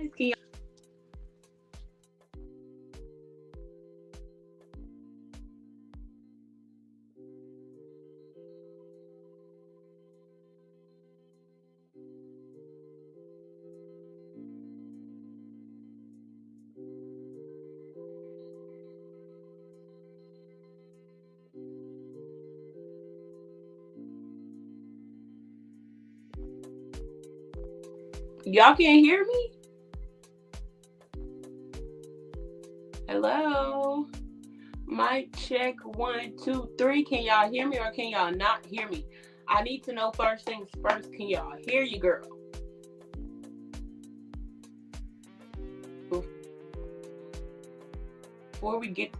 Can y'all can't hear me? Hello? Mic check 1, 2, 3. Can y'all hear me or can y'all not hear me? I need to know first things first. Can y'all hear you, girl? Before we get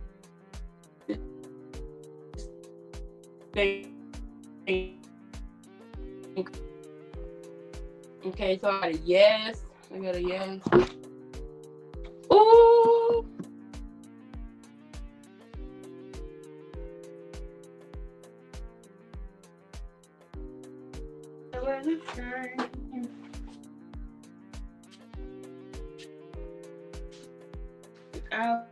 this thing. Okay, so I got a yes. I got a yes. Ooh. Out.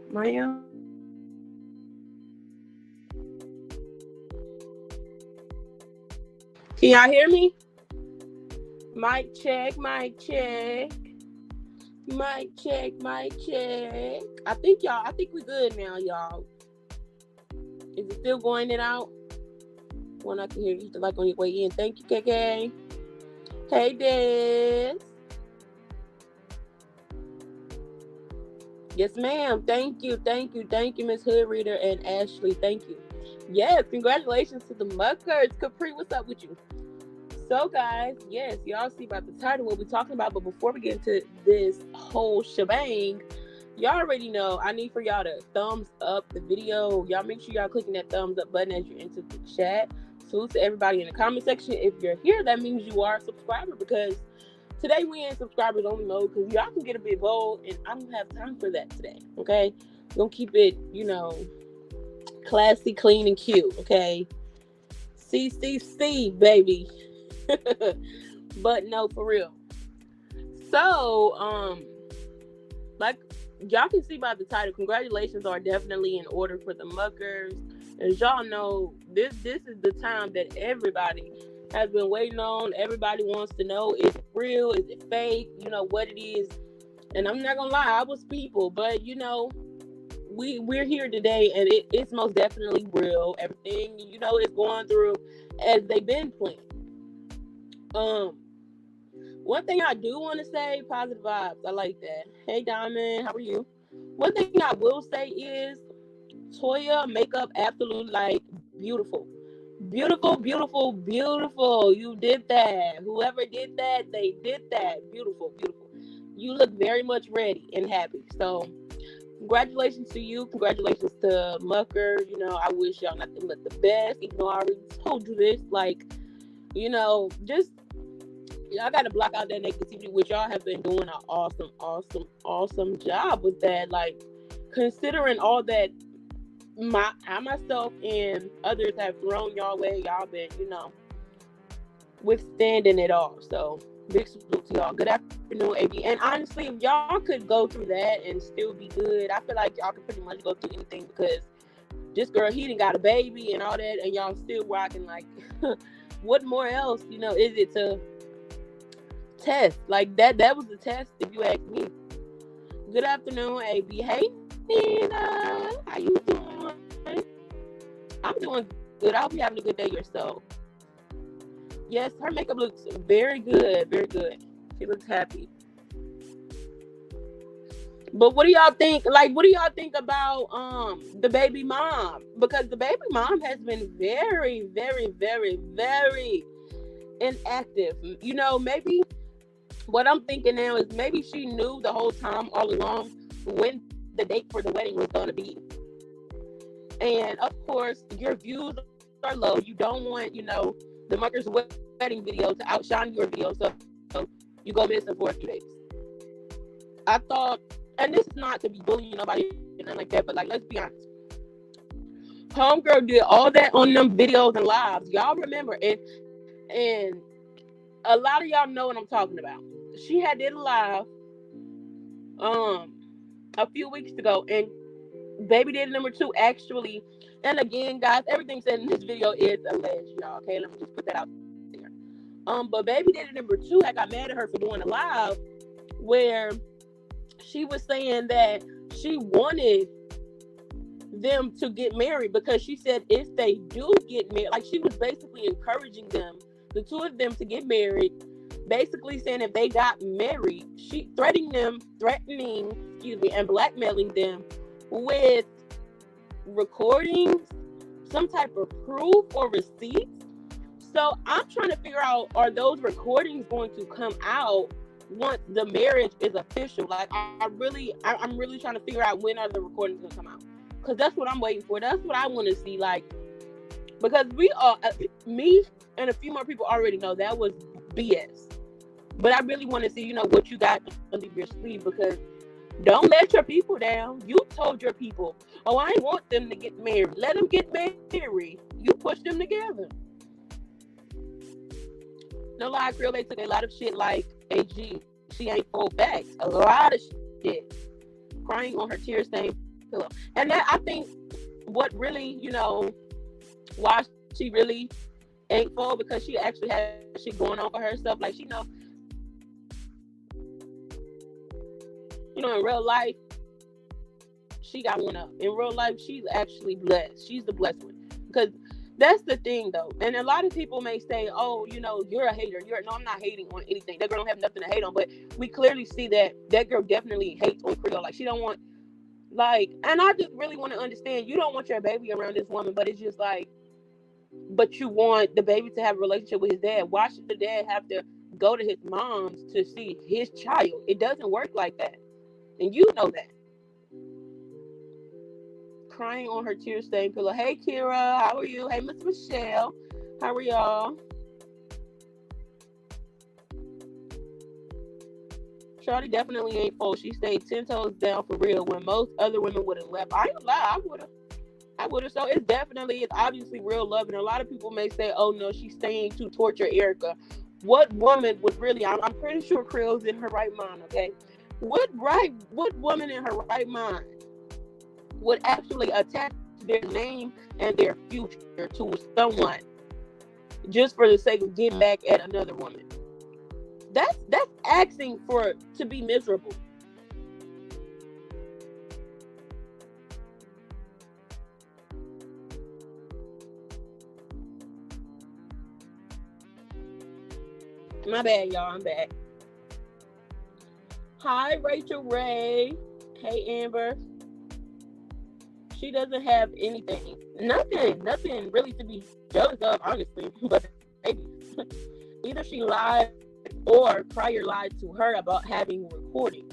Maya. Can y'all hear me? Mic check, mic check. Mic check, mic check. I think we good now, y'all. Is it still going it out? When I can hear you like on your way in. Thank you, KK. Hey, Des. Yes, ma'am. Thank you, Miss Hood Reader and Ashley. Thank you. Yes, congratulations to the Muckers. Capri, what's up with you? So, guys, yes, y'all see about the title what we're talking about. But before we get into this whole shebang, y'all already know I need for y'all to thumbs up the video. Y'all make sure y'all clicking that thumbs up button as you enter the chat. Salute to everybody in the comment section. If you're here, that means you are a subscriber, because today we in subscribers only mode, because y'all can get a bit bold and I don't have time for that today. Okay, we're gonna keep it, classy, clean, and cute. Okay, CCC, baby. But no, for real. So, like y'all can see by the title, congratulations are definitely in order for the Muckers. As y'all know, this is the time that everybody has been waiting on. Everybody wants to know, is it real? Is it fake? You know what it is. And I'm not gonna lie, I was people, but we're here today, and it's most definitely real. Everything is going through as they've been playing. One thing I do want to say, positive vibes. I like that. Hey, Diamond, how are you? One thing I will say is Toya makeup absolutely like beautiful. Beautiful, beautiful, beautiful. You did that. Whoever did that, they did that. Beautiful, beautiful. You look very much ready and happy. So congratulations to you. Congratulations to Mucker. I wish y'all nothing but the best. Even though I already told you this, just y'all got to block out that negativity, which y'all have been doing an awesome, awesome, awesome job with that. Like, considering all that I myself and others have thrown y'all way, y'all been, withstanding it all. So, big salute to y'all. Good afternoon, AB. And honestly, if y'all could go through that and still be good, I feel like y'all could pretty much go through anything, because this girl, he done got a baby and all that, and y'all still rocking. Like, what more else, is it to test. Like that was the test, if you ask me. Good afternoon, AB. Hey, Nina. How you doing? I'm doing good. I'll be having a good day yourself. Yes, her makeup looks very good. Very good. She looks happy. But what do y'all think? Like, what do y'all think about the baby mom? Because the baby mom has been very, very, very, very inactive. You know, maybe what I'm thinking now is maybe she knew the whole time all along when the date for the wedding was going to be. And of course, your views are low. You don't want, the Muckers wedding video to outshine your video. So you go missing for a few days. I thought, and this is not to be bullying nobody or nothing like that, but like, let's be honest. Homegirl did all that on them videos and lives. Y'all remember it. And a lot of y'all know what I'm talking about. She had did a live a few weeks ago, and baby daddy number 2 actually, and again, guys, everything said in this video is alleged, y'all. Okay, let me just put that out there. But baby daddy number 2 had got mad at her for doing a live where she was saying that she wanted them to get married because she said if they do get married, like she was basically encouraging them, the 2 of them, to get married, basically saying if they got married, she threatening, and blackmailing them with recordings, some type of proof or receipts. So I'm trying to figure out, are those recordings going to come out once the marriage is official? Like, I'm really trying to figure out when are the recordings going to come out, because that's what I'm waiting for. That's what I want to see. Like, because we are, me and a few more people already know that was BS. But I really want to see, what you got under your sleeve, because don't let your people down. You told your people, oh, I ain't want them to get married. Let them get married. You push them together. No lie, girl, they took a lot of shit like, AG, she ain't full facts. A lot of shit. Crying on her tear-stained pillow. And that, I think, what really, why she really ain't full, because she actually has shit going on for herself. Like, she in real life, she got one up. In real life, she's actually blessed. She's the blessed one. Because that's the thing, though. And a lot of people may say, oh, you're a hater. No, I'm not hating on anything. That girl don't have nothing to hate on. But we clearly see that girl definitely hates on Creole. Like, she don't want, like, and I just really want to understand, you don't want your baby around this woman, but it's just like, but you want the baby to have a relationship with his dad. Why should the dad have to go to his mom's to see his child? It doesn't work like that. And you know that. Crying on her tear-stained pillow. Hey, Kira. How are you? Hey, Miss Michelle. How are y'all? Shawty definitely ain't full. She stayed 10 toes down for real when most other women would have left. I ain't lie. I would have. So it's obviously real love. And a lot of people may say, oh, no, she's staying to torture Erica. What woman would really, I'm pretty sure Creole's in her right mind, okay? What woman in her right mind would actually attach their name and their future to someone just for the sake of getting back at another woman? That's asking to be miserable. My bad, y'all. I'm back. Hi, Rachel Ray. Hey, Amber. She doesn't have anything. Nothing really to be jealous of, honestly. But maybe. Either she lied or Pryor lied to her about having recording.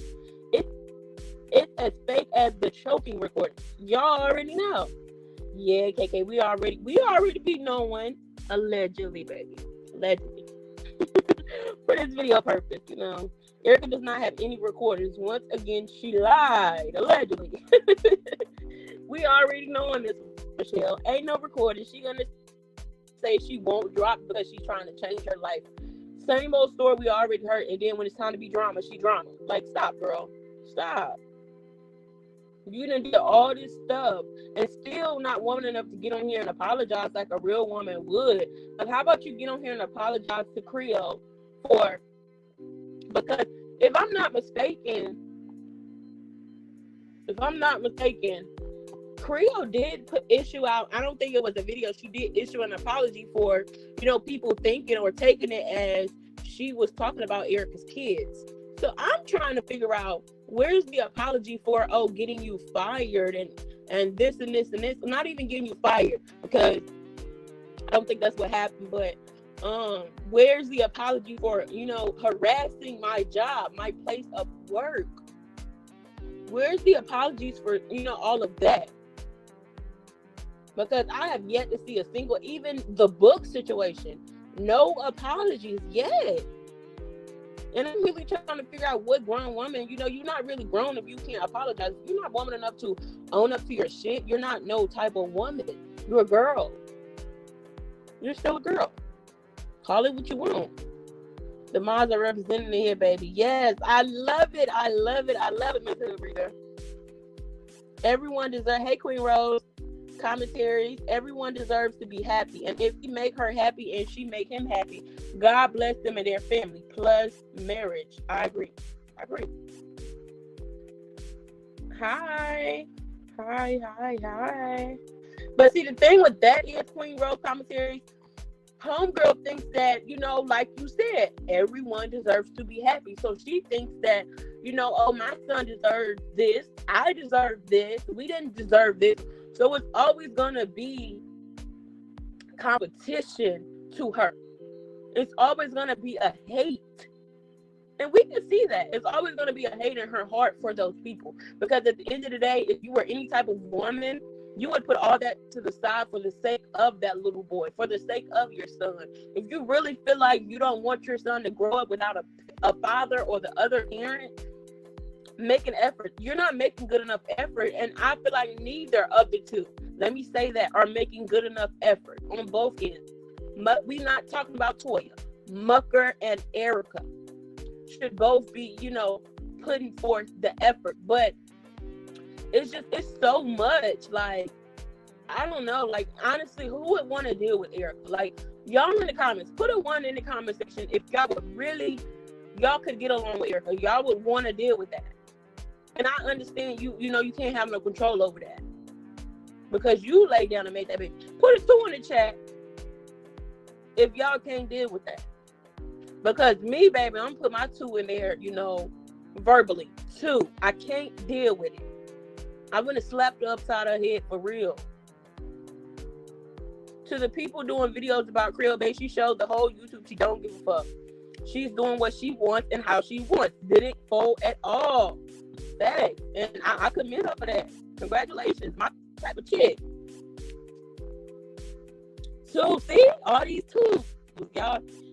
It's as fake as the choking recording. Y'all already know. Yeah, KK, we already beating on one. Allegedly, baby. Allegedly. For this video purpose, Erica does not have any recordings. Once again, she lied. Allegedly. We already know on this, Michelle. Ain't no recording. She gonna say she won't drop because she's trying to change her life. Same old story we already heard. And then when it's time to be drama, she drama. Like, stop, girl. Stop. You done did all this stuff and still not woman enough to get on here and apologize like a real woman would. Like, how about you get on here and apologize to Creole for Because if I'm not mistaken, Creole did issue out, I don't think it was a video, she did issue an apology for, people thinking or taking it as she was talking about Erica's kids. So I'm trying to figure out, where's the apology for, getting you fired and this and this and this. I'm not even getting you fired, because I don't think that's what happened, but where's the apology for, harassing my job, my place of work? Where's the apologies for, all of that? Because I have yet to see a single, even the book situation, no apologies yet. And I'm really trying to figure out what grown woman, you're not really grown if you can't apologize. If you're not woman enough to own up to your shit, you're not no type of woman. You're a girl. You're still a girl. Call it what you want. The moms are representing it here, baby. Yes, I love it. I love it. I love it, Miss Reader. Everyone deserves, hey, Queen Rose, commentaries. Everyone deserves to be happy. And if we make her happy and she make him happy, God bless them and their family. Plus marriage. I agree. Hi. But see, the thing with that is, Queen Rose commentaries, homegirl thinks that, like you said, everyone deserves to be happy. So she thinks that, my son deserves this. I deserve this. We didn't deserve this. So it's always going to be competition to her. It's always going to be a hate. And we can see that. It's always going to be a hate in her heart for those people. Because at the end of the day, if you were any type of woman, you would put all that to the side for the sake of that little boy, for the sake of your son. If you really feel like you don't want your son to grow up without a father or the other parent, make an effort. You're not making good enough effort, and I feel like neither of the two, let me say that, are making good enough effort on both ends. We're not talking about Toya. Mucker and Erica should both be, putting forth the effort, but it's so much. Like, I don't know. Like, honestly, who would want to deal with Erica? Like, y'all in the comments, put a 1 in the comment section if y'all would really, y'all could get along with Erica. Y'all would want to deal with that. And I understand you can't have no control over that because you laid down and made that baby. Put a 2 in the chat if y'all can't deal with that. Because me, baby, I'm gonna put my 2 in there, verbally. 2. I can't deal with it. I'm gonna slap her upside her head for real. To the people doing videos about Creole Babe, she showed the whole YouTube she don't give a fuck. She's doing what she wants and how she wants. Didn't fold at all. Thanks. And I commend her for that. Congratulations. My type of chick. So, see? All these 2s.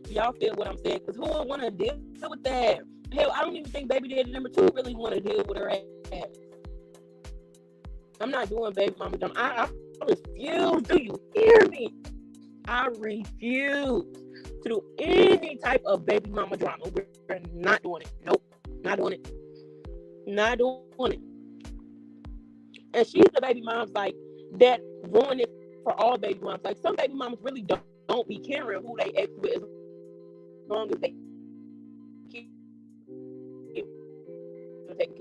Y'all feel what I'm saying? Because who would want to deal with that? Hell, I don't even think baby daddy number 2 really want to deal with her ass. I'm not doing baby mama drama. I refuse. Do you hear me? I refuse to do any type of baby mama drama. We're not doing it. Nope. Not doing it. Not doing it. And she's the baby moms like that ruin it for all baby moms. Like, some baby moms really don't be caring who they ex with as long as they keep taking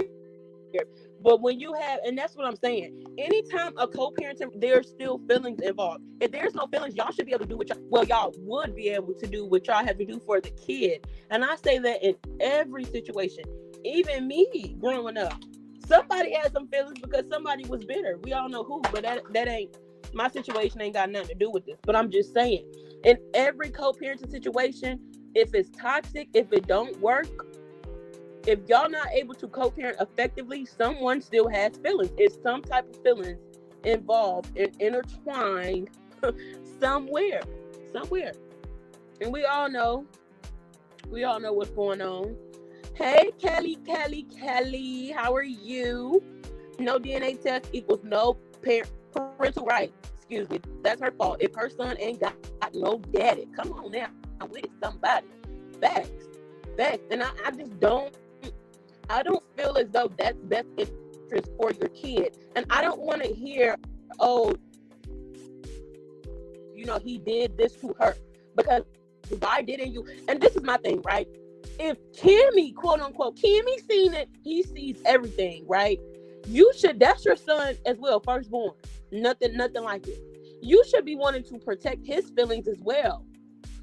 care. But when you have, and that's what I'm saying, anytime a co-parenting, there's still feelings involved. If there's no feelings, y'all should be able to do what y'all would be able to do what y'all have to do for the kid. And I say that in every situation. Even me growing up, somebody had some feelings because somebody was bitter. We all know who, but that ain't, my situation ain't got nothing to do with this. But I'm just saying, in every co-parenting situation, if it's toxic, if it don't work, if y'all not able to co-parent effectively, someone still has feelings. It's some type of feelings involved and intertwined somewhere. And we all know what's going on. Hey, Kelly, how are you? No DNA test equals no parental right. Excuse me, that's her fault. If her son ain't got no daddy, come on now, I'm with somebody. Facts. And I just don't feel as though that's best interest for your kid. And I don't want to hear, he did this to her. Because why didn't you? And this is my thing, right? if Kimmy, quote unquote, Kimmy seen it, he sees everything, right? That's your son as well, firstborn. Nothing like it. You should be wanting to protect his feelings as well.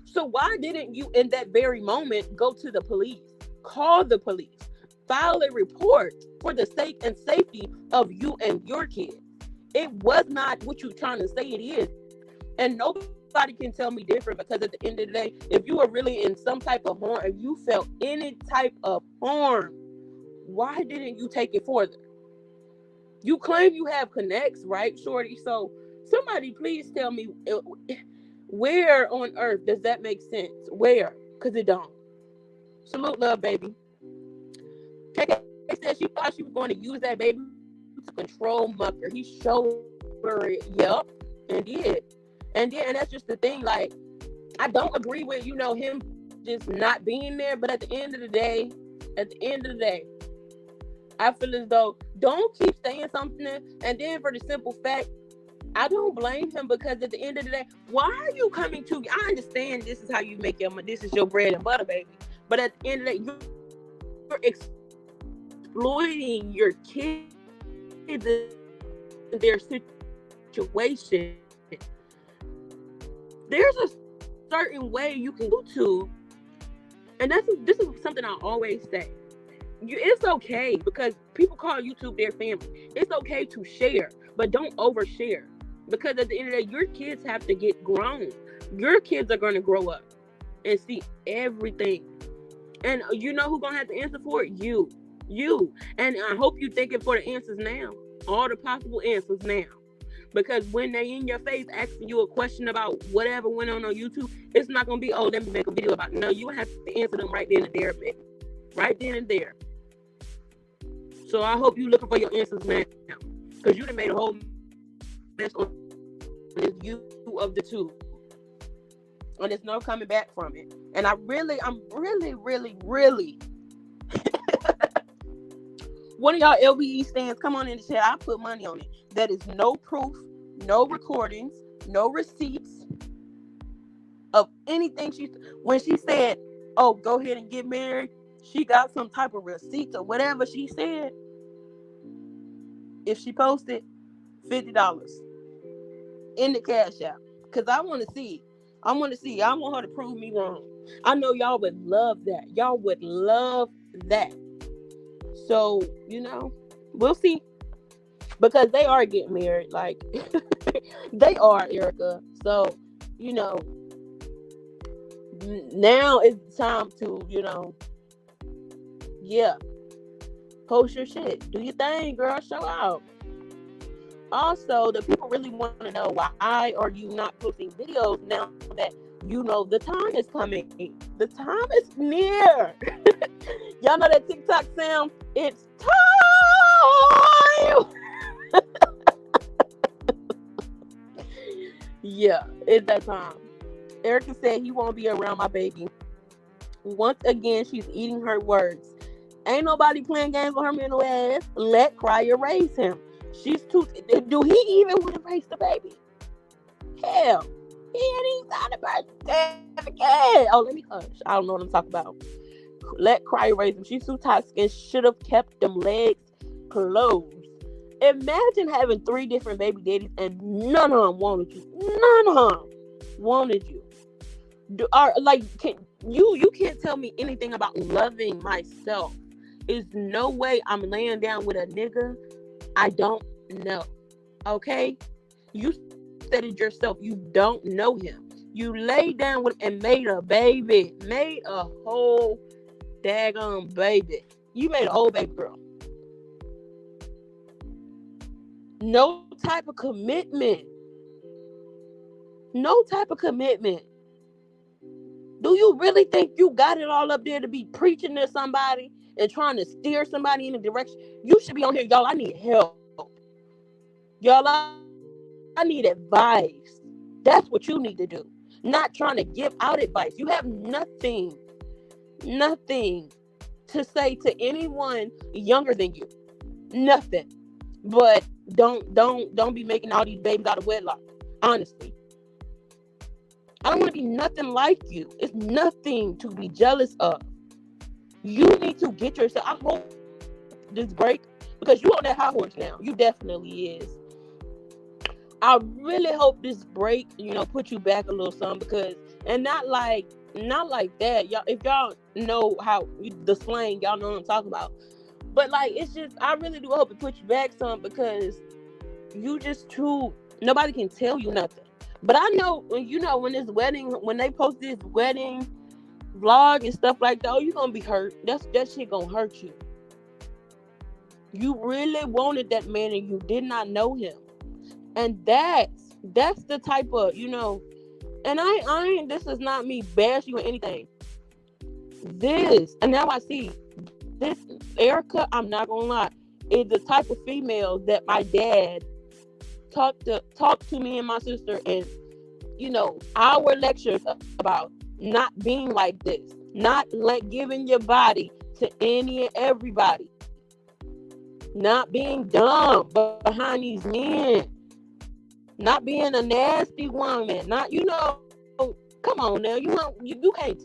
So why didn't you, in that very moment, go to the police, call the police, file a report for the sake and safety of you and your kids? It was not what you're trying to say it is. And nobody can tell me different, because at the end of the day, if you were really in some type of harm, if you felt any type of harm, why didn't you take it further? You claim you have connects, right, Shorty? So somebody please tell me, where on earth does that make sense? Where? Because it don't. Salute, love, baby. KK said she thought she was going to use that baby to control Mucker. He showed her it. Yep, and did. And that's just the thing. Like, I don't agree with, him just not being there. But at the end of the day, I feel as though, don't keep saying something. And then for the simple fact, I don't blame him, because at the end of the day, why are you coming to? I understand this is how you make your money. This is your bread and butter, baby. But at the end of the day, you're exploiting your kids in their situation. There's a certain way you can go to, and this is something I always say. It's okay, because people call YouTube their family. It's okay to share, but don't overshare. Because at the end of the day, your kids have to get grown. Your kids are going to grow up and see everything. And you know who's going to have to answer for it? You. And I hope you're thinking for the answers now. All the possible answers now. Because when they in your face asking you a question about whatever went on YouTube, it's not going to be, oh, let me make a video about it. No, you have to answer them right then and there, baby. Right then and there. So I hope you're looking for your answers now. Because you done made a whole mess on this you of the two. And there's no coming back from it. And I'm really one of y'all LBE stands, come on in the chat. I put money on it. That is no proof, no recordings, no receipts of anything when she said, oh, go ahead and get married, she got some type of receipts or whatever she said. If she posted $50 in the Cash App, because I want to see. I want her to prove me wrong. I know y'all would love that. Y'all would love that. So, we'll see. Because they are getting married. Like, they are, Erica. So, now it's time to, post your shit. Do your thing, girl. Show out. Also, the people really want to know, why are you not posting videos now that the time is coming? The time is near. Y'all know that TikTok sound? It's time. Yeah, it's that time. Erica said he won't be around my baby. Once again, she's eating her words. Ain't nobody playing games with her mental ass. Let Crier raise him. She's too. Do he even want to raise the baby? Hell, he ain't even signed a birth certificate. Oh, let me hush. I don't know what I'm talking about. Let Crier raise him. She's too toxic and should have kept them legs closed. Imagine having 3 different baby daddies and none of them wanted you. None of them wanted you. You can't tell me anything about loving myself. There's no way I'm laying down with a nigga I don't know. Okay? You said it yourself. You don't know him. You laid down with him and made a baby. Made a whole daggone baby. You made a whole baby girl. No type of commitment. No type of commitment. Do you really think you got it all up there to be preaching to somebody and trying to steer somebody in a direction? You should be on here, y'all. I need help. Y'all, I need advice. That's what you need to do. Not trying to give out advice. You have nothing to say to anyone younger than you. Nothing. But don't be making all these babies out of wedlock. Honestly. I don't want to be nothing like you. It's nothing to be jealous of. You need to get yourself. I hope this break, because you on that high horse now. You definitely is. I really hope this break, put you back a little something, because, and not like that. Y'all, if y'all know how the slang, y'all know what I'm talking about. But like, it's just, I really do hope it puts you back some, because you just too, nobody can tell you nothing. But I know, when this wedding, when they post this wedding vlog and stuff like that, oh, you're gonna be hurt. That shit gonna hurt you. You really wanted that man and you did not know him. And that's the type of, and I ain't, this is not me bashing you or anything. And now I see this, Erica, I'm not gonna lie, is the type of female that my dad talked to me and my sister, and our lectures about not being like this, not like giving your body to any and everybody, not being dumb behind these men, not being a nasty woman, not, come on now, you can't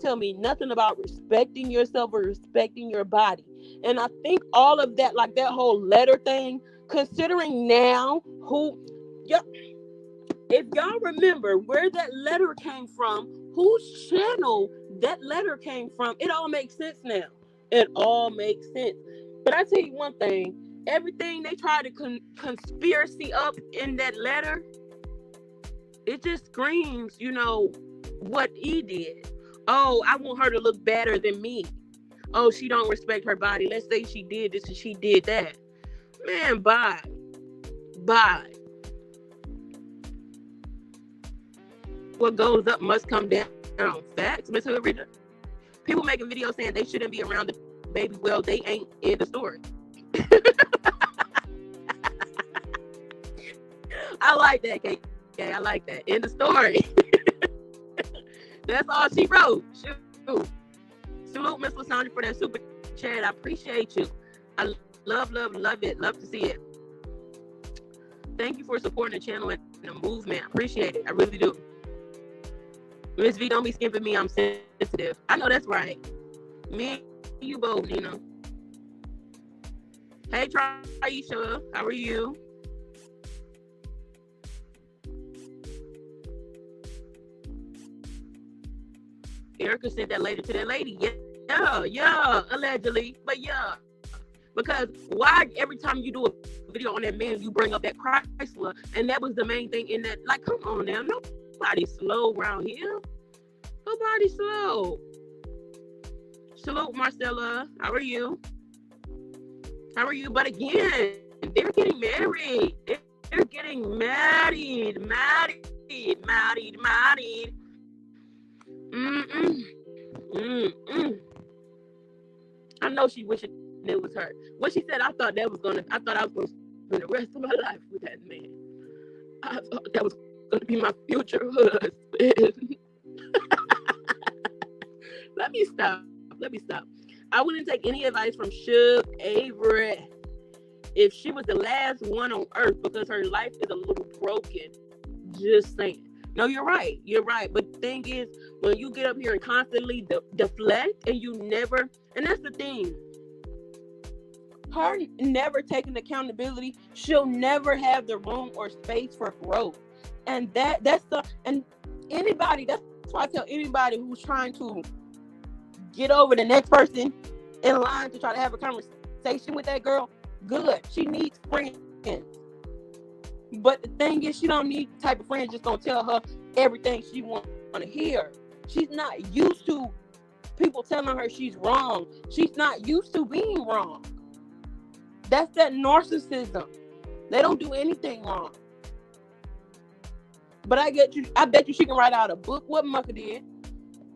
tell me nothing about respecting yourself or respecting your body. And I think all of that, like that whole letter thing, considering now if y'all remember where that letter came from, whose channel that letter came from, it all makes sense now. It all makes sense. But I tell you one thing, everything they try to conspiracy up in that letter, it just screams, what he did. Oh, I want her to look better than me. Oh, she don't respect her body. Let's say she did this and she did that. Man, bye. What goes up must come down. Facts, Miss Hood Reader. People making videos saying they shouldn't be around the baby. Well, they ain't in the story. I like that, KK. I like that. In the story. That's all she wrote. Shoot. Salute, Miss Lasandra, for that super chat. I appreciate you. I love it. Love to see it. Thank you for supporting the channel and the movement. I appreciate it. I really do. Miss V, don't be skimping me. I'm sensitive. I know that's right. Me and you both, Hey, Aisha. How are you? Erica sent that later to that lady. Yeah, allegedly. But yeah. Because why every time you do a video on that man, you bring up that Chrysler? And that was the main thing in that. Like, come on now. Nobody's slow around here. Nobody's slow. Salute, Marcella. How are you? But again, they're getting married. They're getting married. I know she wishing it was her. When she said, I thought I was gonna spend the rest of my life with that man. I thought that was gonna be my future husband. Let me stop. I wouldn't take any advice from Suge Avery if she was the last one on earth, because her life is a little broken. Just saying. No, you're right. But the thing is, when you get up here and constantly deflect, and you never, and that's the thing, her never taking accountability, she'll never have the room or space for growth. And and anybody, that's why I tell anybody who's trying to get over the next person in line to try to have a conversation with that girl, good. She needs friends. But the thing is, she don't need the type of friends just gonna tell her everything she want to hear. She's not used to people telling her she's wrong. She's not used to being wrong. That's that narcissism. They don't do anything wrong. But I bet you she can write out a book what Mucker did,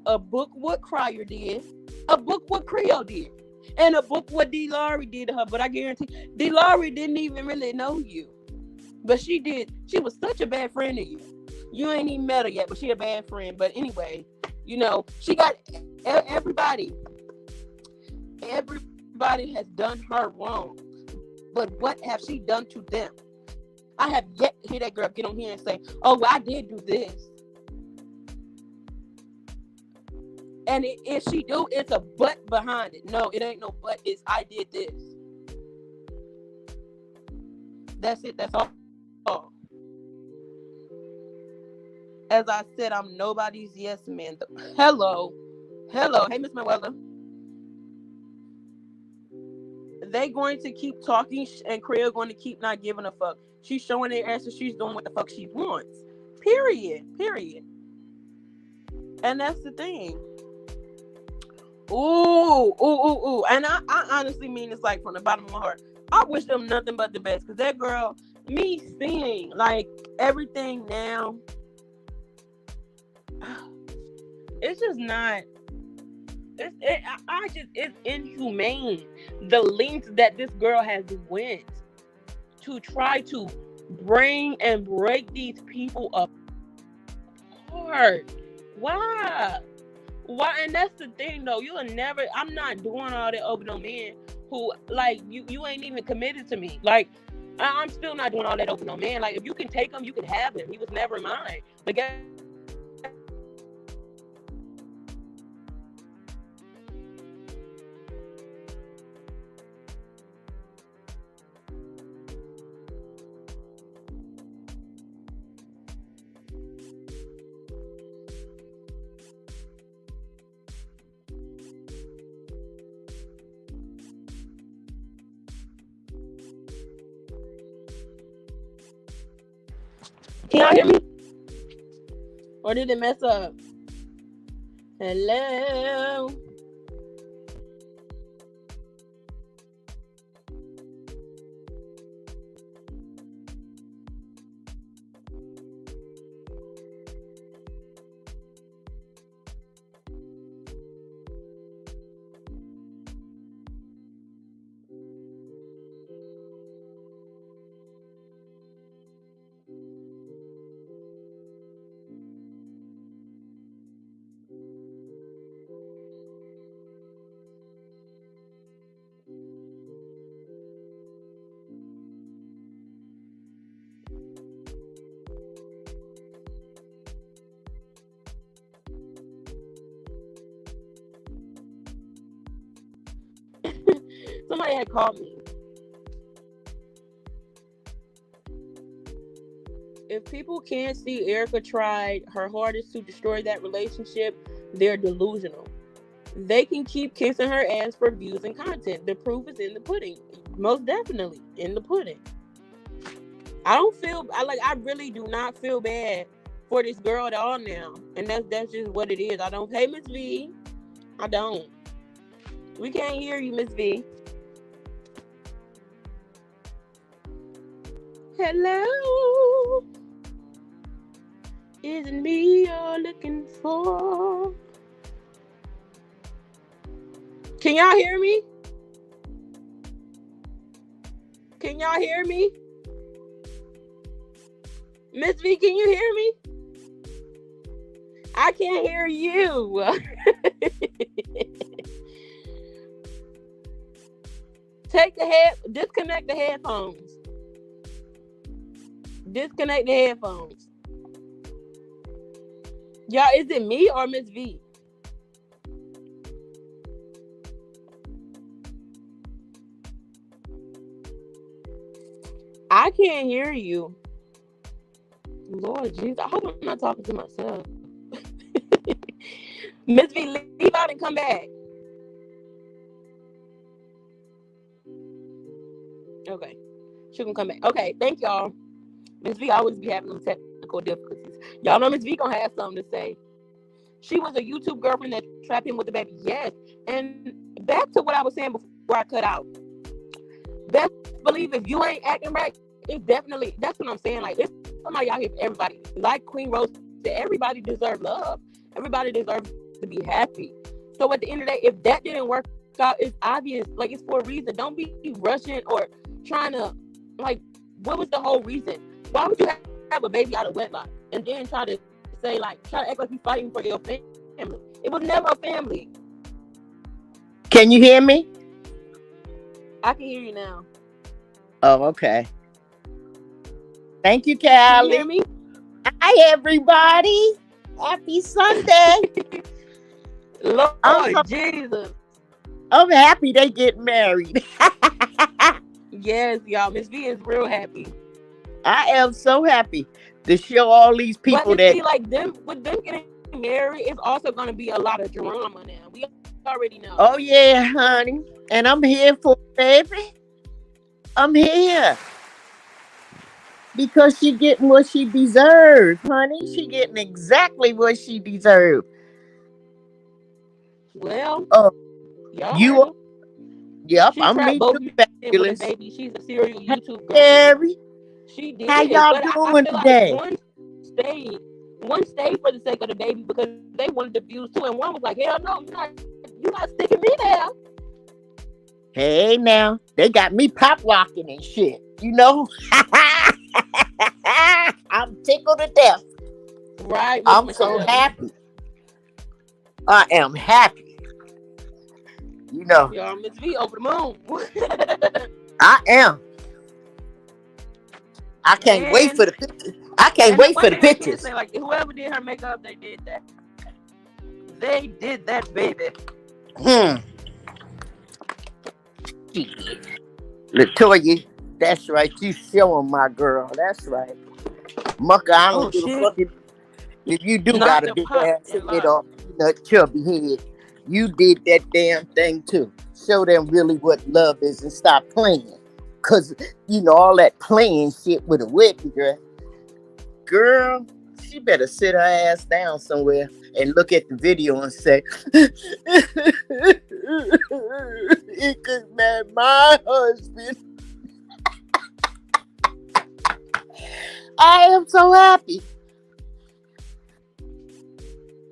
a book what Cryer did, a book what Creole did, and a book what D. Laurie did to her. But I guarantee D. Laurie didn't even really know you. But she did. She was such a bad friend to you. You ain't even met her yet, but she a bad friend. But anyway, she got everybody. Everybody has done her wrong. But what have she done to them? I have yet to hear that girl get on here and say, oh, well, I did do this. And if she do, it's a but behind it. No, it ain't no but. It's I did this. That's it. That's all. As I said, I'm nobody's yes man. Hello. Hello. Hey, Miss Manuela. They going to keep talking and Kriya going to keep not giving a fuck. She's showing their answer. She's doing what the fuck she wants. Period. And that's the thing. Ooh. And I honestly mean this like from the bottom of my heart. I wish them nothing but the best. Because that girl, me seeing like everything now, it's just not. It's inhumane the lengths that this girl has went to try to bring and break these people apart. Why? And that's the thing though. You'll never. I'm not doing all that over no man who like you ain't even committed to me. Like I'm still not doing all that over no man. Like if you can take him, you can have him. He was never mine. But guess can y'all hear me? Or did it mess up? Hello? Somebody had called me. If people can't see Erica tried her hardest to destroy that relationship, they're delusional. They can keep kissing her ass for views and content. The proof is in the pudding. Most definitely in the pudding. I really do not feel bad for this girl at all now. And that's just what it is. I don't pay Miss V. I don't. We can't hear you, Miss V. Hello. Is it me you're looking for? Can y'all hear me? Can y'all hear me? Miss V, can you hear me? I can't hear you. Disconnect the headphones. Disconnect the headphones. Y'all, is it me or Miss V? I can't hear you. Lord Jesus, I hope I'm not talking to myself. Miss V, leave out and come back. Okay. She can come back. Okay, thank y'all. Miss V always be having some technical difficulties. Y'all know Miss V gonna have something to say. She was a YouTube girlfriend that trapped him with the baby. Yes. And back to what I was saying before I cut out. Best believe if you ain't acting right, it's definitely, that's what I'm saying. Like, it's somebody out here for everybody. Like Queen Rose said, everybody deserves love. Everybody deserves to be happy. So at the end of the day, if that didn't work out, it's obvious. Like, it's for a reason. Don't be rushing or trying to, like, what was the whole reason? Why would you have a baby out of wedlock and then try to say, like, try to act like you're fighting for your family? It was never a family. Can you hear me? I can hear you now. Oh, okay. Thank you, Can Callie. you hear me? Hi, everybody. Happy Sunday. I'm so Lord Jesus. I'm happy they get married. Yes, y'all. Miss V is real happy. I am so happy to show all these But people Miss that. V, like them with them getting married, it's also gonna be a lot of drama now. We already know. Oh yeah, honey, and I'm here for it, baby. I'm here because she getting what she deserves, honey. She getting exactly what she deserves. Well, Oh, y'all heard you? her. Yep, She I'm trapped me both too, men with a baby. fabulous. She's a serial YouTube girlfriend. Harry, She how did, but y'all I feel doing like today? one stayed for the sake of the baby because they wanted the views too, and one was like, "Hell no, you're not sticking me there." Hey now, they got me pop locking and shit. You know, I'm tickled to death. Right, Miss I'm so Michelle. happy. I am happy. You know, Y'all, Miss V over the moon. I am. I can't wait and for the pictures. I can't and the wait one for the thing I can pictures. say, like whoever did her makeup, they did that. They did that, baby. Hmm. Shit. Latoya, that's right. You showing my girl. That's right. Mucker, I Oh don't give a shit! fuck if you do Knock got a them big hot ass and head locked. off, peanut chubby head. You did that damn thing too. Show them really what love is and stop playing. Cause all that playing shit with a wedding dress. Girl, she better sit her ass down somewhere and look at the video and say, it could be my husband. I am so happy.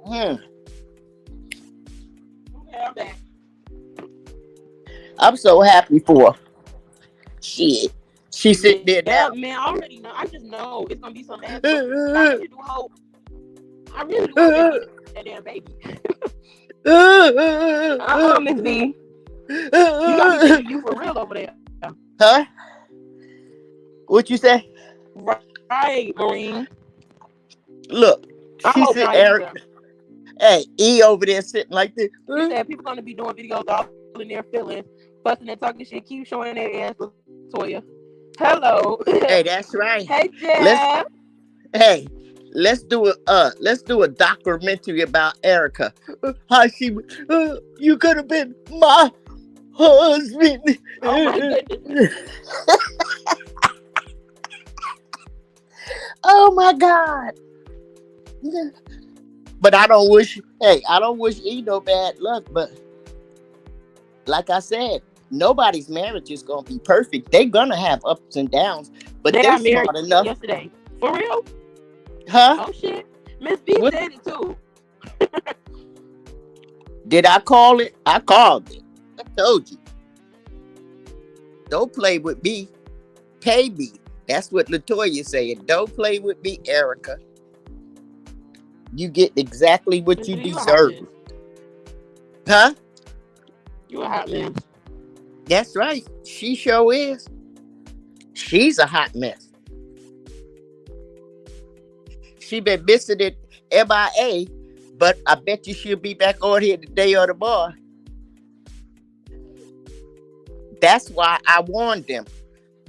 Hmm. Okay, I'm back. I'm so happy for her. Shit. She sitting there Yeah, now. man, I already know. I just know it's gonna be some magic. But I really do hope. I really do hope that she get that damn baby. Miss V, you gotta be thinking you for real over there. Huh? What you say? Right, Marine. Look, I she hope said, not Eric, either. hey, E over there sitting like this. She said people gonna be doing videos all in their feelings, fussing and talking shit, keep showing their ass for Toya. Hello. Hey, that's right. Hey, Let's Jeff. hey, let's do a documentary about Erica. How she you could have been my husband. Oh my goodness. Oh my God. But I don't wish E no bad luck, but like I said, nobody's marriage is gonna be perfect. They're gonna have ups and downs, but They they're got married smart enough. yesterday. For real? Huh? Oh shit. Miss B What said it too. did I call it? I called it. I told you. Don't play with me. Pay me. That's what Latoya said. Don't play with me, Erica. You get exactly what Miss you B, you a hot deserve. mess. Huh? You a hot mess. That's right. She sure is. She's a hot mess. She been missing it MIA, but I bet you she'll be back on here today or tomorrow. That's why I warned them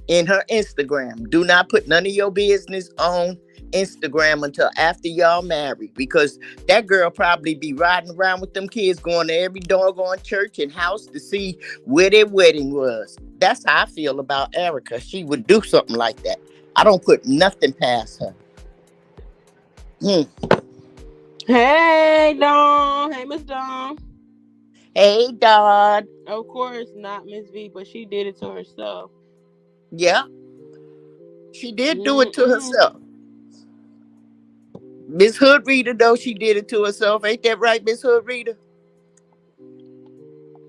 in her Instagram. Do not put none of your business on Instagram until after y'all married, because that girl probably be riding around with them kids going to every doggone church and house to see where their wedding was. That's how I feel about Erica. She would do something like that. I don't put nothing past her. Hey, Dawn. Hey, Miss Dawn. Hey, Don. Of course, not Miss V, but she did it to herself. Yeah, she did do it to Mm-mm. herself. Miss Hood Reader, though, she did it to herself. Ain't that right, Miss Hood Reader?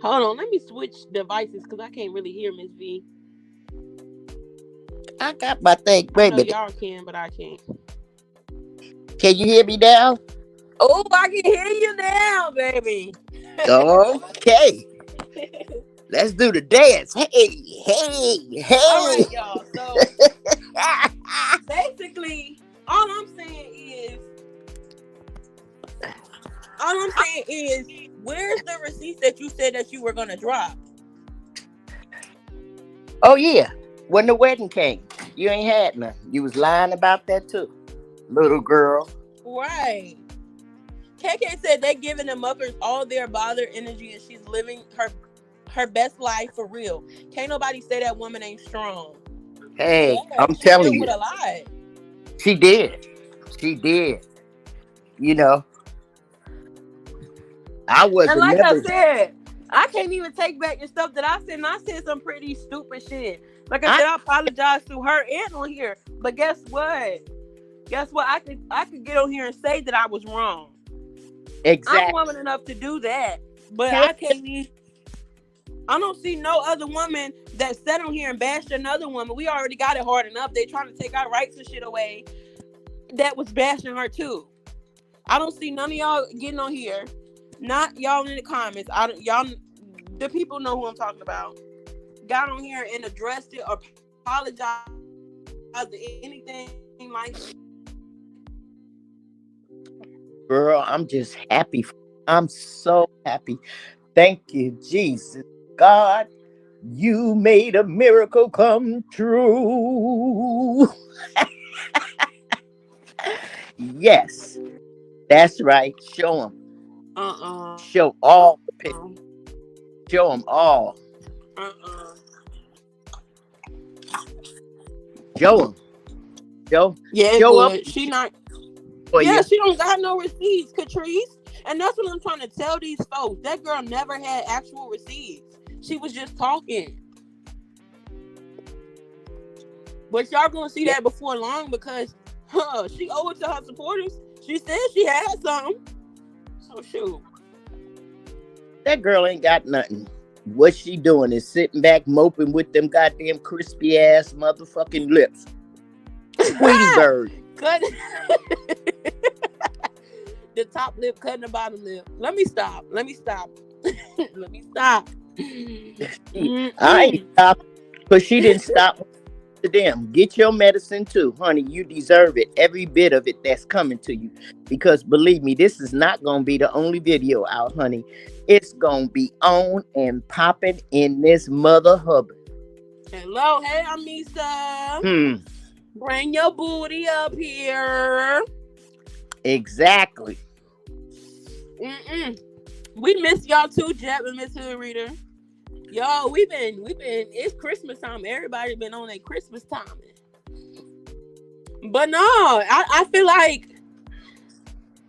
Hold on, let me switch devices because I can't really hear Miss V. I got my thing. I Wait a know minute. y'all can, but I can't. Can you hear me now? Oh, I can hear you now, baby. Okay. Let's do the dance. Hey, hey, All hey. right, y'all. So basically, all I'm saying is Where's the receipts that you said that you were gonna drop? Oh yeah, when the wedding came, you ain't had none. You was lying about that too, little girl. Right. KK said they giving the muckers all their bother energy and she's living her best life for real. Can't nobody say that woman ain't strong. Yeah, Hey, I'm she telling dealt you, with a lot. she did. She did. You know, I And wasn't like I never. said, I can't even take back the stuff that I said. And I said some pretty stupid shit. Like I I said, I apologize to her and on here. But guess what? Guess what? I could get on here and say that I was wrong. I'm exactly. woman enough to do that. But Can't, I can't even. I don't see no other woman that sat on here and bashed another woman. We already got it hard enough. They trying to take our rights and shit away. That was bashing her too. I don't see none of y'all getting on here. Not y'all in the comments. I don't y'all. The people know who I'm talking about. Got on here and addressed it or apologized or anything like. girl, I'm just happy. I'm so happy. Thank you, Jesus. God, you made a miracle come true. Yes, that's right. Show them. Uh Show all the pictures. Show them all. uh. Show them. Show. Yeah, it Show up would. She show not. for Yeah, you. she don't got no receipts, Catrice. And that's what I'm trying to tell these folks. That girl never had actual receipts. She was just talking. But y'all gonna see Yeah, that before long because she owed it to her supporters. She said she had some. So shoot. that girl ain't got nothing. What she doing is sitting back moping with them goddamn crispy ass motherfucking lips. Tweety bird. Cut the top lip, cutting the bottom lip. Let me stop. Let me stop. Let me stop. I ain't Mm-mm. stopping because she didn't stop to them. Get your medicine too, honey. You deserve it. Every bit of it that's coming to you. Because believe me, this is not going to be the only video out, honey. It's going to be on and popping in this mother hubbard. Hello, hey, Amisa. Hmm. Bring your booty up here. Exactly. Mm-mm. We miss y'all too, Jep and Miss Hood Reader. Y'all, it's Christmas time. Everybody been on a Christmas time. But no, I feel like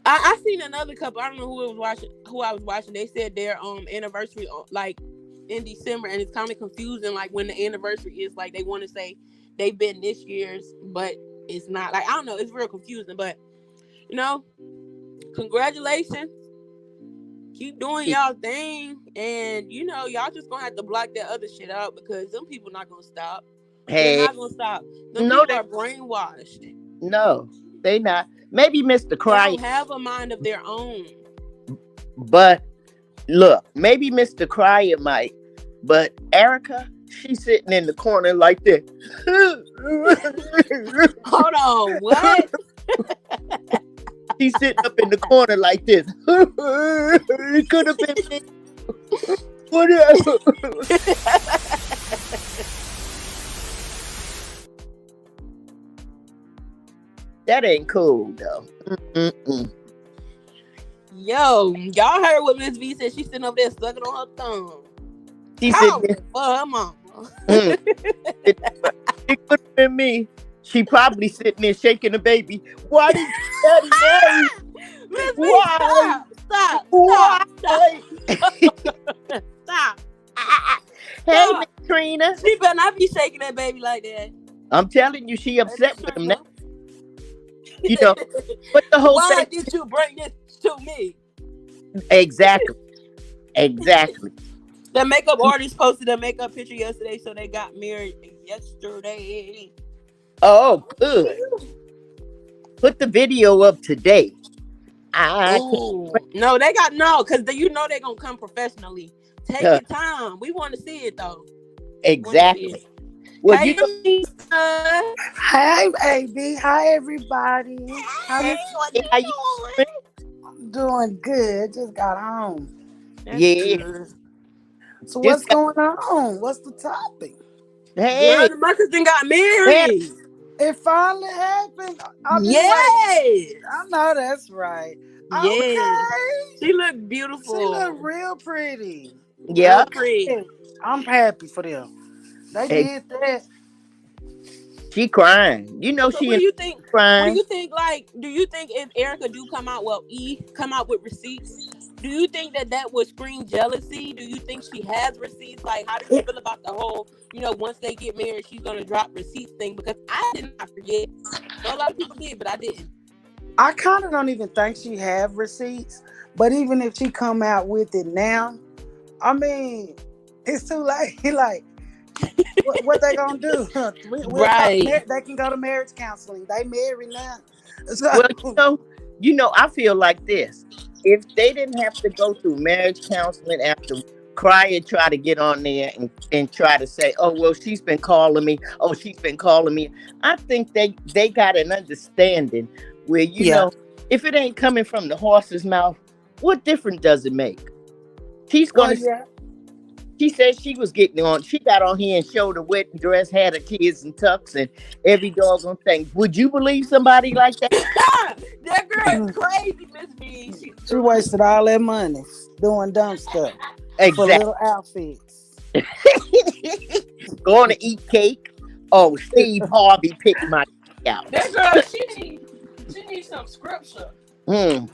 I seen another couple. I don't know who I was watching. They said their anniversary like in December, and it's kind of confusing. Like when the anniversary is, like they want to say they've been this year's, but it's not. Like I don't know. It's real confusing. But you know, congratulations. Keep doing y'all thing, and you know y'all just gonna have to block that other shit out because them people not gonna stop. They're Hey, not gonna stop. Them no, people are brainwashed. no, they not. Maybe Mr. They Cry, don't have a mind of their own. but look, maybe Mr. Cryer might, but Erica, she's sitting in the corner like this. Hold on, what? She's sitting up in the corner like this. It could have been me. Whatever. That ain't cool though. Mm-mm. Yo, y'all heard what Miss V said? She's sitting over there sucking on her thumb. She said, Coward for her mama. mm, it could have been me. She probably sitting there shaking the baby. Why did Daddy marry? Miss V, Why? stop, Why? stop. Hey, Miss Trina. She better not be shaking that baby like that. I'm telling you, she upset with him now. Her. You know, but the whole Why thing. did you bring this to me? Exactly. Exactly. The makeup artist posted a makeup picture yesterday, so they got married yesterday. Oh, good. Put the video up today. I Ooh. No, they got because you know they're gonna come professionally. Take your time. We want to see it though. Exactly. Well, Hey, you know, Lisa. Hi, baby. Hi, everybody. Hey, what how you you doing? I'm doing good. Just got home. That's Yeah. good. So Just what's got, going on? What's the topic? Girl, hey, the Muckers then got hey, married. It finally happened. I've been waiting. Yes. I know that's right. Yes. Okay. She looked She look beautiful. real pretty. Real yeah. pretty. Yeah, I'm happy for them. They Hey, did that. she crying. You know So she what do in you think? What do crying. you think? Like, do you think if Erica do come out, well, come out with receipts? Do you think that that would scream jealousy? Do you think she has receipts? Like, how do you It, feel about the whole, once they get married, she's gonna drop receipts thing? Because I did not forget. I know a lot of people did, but I didn't. I kind of don't even think she have receipts. But even if she come out with it now, I mean, it's too late. Like, what they gonna do? We'll talk. Right. They can go to marriage counseling. They married now, so Well, I feel like this. If they didn't have to go through marriage counseling after cry and try to get on there and try to say, oh, well, she's been calling me. Oh, she's been calling me. I think they got an understanding where, yeah. if it ain't coming from the horse's mouth, what difference does it make? She's Well, going to yeah. She said she was getting on. She got on here and showed a wedding dress, had her kids in tux, and every doggone thing. Would you believe somebody like that? That girl is crazy, Miss B. She's She wasted all that money doing dumb stuff for Exactly. little outfits. Going to eat cake. Oh, Steve Harvey picked my out. that girl. She needs some scripture. Hmm.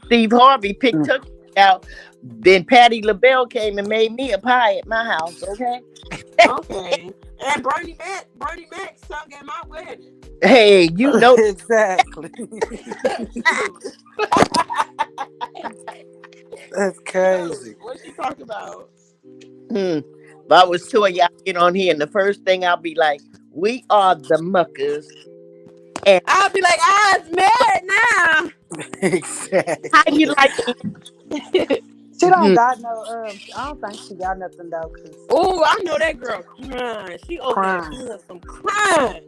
Steve Harvey picked her out. Then Patty LaBelle came and made me a pie at my house. Okay. Okay. And Bernie Mac sung at my wedding. Hey, you know. Exactly. That's crazy. What she talking about? Hmm. If I was two of y'all get on here, and the first thing I'll be like, "We are the Muckers." And I'll be like, it's married now. how Exactly. you like Oh, She don't it? got no. I don't think she got nothing though, cause I know that girl crying. She over there crying. doing some crying.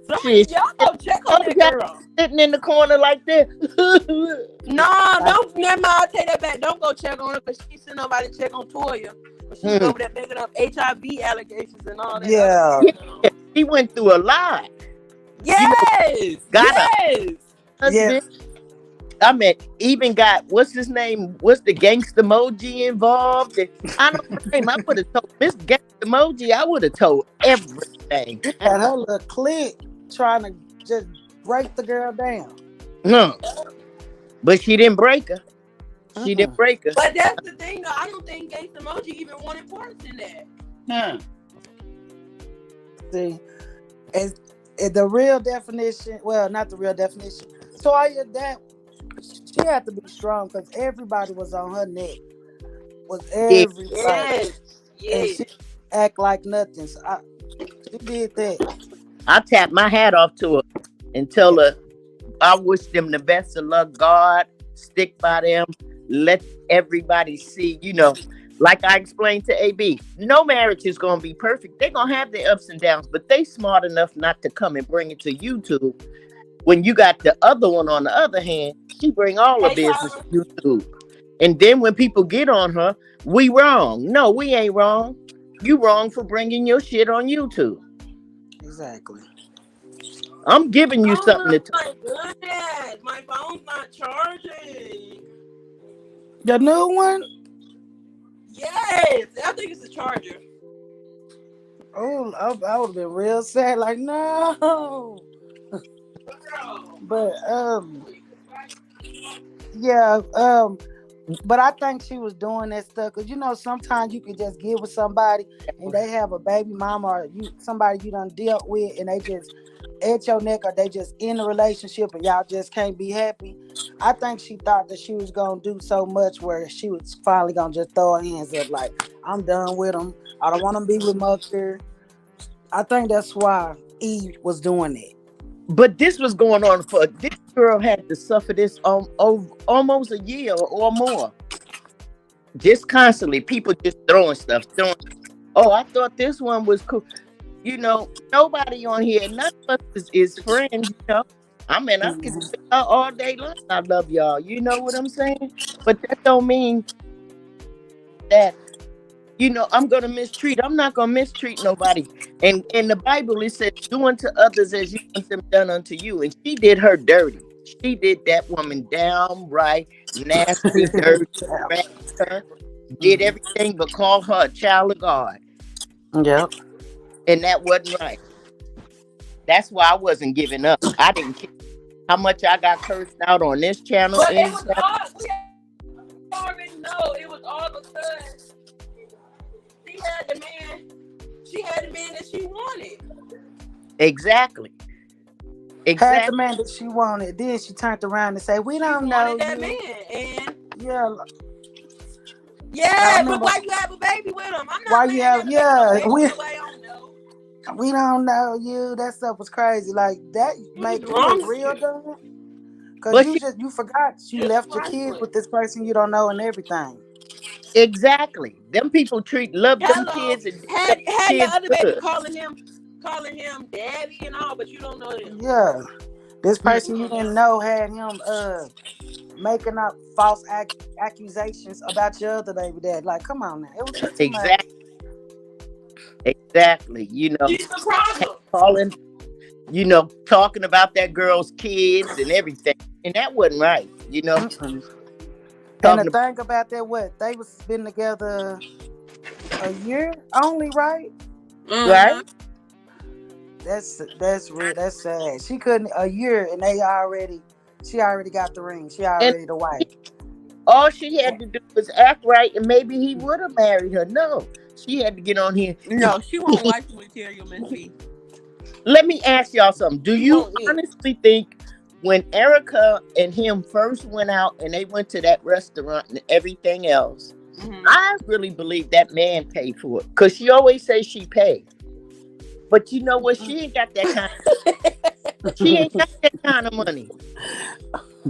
Somebody, Shit, y'all go check on other that guy girl. sitting in the corner like this. No, Like, don't. Never mind. I'll take that back. Don't go check on her because she sent nobody to check on Toya. But she was Hmm. over there making up HIV allegations and all that other yeah. stuff. Yeah, he went through a lot. You know, Yes, got a yes. Yeah. husband. I mean, even got what's his name? What's the gangster emoji involved? And I don't blame. I would have told Miss Gangster Emoji. I would have told everything. She had her little clique trying to just break the girl down. No, but she didn't break her. She didn't Mm-mm. break her. But that's the thing, though. I don't think Gangsta Emoji even wanted parts in that. Huh. See, and the real definition. Well, not the real definition. Toya, that she had to be strong because everybody was on her neck. Was Yeah, everybody, Yes, and yes. she act like nothing. So she did that. I tap my hat off to her and tell Yeah. her I wish them the best of luck. God, stick by them. Let everybody see, like I explained to AB, no marriage is going to be perfect. They're going to have their ups and downs, but they smart enough not to come and bring it to YouTube. When you got the other one on the other hand, she bring all the Hey, business Tyler. to YouTube. And then when people get on her, we wrong. No, we ain't wrong. You wrong for bringing your shit on YouTube. Exactly. I'm giving you something Oh to talk. my goodness, my phone's not charging. The new one. Yes, I think it's the charger. Oh, I would have been real sad. Like no. Girl. But yeah, but I think she was doing that stuff because sometimes you can just get with somebody and they have a baby mama or somebody you done dealt with and they just at your neck or they just in a relationship and y'all just can't be happy. I think she thought that she was gonna do so much where she was finally gonna just throw her hands up like I'm done with him. I don't want to be with Mucker. I think that's why Eve was doing it. But this was going on for this girl had to suffer this almost a year or more. Just constantly, people just throwing stuff, throwing. Oh, I thought this one was cool. Nobody on here, none of us is friends. I mean, I could Mhm. say all day long. I love y'all. You know what I'm saying? But that don't mean that, I'm gonna mistreat. I'm not gonna mistreat nobody. And in the Bible it says, "Do unto others as you want them done unto you." And she did her dirty. She did that woman downright nasty, dirty, ragged her, did everything but call her a child of God. Yep. And that wasn't right. That's why I wasn't giving up. I didn't care how much I got cursed out on this channel, But it any was channel. all we already know. It was all because she had the man. She had the man that she wanted. Exactly. Had the Exactly. man that she wanted. Then she turned around and said, "We She don't know wanted that you." man, and Yeah. I yeah, but remember. why you have a baby with him? I'm Why not you laying have? there making no Yeah. baby with nobody I don't know. We don't know you. That stuff was crazy. Like that What is made you wrong look with real you? dumb. Cause But you forgot you It's left your kids priceless. with this person you don't know and everything. exactly. Them people love them Hello, kids and do them had your kids other baby good. calling him daddy and all, but you don't know them. Yeah. This Hmm. person you didn't know had him making up false accusations about your other baby dad. Like, come on now. It was just too much. Exactly. Exactly. She's the problem. Calling, talking about that girl's kids and everything. And that wasn't right. Mm-mm. And the Talking about, thing about that, what they was been together a year only, right? right? Uh-huh. That's real. That's sad. She couldn't a year, and she already got the ring. She And already the wife. all she had to do was act right, and maybe he would have married her. No, she had to get on here. No, she won't like you material, Miss B. Let me ask y'all something. Do She you won't eat. honestly think when Erica and him first went out and they went to that restaurant and everything else, Mm-hmm. I really believe that man paid for it? Because she always says she paid. But you know what? She ain't got that kind. She ain't got that kind of money.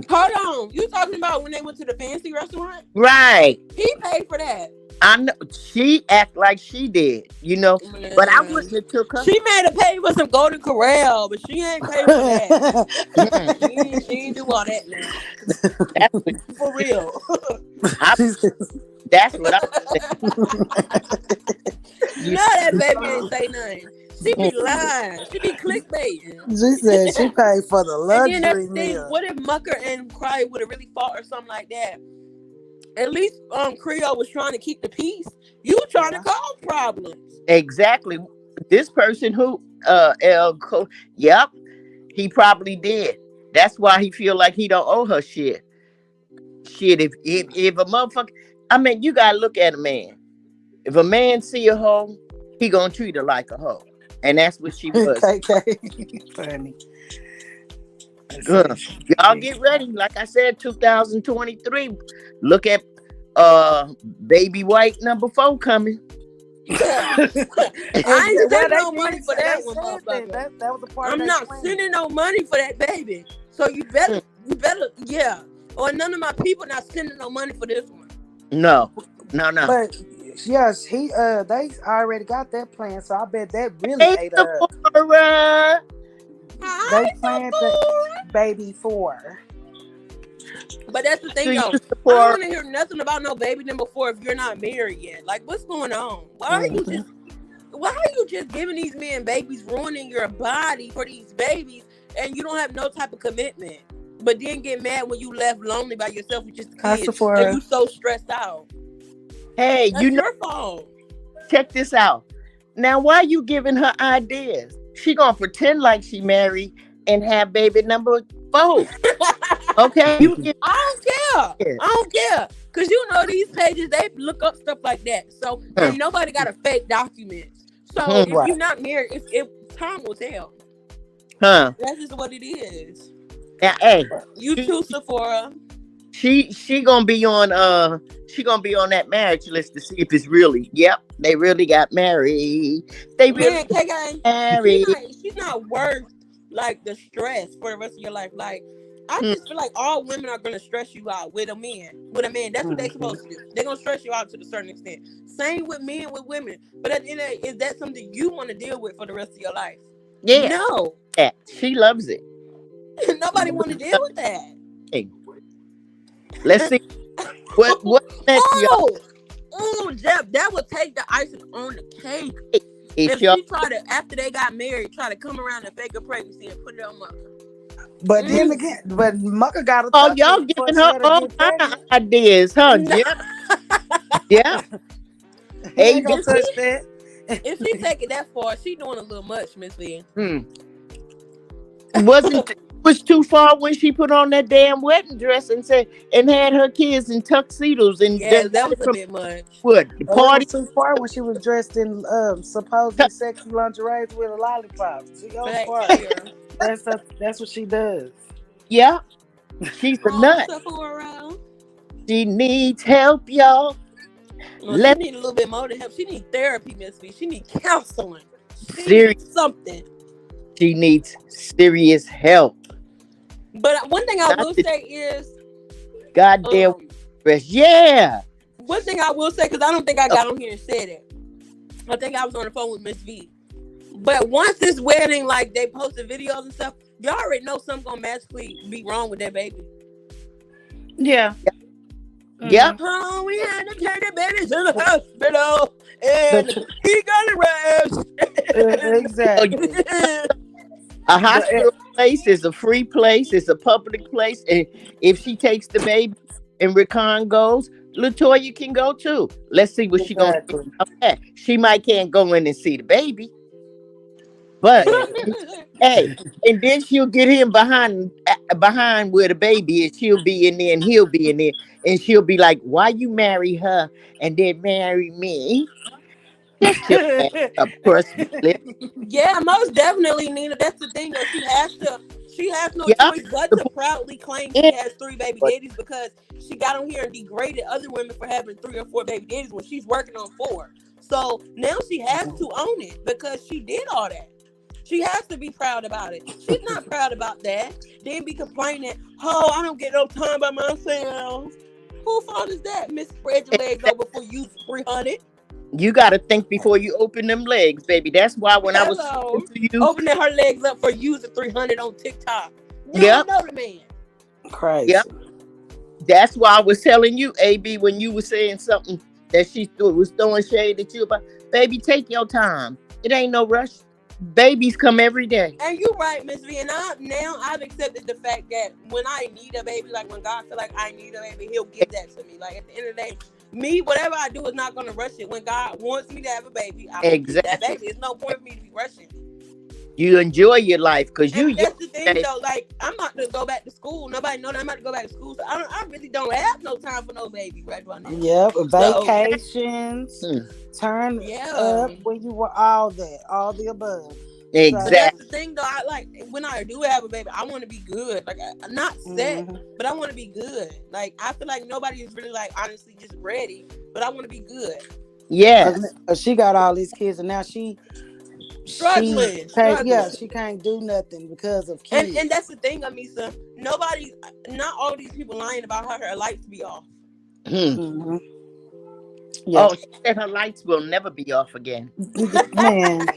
Hold on, you talking about when they went to the fancy restaurant? Right. He paid for that. I know she act like she did, but I Man. wouldn't have took her. She made her pay for some Golden Corral, but she ain't paid for that. Mm-mm. She ain't do all that now. That's what For real. I. That's what I think. No, You, that baby ain't say nothing. She be lying. She be clickbaiting. She said she paid for the And then that's luxury the thing. meal. What if Mucker and Cry would have really fought or something like that? At least Creole was trying to keep the peace. You trying to Yeah. cause problems. exactly. This person who yep, he probably did. That's why he feel like he don't owe her shit. Shit, if a motherfucker, I mean, you gotta look at a man. If a man see a hoe, he gonna treat her like a hoe, and that's what she was. KK. Funny. Ugh. Y'all get ready. Like I said, 2023. Look at baby white number 4 coming. I ain't Well, sending they no money did for say that they one, said that. motherfucker. That was a part of I'm their not plan. sending no money for that baby. So you better, yeah. Or none of my people not sending no money for this one. No. But yes, they already got that plan, so I bet that really Hey, ate her up. Sephora. I They ain't no planned the fool. baby 4. But that's the To thing, you, though. I don't Sephora. want to hear nothing about no baby number 4 if you're not married yet. Like, what's going on? Why are you just giving these men babies, ruining your body for these babies, and you don't have no type of commitment? But then get mad when you left lonely by yourself with just the Hi, kids, Sephora. and you so stressed out. Hey, That's your fault. check this out. Now, why you giving her ideas? She gonna pretend like she married and have baby number 4. Okay, you get I don't care. it. I don't care. Cause you know these pages, they look up stuff like that. So and nobody got a fake document. So if Right. you're not married, if time will tell. Huh? That's just what it is. Now, hey, You too, Sephora. she gonna be on that marriage list to see if it's really. Yep, they really got married. They really Man, KK, married. she's not worth like the stress for the rest of your life. Like I Hmm. just feel like all women are gonna stress you out with a man. With a man, that's what they're supposed to do. They're gonna stress you out to a certain extent. Same with men with women. But at the end of the day, is that something you want to deal with for the rest of your life? Yeah, No, she loves it. nobody want to deal with that. Hey, let's see what next, y'all. Oh, No, Jeff, that would take the icing on the cake. If If y'all, she tried to, after they got married, try to come around and fake a pregnancy and put it on Mucker. But then again, but Mucker got a oh, tucker y'all before giving she her had to all get kind of pregnant. ideas, huh, No. Jeff? Yeah. He ain't AB. gonna touch that. If she take it that far, she doing a little much, Miss V. Hmm. Wasn't was too far when she put on that damn wedding dress and said and had her kids in tuxedos and Yeah, then that got it was a from bit much. what the Well, it was party? too far when she was dressed in supposedly sexy lingerie with a lollipop. She goes Facts far. here. That's what she does. Yeah, she's a Oh, nut. Sephora. She needs help, y'all. Well, she Let need a little bit more than help. She need therapy, Miss V. She need counseling. She serious. needs something. She needs serious help. But one thing I Not will the say is, goddamn um, dress. Yeah. one thing I will say, because I don't think I got on here and said it. I think I was on the phone with Miss V. But once this wedding, like they posted videos and stuff, y'all already know something gonna magically be wrong with that baby. Yeah. Yeah. Oh, we had to take the baby to the hospital, and he got arrested. Exactly. A hospital place is a free place. It's a public place. And if she takes the baby and Rickon goes, Latoya can go too. Let's see what she gonna say Exactly. about that. She might can't go in and see the baby, but hey, and then she'll get him behind where the baby is. She'll be in there and he'll be in there, and she'll be like, "Why you marry her and then marry me? Shut your ass up, crusty lip." Yeah, most definitely, Nina. That's the thing, though. She has no Yeah, choice but the to proudly claim she point has 3 baby is, daddies, because she got on here and degraded other women for having 3 or 4 baby daddies when she's working on 4. So now she has to own it because she did all that. She has to be proud about it. She's not proud about that. Then be complaining, oh, I don't get no time by myself. Who fault is that? Miss, spread your legs over before you 300. you got to think before you open them legs, baby. That's why when I was Hello. talking to you, Opening her legs up for using 300 on TikTok. You yep, don't know the man. Crazy. yep. That's why I was telling you, AB, when you were saying something that was throwing shade at you about, baby, take your time. It ain't no rush. Babies come every day. And you're right, Miss V. And I've accepted the fact that when I need a baby, like when God feel like I need a baby, He'll give that to me. Like at the end of the day, me, whatever I do is not gonna rush it. When God wants me to have a baby, I'm gonna get that Exactly. baby. It's no point for me to be rushing. You enjoy your life because you And young. that's the thing, though. Like I'm not to go back to school. Nobody know that I'm about to go back to school. So I really don't have no time for no baby right now. Yep. So Vacations. Turn yeah. up when you were all the above. But Exactly. that's the thing, though. I like when I do have a baby, I want to be good. Like, I'm not set, but I want to be good. Like, I feel like nobody is really, like, honestly just ready, but I want to be good. Yes. She got all these kids, and now she Struggling. she can't do nothing because of kids. And that's the thing, Amisa. Not all these people lying about how her lights be off. Mm-hmm. Yeah. Oh, she said her lights will never be off again. Man.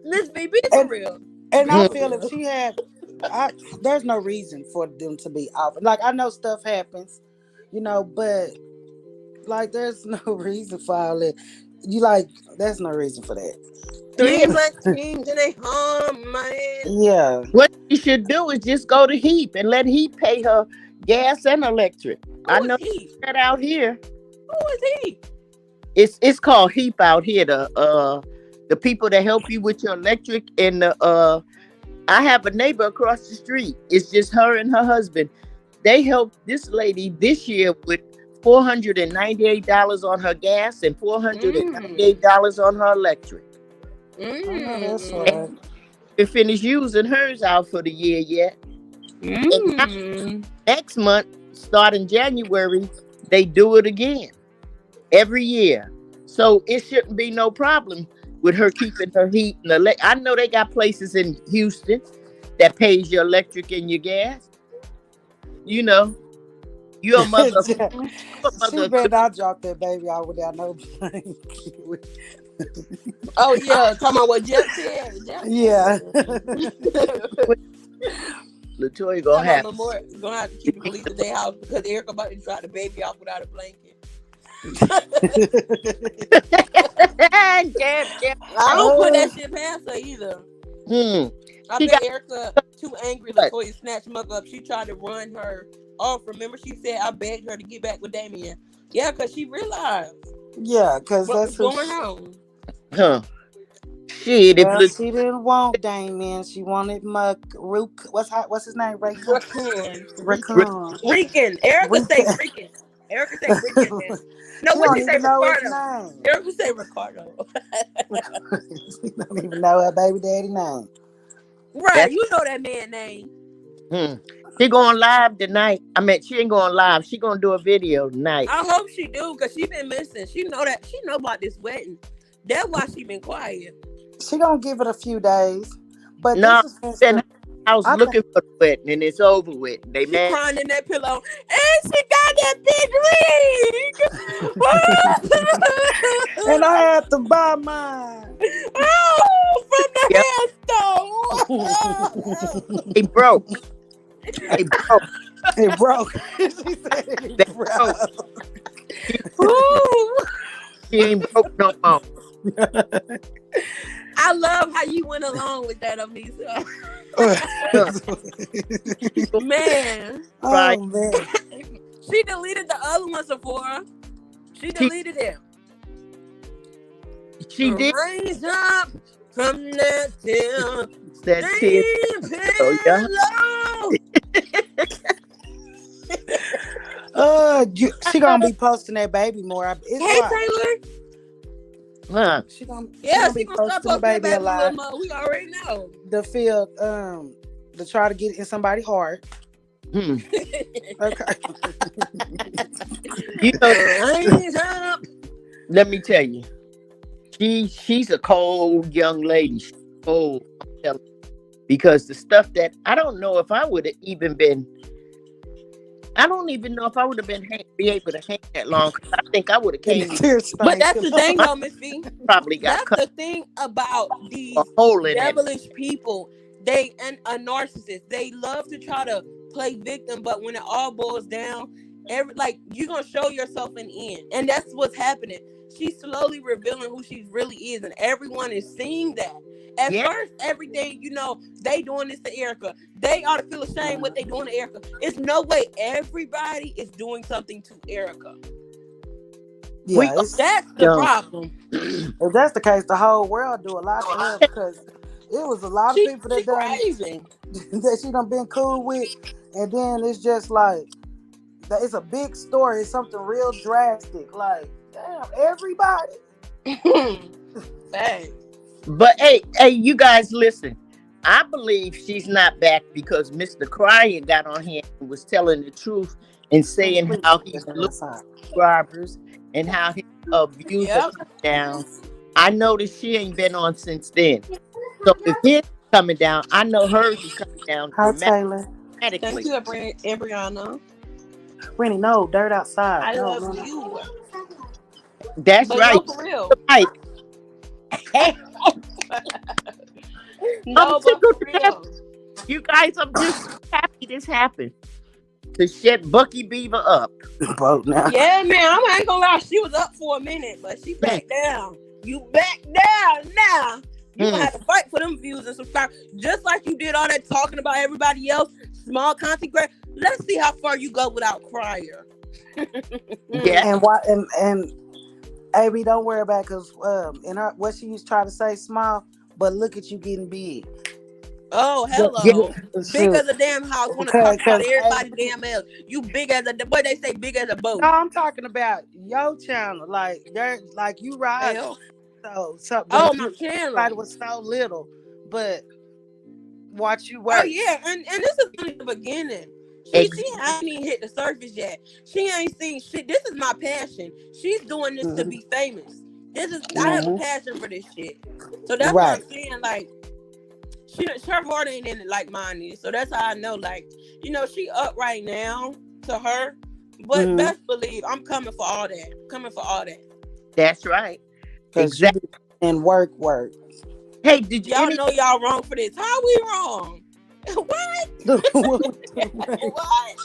Miss B, be for real. And I feel if she had, there's no reason for them to be off. Like, I know stuff happens, but like, there's no reason for all that. There's no reason for that. 3 black teams in a home, man. Yeah. What she should do is just go to Heap and let Heap pay her gas and electric. I know that out here. Who is he? It's called Heap out here. The people that help you with your electric and I have a neighbor across the street. It's just her and her husband. They helped this lady this year with $498 on her gas and $498 on her electric. That's right. They finished using hers out for the year yet. Next month, starting January, they do it again every year. So it shouldn't be no problem with her keeping her heat and I know they got places in Houston that pays your electric and your gas. Your mother. She better not drop that baby out without no blame. Oh yeah, talking about what Jeff said. Yeah. Latoya gonna have to keep the police at their house because Erica about to drop the baby off without a blanket. Jab, jab. I don't put that shit past her either. Hmm. I She bet got Erica too angry. what? Latoya snatched Muck up. She tried to run her off. Remember, she said I begged her to get back with Damien. Yeah, because she realized Yeah, because what that's was who. going on. Huh. Shit, if Well, Lat- she didn't want Damien. She wanted Rook. What's his name? Raycon. Raccoon. Raccoon. Rican. Erica say Rican. Rican. Erica say Rican. No, She what she don't say? even know his Ricardo. name. Erica say Ricardo. She don't even know her baby daddy name. Right, that's you know that man name. hmm. She going live tonight. I mean, she ain't going live. She gonna do a video tonight. I hope she do, because she been missing. She know that. She know about this wedding. That's why she been quiet. She gonna give it a few days, but No, this is been in Mr. her house I think looking for the wedding, and it's over with. They She mad. crying in that pillow, and she got that big and ring. I had to buy mine. Oh, from Yep, the they broke. They broke. It broke. She said it They broke. broke. She, hairstone. she ain't broke no more. I love how you went along with that, Amisa. Huh. Man, Right. Oh man. she deleted the other one, Sephora. She She, deleted it. she did Raise up from that till that tear. Oh, yeah. pillow. She gonna be posting that baby more. It's Hey, why Taylor. Huh. she gonna She be gonna start posting the posting that baby a baby a little lot. more. We already know. The field to try to get in somebody's heart. Hmm. Okay. You know, Raise up. let me tell you, she's a cold young lady. She's cold. I'm telling you. Because the stuff that I don't know if I would have even been. I don't even know if I would have be able to hang that long. 'Cause I think I would have And the came. tear But stain. that's the thing, though, Miss V. Probably got That's cut the thing about a these hole in that. devilish people. They and a narcissist. They love to try to play victim, but when it all boils down, you're gonna show yourself in the end, and that's what's happening. She's slowly revealing who she really is, and everyone is seeing that. At Yeah. first, everything they doing this to Erica. They ought to feel ashamed what they doing to Erica. It's no way everybody is doing something to Erica. We Yeah, are That's the young. problem. if that's the case, the whole world do a lot to her because it was a lot of She people that done crazy. that she done been cool with, and then it's just like that. It's a big story. It's something real drastic. Like, damn, everybody. Hey. But hey, you guys listen. I believe she's not back because Mr. Cryer got on here and was telling the truth and saying how he's losing subscribers and how his views are Yep. coming down. I noticed she ain't been on since then. So if his is coming down, I know hers is coming down Hi, Taylor. Thank dramatically. you, Embryana. Rennie, no dirt outside. I No, love no, no. you. That's But right. no, for real. Right. No, I'm but tickled for to death. real. You guys, I'm just happy this happened. To shut Bucky Beaver up. Boat now. Yeah, man. I ain't gonna lie. She was up for a minute, but she back down. You back down now. You gonna have to fight for them views and subscribe. Just like you did all that talking about everybody else, small content creator. Let's see how far you go without Cryer. Yeah. And why? And AB, don't worry about it, because in her what she was trying to say, small, but look at you getting big. Oh, hello. Big as a damn house. Want to talk about everybody damn else. You big as what they say, big as a boat. No, I'm talking about your channel. Like they're like you ride. Hell. So Oh, my channel. Everybody was so little, but watch you work. Oh yeah, and this is only the beginning. She hasn't even hit the surface yet. She ain't seen shit. This is my passion. She's doing this to be famous. I have a passion for this shit. So that's what I'm saying. Like, her heart ain't in it like mine is. So that's how I know. Like, she up right now to her. But best believe I'm coming for all that. That's right. Exactly. And work. Hey, did y'all know y'all wrong for this? How we wrong? What? What?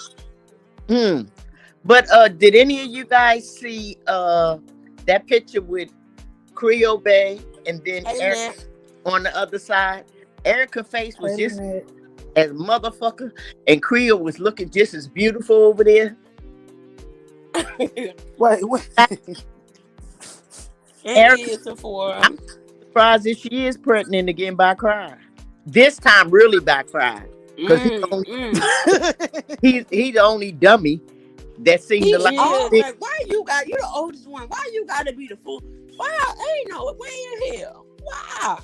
But did any of you guys see that picture with Creole Bay and then Hey, Eric Nat. on the other side? Erica's face was Wait a just minute. as motherfucker, and Creole was looking just as beautiful over there. Wait. It Erica, is Sephora. I'm surprised if she is pregnant again by crying. This time, really by crying, because Mm. he the only dummy that He seemed to like is. it. Like, why you the oldest one? Why you gotta be the fool? Why ain't no way in hell? Why?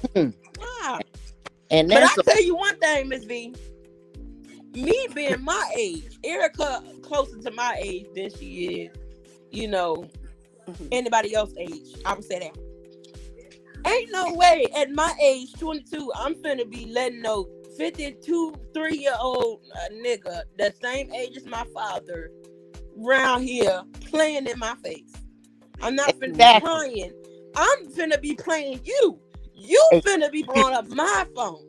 Why? And But that's I tell you one thing, Miss V. Me being my age, Erica closer to my age than she is, you know, anybody else age. I would say that. Ain't no way at my age, 22, I'm finna be letting no 52, 3-year-old nigga, the same age as my father, round here playing in my face. I'm not finna be exactly, playing. I'm finna be playing you. You finna be blowing up my phone.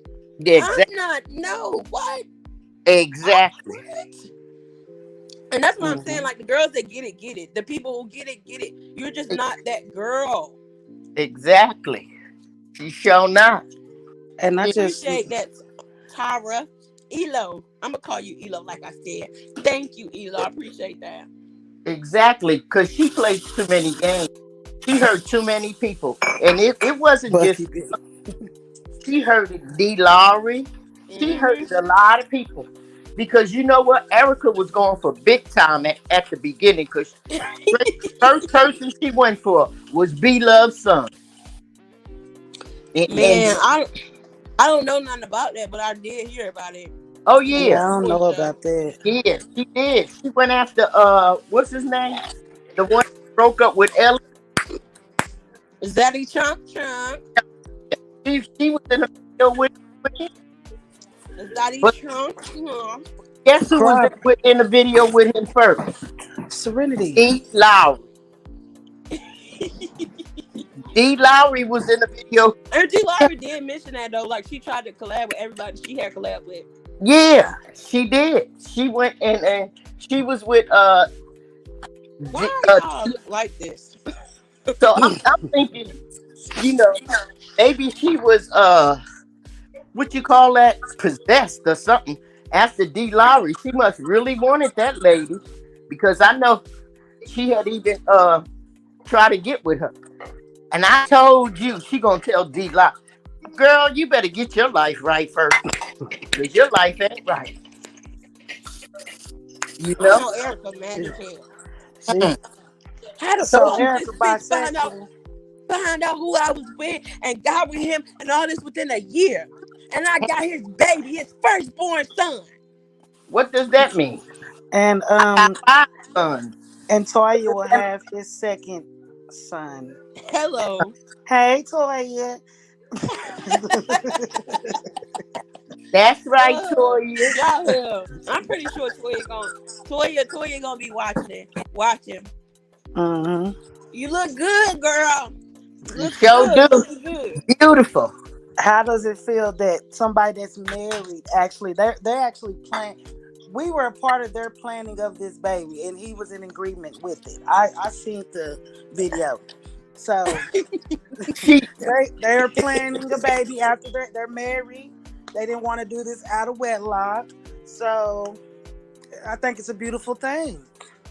I'm exactly, not, no, what? exactly, What? And that's what I'm saying. Like the girls that get it, get it. The people who get it, get it. You're just not that girl. exactly. She sure not. And I Yeah, just Appreciate that, Tara. Elo. I'm gonna call you Elo, like I said. Thank you, Elo. I appreciate that. exactly, because she played too many games. She hurt too many people, and it wasn't just Bucky B. she hurted D. Lowry. She hurted Mm-hmm. a lot of people because you know what? Erica was going for big time at the beginning because first person she went for was B. Love's son, and Man, I don't know nothing about that, but I did hear about it. oh Yeah, yeah, I don't know Portia. about that. yeah, she did. She went after what's his name? The one that broke up with Ellie. Zaddy Chunk Chunk. She was in a video with him. Zaddy But Chunk. Yeah. guess who was Cry, in the video with him first? Serenity. D. Lowry. D. Lowry was in the video. And D. Lowry did mention that though. Like she tried to collab with everybody she had collab with. Yeah, she did. She went and she was with Why are y'all like this? so I'm thinking, you know, maybe she was what you call that, possessed or something. After D. Lowry, she must really wanted that lady because I know she had even tried to get with her. And I told you she gonna tell D. Lowry, girl, you better get your life right first because your life ain't right. You I know. know Erica mad as hell. See, How the so fuck Erica this bitch bisexual. found out who I was with and got with him and all this within a year. And I got his baby, his firstborn son. What does that mean? And I got 5 sons. and Toya will have his second son. Hello. Hey Toya. That's right, Toya. Y'all here. I'm pretty sure Toya gonna be watching it. Watching. Mm-hmm. You look good, girl. You sure do. Looking good. Beautiful. How does it feel that somebody that's married actually they're actually planning? We were a part of their planning of this baby, and he was in agreement with it. I seen the video, so She they're planning a baby after they're married. They didn't want to do this out of wedlock, so I think it's a beautiful thing.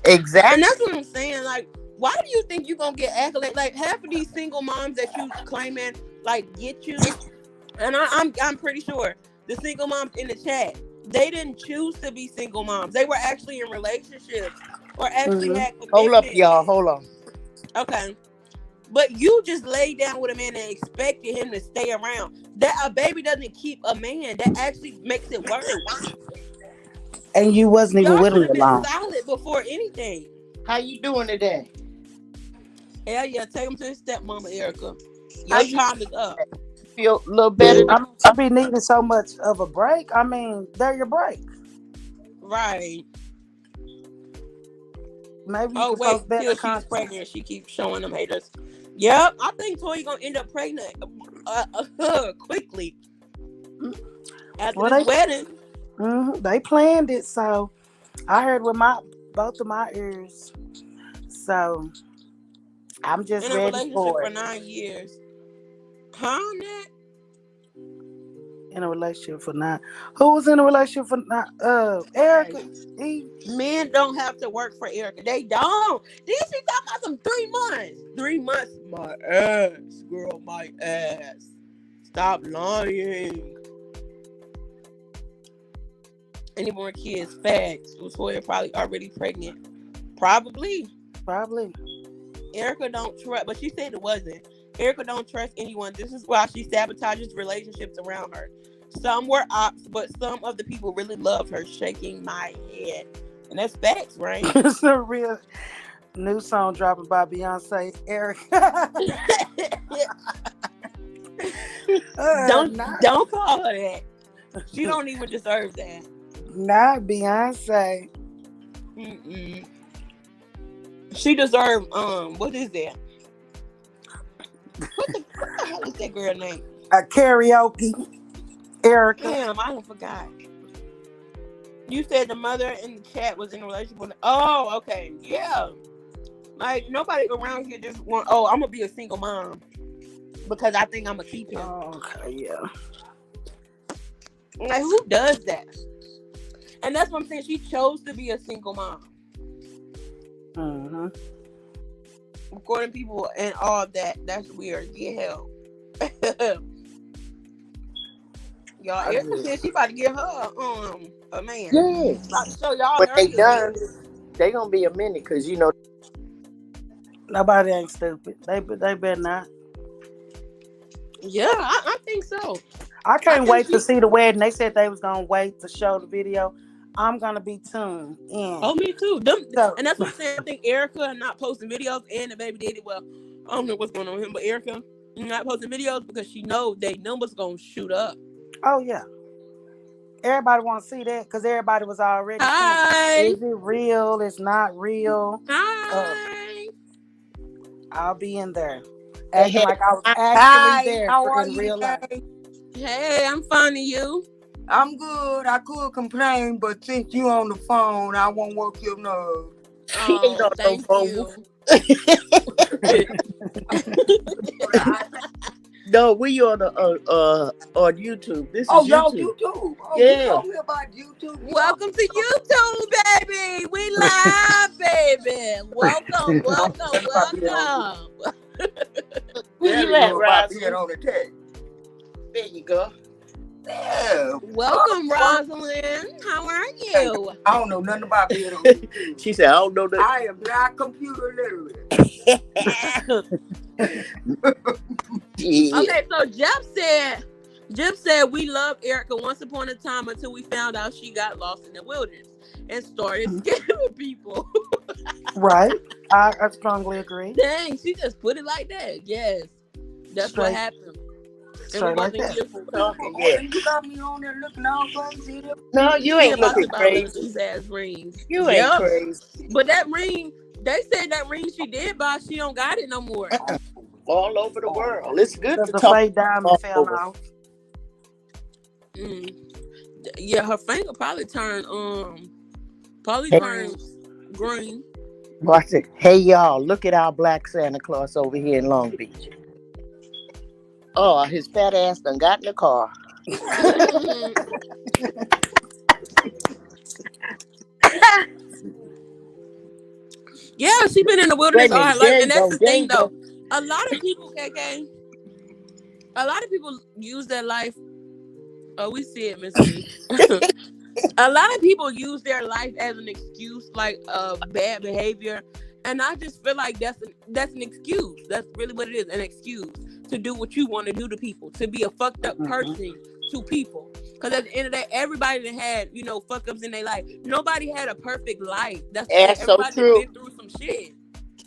And exactly. that's what I'm saying. Like, why do you think you gonna get accolade? Like half of these single moms that you claiming like get you, and I'm pretty sure the single moms in the chat, they didn't choose to be single moms. They were actually in relationships or actually had Hold up, commitment. y'all. Hold on. Okay. But you just laid down with a man and expected him to stay around. That a baby doesn't keep a man. That actually makes it worse. And you wasn't even Y'all with should him have been long. solid before anything. How you doing today? Hell yeah, take him to his stepmama, Erica. How Your you time is up. feel a little better? I mean, to be needing so much of a break. I mean, they're your break. Right. Maybe you Oh can wait, post better till she's content. pregnant, she keeps showing them haters. Yep, I think Toya gonna end up pregnant quickly after Well, this wedding. they planned it. So I heard with both of my ears. So I'm just In a ready relationship for for it. 9 years. Huh, Nat? In a relationship for 9. Who was in a relationship for 9? Hey, Erica. E. men don't have to work for Erica. They don't. These she talking about some 3 months. 3 months. My ass, girl, my ass. Stop lying. Any more kids? Facts. Latoya probably already pregnant. Probably. Probably. Erica don't trust, but she said it wasn't. Erica don't trust anyone. This is why she sabotages relationships around her. Some were ops, but some of the people really loved her. Shaking my head, and that's facts, right? It's a real new song dropping by Beyonce. Erica. don't not, don't call her that. She don't even deserve that. not Beyonce. Mm-mm. She deserve what is that? What the hell is that girl name? A karaoke. Erica. Damn, I don't forgot. You said the mother in the chat was in a relationship with. Oh, okay, yeah. Like nobody around here just want. Oh, I'm gonna be a single mom because I think I'm gonna keep him. Oh, okay, yeah. Like who does that? And that's what I'm saying. She chose to be a single mom. Mm-hmm. According to people and all that, that's weird. Get help. Y'all, Erica said she about to get her a man. Yeah. About to show y'all But her they good done. business. They gonna be a minute because you know. Nobody ain't stupid. They better not. Yeah, I think so. I can't think wait she- to see the wedding. They said they was gonna wait to show the video. I'm gonna be tuned in. Oh, me too. Them, So, and that's what I'm saying. I think Erica not posting videos and the baby daddy. Well, I don't know what's going on with him, but Erica not posting videos because she knows they numbers gonna shoot up. oh yeah, everybody want to see that because everybody was already saying, Hi. "Is it real? It's not real." Hi. I'll be in there, They acting had- like I was actually Hi, there how are in you real life. today? Hey, I'm finding you. I'm good. I could complain, but since you on the phone, I won't work your nerves. She ain't Oh, on no thank phone. you. No, we on YouTube. This Oh, is y'all YouTube. YouTube. Oh, Yeah. you told me about YouTube. Welcome to YouTube, baby. We live, baby. Welcome. Where Tell you me at, about being Rosalind? on the text. There you go. Yeah. Welcome, Rosalind. How are you? I don't know nothing about being on YouTube. She said, "I don't know that." I am not computer literate. Yeah. Okay, so Jeff said we loved Erica once upon a time until we found out she got lost in the wilderness and started scamming people. Right? I strongly agree. Dang, she just put it like that. Yes, that's what Straight. happened. And we Straight like wasn't that. here for talking. Yeah. You got me on there looking all crazy. No, you She ain't about looking to buy one of crazy. these ass rings. You ain't Yep. crazy. But that ring, they said that ring she did buy, she don't got it no more. All over the world. It's good Because to the talk. fake diamond all fell over. off. Yeah, her finger probably turned Hey. green. Watch it. Hey y'all, look at our black Santa Claus over here in Long Beach. Oh, his fat ass done got in the car. Yeah, she been in the wilderness Wait a all her minute, life, there and you that's go, the there thing you go. though. A lot of people, KK, a lot of people use their life. Oh, we see it, Miss Lee. A lot of people use their life as an excuse, like bad behavior, and I just feel like that's an excuse. That's really what it is, an excuse to do what you want to do to people, to be a fucked up person to people. Because at the end of the day, everybody that had fuck ups in their life. Nobody had a perfect life. That's so everybody true. been through some shit.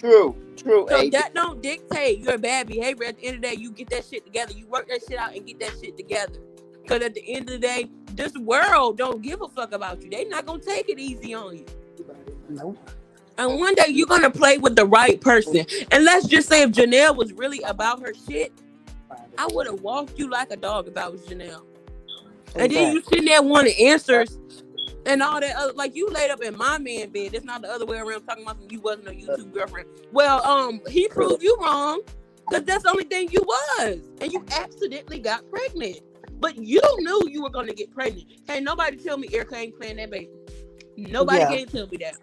True, So AJ. that don't dictate your bad behavior. At the end of the day, you get that shit together. You work that shit out and get that shit together. Because at the end of the day, this world don't give a fuck about you. They not going to take it easy on you. Nope. And one day you're going to play with the right person. And let's just say if Janelle was really about her shit, I would have walked you like a dog if I was Janelle. And then you sitting there wanting answers and all that other, like you laid up in my man bed. That's not the other way around talking about you wasn't a YouTube girlfriend. Well, he proved you wrong because that's the only thing you was, and you accidentally got pregnant. But you knew you were gonna get pregnant. Can't nobody tell me Erica ain't playing that baby. Nobody Yeah. can tell me that.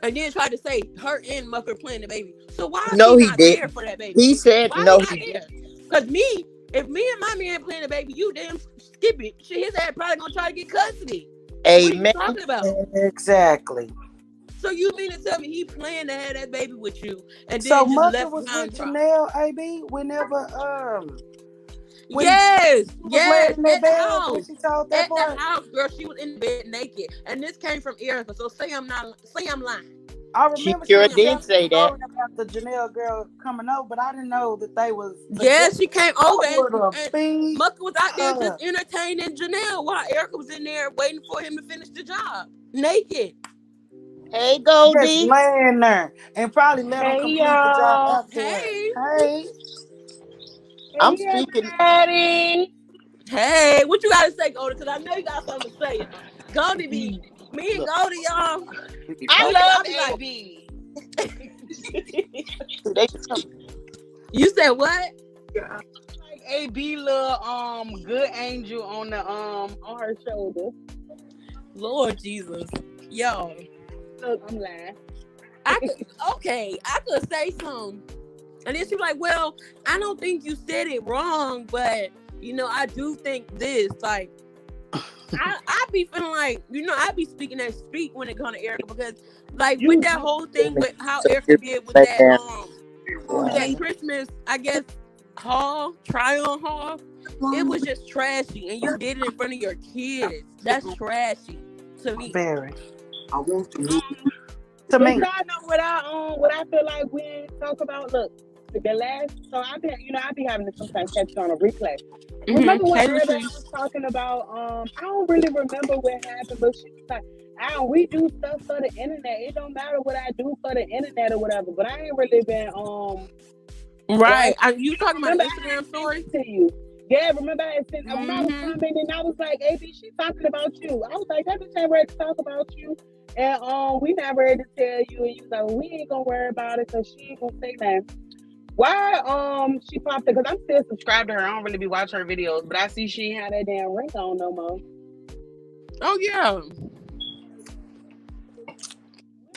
And then try to say her and Mucker playing the baby. So why is No, he he not there didn't. for that baby? He said Why no. he not there? Because if me and my man playing the baby, you damn skippy. Shit, his ass probably gonna try to get custody. What are you Amen. talking about? Exactly. So you mean to tell me he planned to have that baby with you and So then just Mother left was behind with drop? Janelle, AB, whenever when Yes, she was yes, laying in that at the bed when house. she told that At the part. house, girl, she was in the bed naked. And this came from Erica. So say I'm lying. I She remember she sure was Say I'm did telling lying. the say that. story about the Janelle girl coming over, but I didn't know that they was Yeah, together. she came I over would have and beat Mucker was out there just her. entertaining Janelle while Erica was in there waiting for him to finish the job. Naked. Hey, Just Goldie. laying there and probably let them Hey complete the job y'all. afterwards. Hey. Hey, I'm Hey speaking. everybody. Hey, what you gotta say, Goldie? Because I know you got something to say, y'all. Goldie be, me and Look, Goldie, y'all. we be I fucking. Goldie, love I'll be like, AB. they you said what? Like AB little good angel on her shoulder. Lord Jesus. Yo. Look, I'm lying. I could say something. And then she was like, well, I don't think you said it wrong, but I do think this. Like, I be feeling like, I be speaking that speak when it comes to Erica because like with You that talk whole thing with how so Erica just did like that. with that Christmas, I guess, try on haul, it was just trashy. And you did it in front of your kids. That's trashy to me. Very. I want to move. To But me. y'all know what I feel like we ain't talk about. Look, the last I be having to sometimes catch it on a replay. Remember when Hey, everybody Latrice. was talking about I don't really remember what happened, but she was like, I don't we do stuff for the internet. It don't matter what I do for the internet or whatever. But I ain't really been Right. like You talking about remember the I had Instagram sent story? it to you. Yeah, remember I had sent when I was Mm-hmm. commenting, I was like, AB, she talking about you. I was like, that bitch ain't ready to talk about you. And we not ready to tell you. And you was like, well, we ain't gonna worry about it because she ain't gonna say nothing. Why she popped it? Because I'm still subscribed to her. I don't really be watching her videos, but I see she ain't had that damn ring on no more. Oh yeah.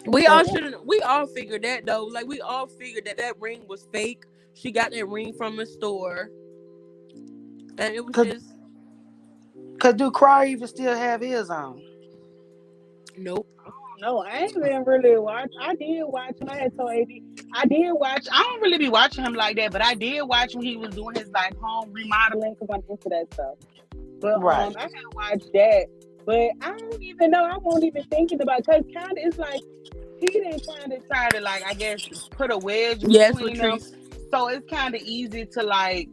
So We all figured that though. Like we all figured that ring was fake. She got that ring from a store. And it was Cause, just cause do Cry even still have his on? nope. no, I ain't been really watch. I did watch him. I had told AB. I did watch. I don't really be watching him like that, but I did watch when he was doing his like home remodeling because I'm into that stuff. But Right. I had watched that, but I don't even know. I won't even thinking about because kind of it's like he didn't kind of try to like I guess put a wedge Yes, between them, Latrice. so it's kind of easy to like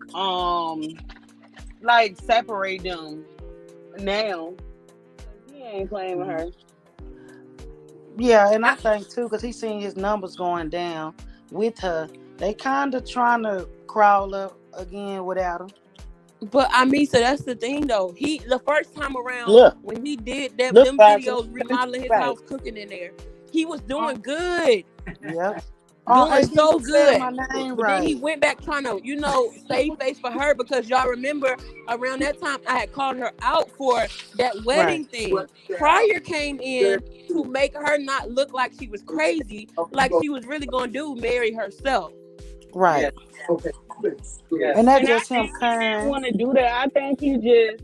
separate them now. He ain't playing with her. Yeah, and I I, think too, cause he's seen his numbers going down with her. They kind of trying to crawl up again without him. but I mean, so that's the thing though. He the first time around Look, when he did them look, them Roger. videos remodeling his Right. house, cooking in there, he was doing good. Yep. Doing AB, so you said good. my name But then he right. went back trying to, save face for her because y'all remember around that time I had called her out for that Right. wedding thing. Pryor came in to make her not look like she was crazy, like she was really gonna marry herself. Right. Okay. And that's And I just him think he didn't kind. want to do that. I think he just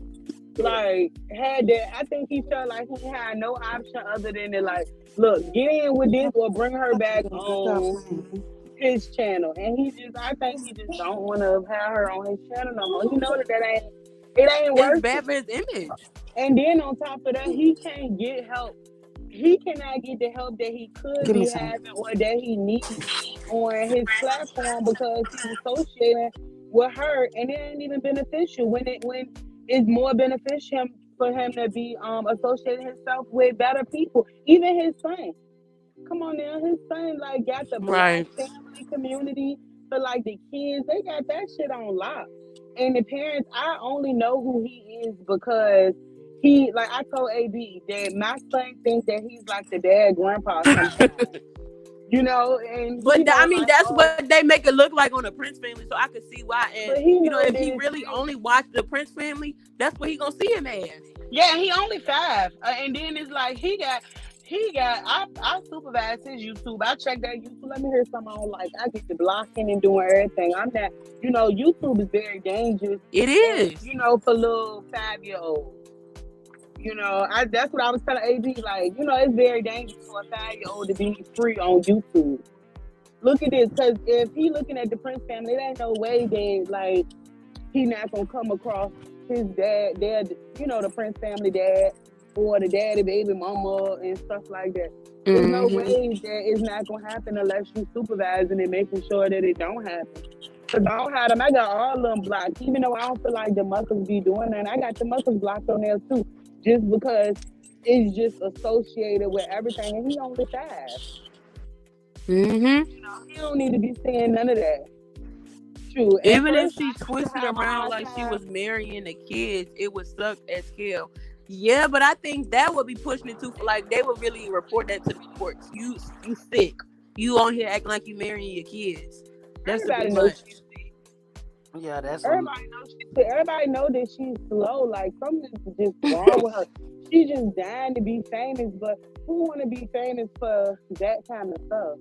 like had that. I think he felt like he had no option other than to like, look, get in with this or bring her back on his channel. And I think he just don't want to have her on his channel no more. He know it ain't It's worth bad it. for his image. And then on top of that, he can't get help. He cannot get the help that he could Give me be some. having or that he needs on his platform because he's associating with her, and it ain't even beneficial. When it's more beneficial for him to be associating himself with better people, even his son. Come on now, his son like got the black Right. family community for like the kids. They got that shit on lock. And the parents, I only know who he is because he like I told AB that my son thinks that he's like the dad grandpa sometimes. You know, and he know I mean, like, that's oh, what they make it look like on the Prince family, so I could see why. And but he know if that he it's really still. only watched the Prince family, that's what he gonna see him as. Yeah, he only 5, and then it's like he got. I supervise his YouTube. I check that YouTube. Let me hear something on. Like I get to blocking and doing everything. I'm not. YouTube is very dangerous, It and is. for little 5-year-olds. I that's what I was telling AB. Like, it's very dangerous for a 5-year-old to be free on YouTube. Look at this, because if he looking at the Prince family, there ain't no way that like he not gonna come across his dad, the Prince family dad, or the daddy baby mama and stuff like that. There's no Mm-hmm. way that it's not gonna happen unless you supervising and making sure that it don't happen. Cause I don't have them. I got all of them blocked. Even though I don't feel like the Muckers be doing that, I got the Muckers blocked on there too, just because it's just associated with everything. And he only 5. Mm-hmm. He don't need to be saying none of that. True. At Even if first, she I used to twisted have a around hard like she time. was marrying the kids, it would suck as hell. Yeah, but I think that would be pushing it too. Like they would really report that to the courts. You sick. You on here acting like you marrying your kids. That's a Everybody bit knows much. she's sick. Yeah, that's a Everybody knows she's sick. Everybody know that she's slow. Like something's just wrong with her. She just dying to be famous, but who want to be famous for that kind of stuff?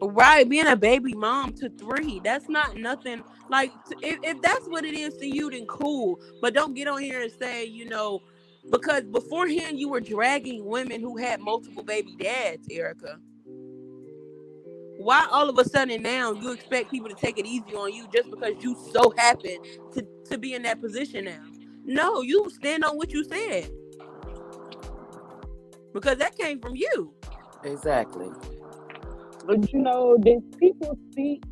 Right, being a baby mom to 3, that's not nothing. Like, if that's what it is to you, then cool. But don't get on here and say, because beforehand you were dragging women who had multiple baby dads, Erica. Why all of a sudden now you expect people to take it easy on you just because you so happen to be in that position now? No, you stand on what you said because that came from you. exactly. But that people speak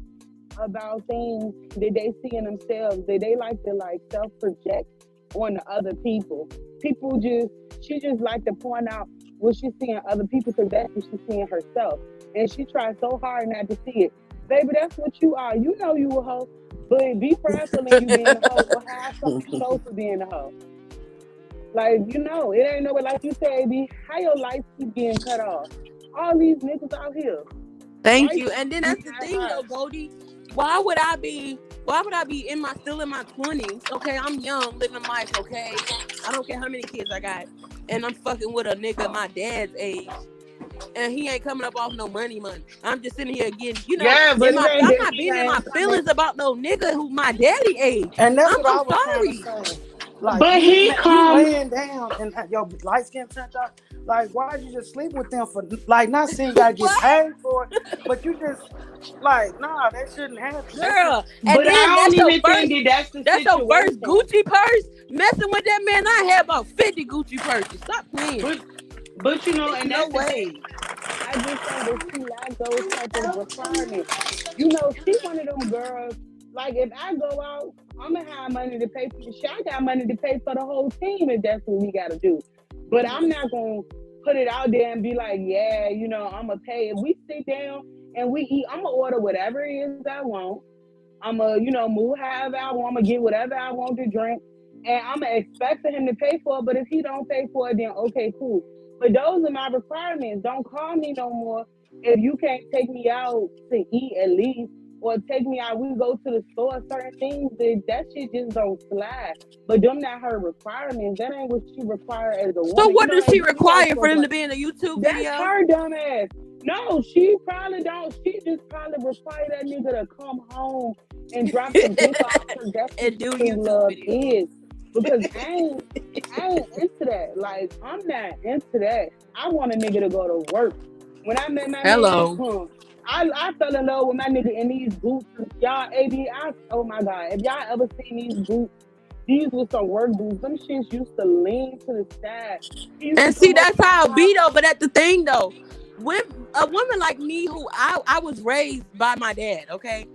about things that they see in themselves that they like to like self project on the other people. She just like to point out what she see in other people because that's what she see in herself, and she tries so hard not to see it. Baby, that's what you are. You know you a hoe, but be prideful in you being a hoe, or have something to show for being a hoe. Like it ain't no way. Like you said, B, how your lights keep getting cut off? All these niggas out here, Thank lights you. And then be that's the that thing high. though, Goldie. Why would I be still in my 20s? Okay, I'm young, living life, okay? I don't care how many kids I got. And I'm fucking with a nigga my dad's age. And he ain't coming up off no money. I'm just sitting here again, Yeah, but it ain't I'm that not he being in my ain't coming. feelings about no nigga who my daddy age. And that's what I'm I was trying to sorry. say. Like But he you come. laying down and your light skin turned out. Like why'd you just sleep with them for like not saying you gotta get What? paid for it, but you just like nah, that shouldn't happen. That should Girl. And But I then don't even think that that's the that's your first situation. Gucci purse. Messing with that man, I had about 50 Gucci purses. Stop playing. But There's and no that's the thing. way. I just think that she lack those type of requirements. She one of them girls. Like if I go out, I'm gonna have money to pay for the shit. I got money to pay for the whole team if that's what we gotta do. But I'm not gonna put it out there and be like, yeah, I'm gonna pay. If we sit down and we eat, I'm gonna order whatever it is I want. I'm gonna, move however I want. I'm gonna get whatever I want to drink, and I'm gonna expect for him to pay for it. But if he don't pay for it, then okay, cool. But those are my requirements. Don't call me no more if you can't take me out to eat at least, or take me out. We go to the store. Certain things that shit just don't slide. But them not her requirements. That ain't what she require as a So woman. what does she AB, you know require for them like to be in a YouTube that's video? her dumb ass. No, she probably don't. She just probably require that nigga to come home and drop some dick off because that's what And do true YouTube love video. is. Because I ain't into that. Like I'm not into that. I want a nigga to go to work. When I met my man, Hello. I fell in love with my nigga in these boots. Y'all, oh my god, if y'all ever seen these boots, these were some work boots. Them shits used to lean to the side. He used to And see, come up that's to my how it house. be though. But that's the thing though. When a woman like me, who I was raised by my dad, okay,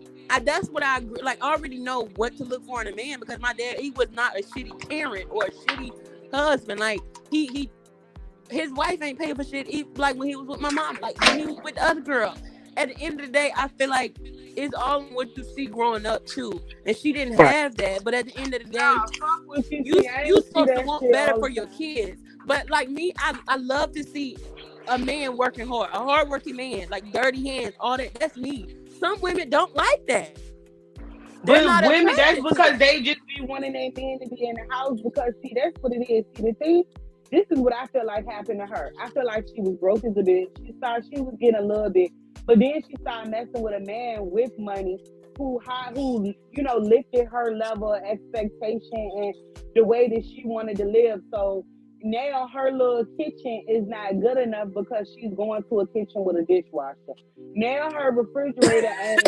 that's what I like. I already know what to look for in a man because my dad, he was not a shitty parent or a shitty husband. Like his wife ain't paying for shit. Like when he was with my mom, like when he was with the other girl. At the end of the day, I feel like it's all in what you see growing up too. And she didn't Right. have that. But at the end of the day, Nah, fuck what you you see. I you ain't see supposed to that want shit better all for the your time. kids. But like me, I love to see a man working hard, a hardworking man, like dirty hands, all that. That's me. Some women don't like that. They're But not women, that's attracted to because that. they just be wanting their man to be in the house. Because see, that's what it is. See, the thing, this is what I feel like happened to her. I feel like she was broke as a bitch. She was getting a little bit, but then she started messing with a man with money who lifted her level of expectation and the way that she wanted to live. So now her little kitchen is not good enough because she's going to a kitchen with a dishwasher. Now her refrigerator ain't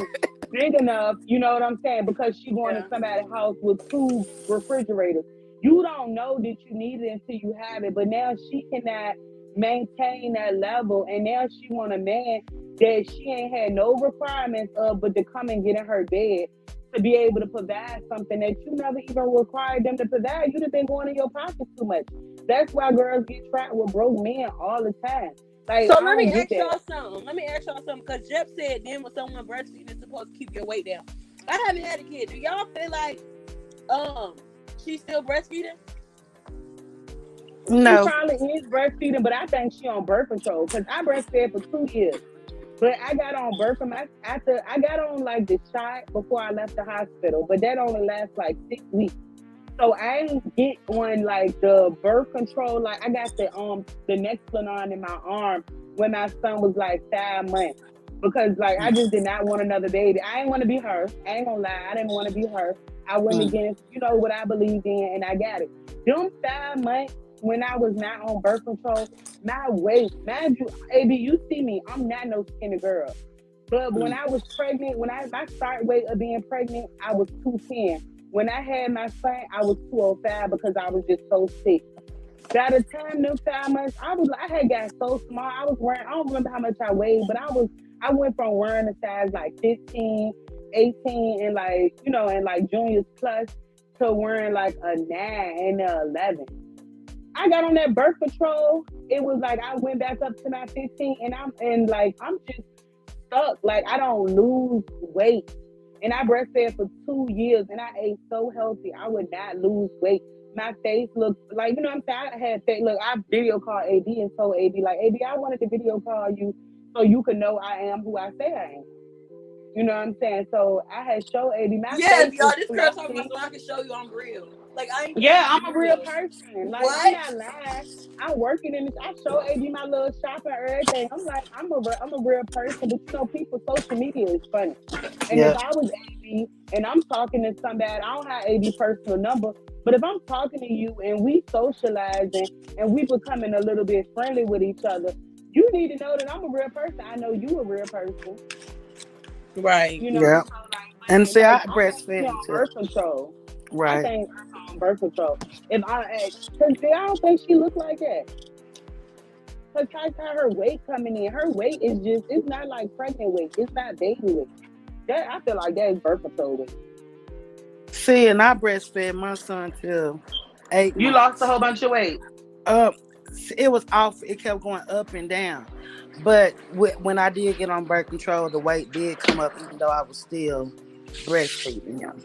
big enough, you know what I'm saying? Because she going to Yeah. somebody's house with two refrigerators. You don't know that you need it until you have it, but now she cannot maintain that level, and now she want a man that she ain't had no requirements of, but to come and get in her bed to be able to provide something that you never even required them to provide. You'd have been going in your pockets too much. That's why girls get trapped with broke men all the time. Like, So I let me don't get ask that. y'all something. Because Jeff said then when someone breastfeeding is supposed to keep your weight down. I haven't had a kid. Do y'all feel like she's still breastfeeding? She No. probably is breastfeeding, but I think she on birth control because I breastfed for 2 years. But I got on birth from after I got on like the shot before I left the hospital, but that only lasts like 6 weeks. So I ain't get on like the birth control. Like I got the Nexplanon in my arm when my son was like 5 months. Because like I just did not want another baby. I didn't want to be her. I ain't gonna lie, I didn't want to be her. I went Mm. against, what I believed in and I got it. Them 5 months when I was not on birth control, my weight, mind you, AB, you see me, I'm not no skinny girl. But when Mm. I was pregnant, my start weight of being pregnant, I was 210. When I had my son, I was 205 because I was just so sick. By the time them 5 months, I had got so small. I was wearing, I don't remember how much I weighed, but I went from wearing a size like 15, 18, and like juniors plus to wearing like a 9 and a 11. I got on that birth control. It was like I went back up to my 15, and I'm just stuck. Like I don't lose weight. And I breastfed for 2 years and I ate so healthy. I would not lose weight. My face looked like, what I'm saying? I had face. Look, I video called AB and told AB, like, AB, I wanted to video call you so you could know I am who I say I am. You know what I'm saying? So I had showed AB my Yes, face y'all. is This girl talking about fluffy. so I can show you I'm real. Like I ain't Yeah, playing with I'm you, a real girl. person. Like I'm What? not lying. I'm working in this. I show AB my little shop and everything. I'm like, I'm a real person, but people, social media is funny. And if Yeah. I was AB and I'm talking to somebody, I don't have AB personal number, but if I'm talking to you and we socializing and we becoming a little bit friendly with each other, you need to know that I'm a real person. I know you a real person. Right. You know, Yeah. so And see, like I I think she breastfed on too. birth control. I Right. think on birth control. If cause see, I don't think she looked like that. Cause how her weight coming in, her weight is just, it's not like pregnant weight. It's not baby weight. That I feel like that is birth control weight. See, and I breastfed my son till eight You lost a months. whole bunch of weight. Um, it was off. It kept going up and down. But when I did get on birth control, the weight did come up, even though I was still breastfeeding him.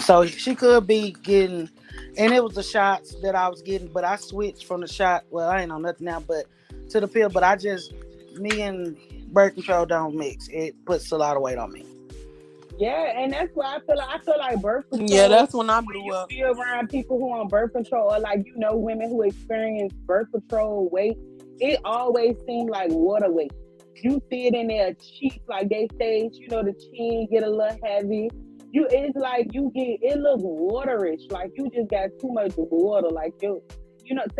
So she could be getting, and it was the shots that I was getting, but I switched from the shot. Well, I ain't on nothing now, but to the pill. But me and birth control don't mix. It puts a lot of weight on me. Yeah, and that's why I feel like birth Yeah, control. that's when I When blew you up. be around people who on birth control, or like women who experience birth control weight, it always seems like water weight. You see it in their cheeks, like they say, the chin get a little heavy. It's like it looks waterish, like you just got too much water, like to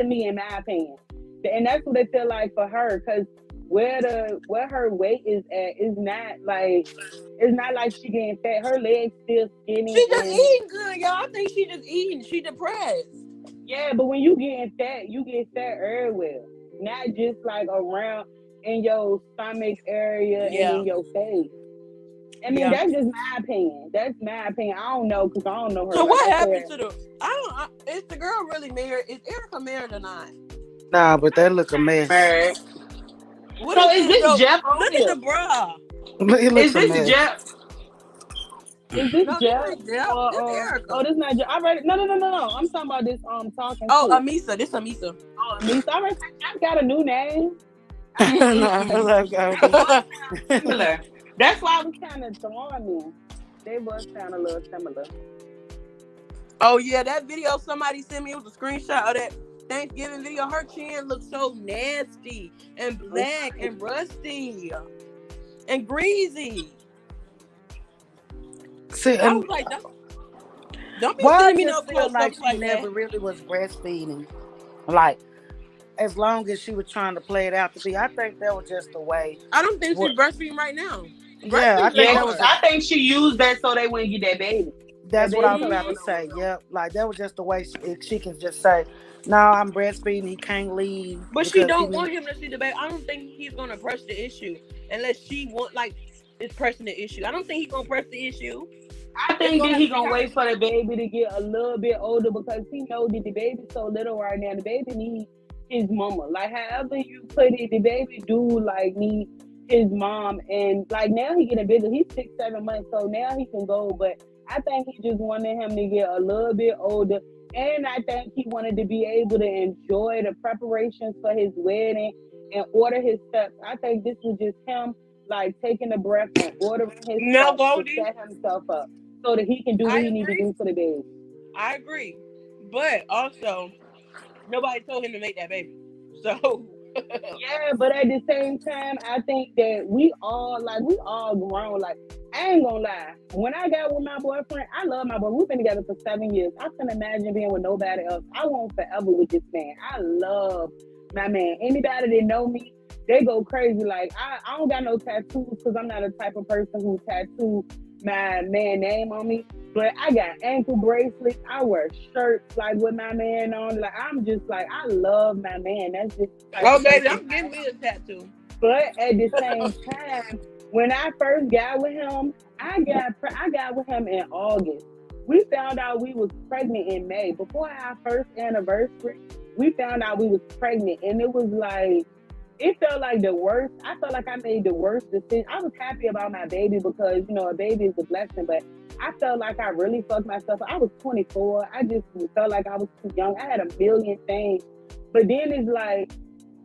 me, in my opinion, and that's what it feel like for her, because where her weight is at is not like. It's not like she getting fat. Her legs still She skinny just and eating good, y'all. I think she just eating. She depressed. yeah, but when you getting fat, you get fat everywhere. Not just like around in your stomach area and Yeah. in your face. I mean, Yeah. that's just my opinion. That's my opinion. I don't know because I don't know her. So Like what I happened said, to the? Is the girl really married? Is Erica married or not? Nah, but that look a mess. married. What So is is this this girl? Jeff on Look at here? the bra. It Is looks a this mess. Jeff? Is this No, this Jeff ain't Jeff. or This Erica. oh, this not Jeff? I read it. No. I'm talking about this talking Oh, to. Amisa. This Amisa. Oh, me. So I already said Jeff got a new name. No, let's go. They both sound similar. That's why I was kind of throwing me. They both sound a little similar. Oh yeah, that video somebody sent me, it was a screenshot of that Thanksgiving video. Her chin looked so nasty and black and rusty and greasy. See, I and was like, don't be why I sending me no just feel close like ups she like never that. really was breastfeeding. Like, as long as she was trying to play it out to be, I think that was just the way. I don't think she's What? breastfeeding right now. Yeah, I Breastfeeding think Yeah, that was. hard. I think she used that so they wouldn't get that baby. That That's what I baby was coming about on to the say. way. Yep, like that was just the way she can just say, "No, I'm breastfeeding. He can't leave But she because he don't needs." want him to see the baby. I don't think he's gonna press the issue unless she want like is pressing the issue. I don't think he's gonna press the issue. I It's think gonna that have he to be gonna her. wait for the baby to get a little bit older because he know that the baby's so little right now. The baby needs his mama. Like however you put it, the baby do like need his mom. And like now he getting bigger. He's 6, 7 months, so now he can go. But I think he just wanted him to get a little bit older. And I think he wanted to be able to enjoy the preparations for his wedding and order his steps. I think this was just him like taking a breath and ordering his No, steps to Goldie. set himself up so that he can do what I he need to agree. do for the baby. I agree. But also, nobody told him to make that baby. So Yeah, but at the same time, I think that we all grown. Like I ain't gonna lie, when I got with my boyfriend, I love my boy. We've been together for 7 years. I couldn't imagine being with nobody else. I want forever with this man. I love my man. Anybody that know me, they go crazy. Like I don't got no tattoos because I'm not a type of person who tattoo my man name on me. But I got ankle bracelets. I wear shirts like with my man on. Like I'm just like I love my man. That's just the type oh of baby, person I'm I getting me a am. tattoo. But at the same time, when I first got with him, I got with him in August. We found out we was pregnant in May. Before our first anniversary, we found out we was pregnant, and it was like it felt like the worst. I felt like I made the worst decision. I was happy about my baby because a baby is a blessing, but I felt like I really fucked myself. I was 24. I just felt like I was too young. I had a million things, but then it's like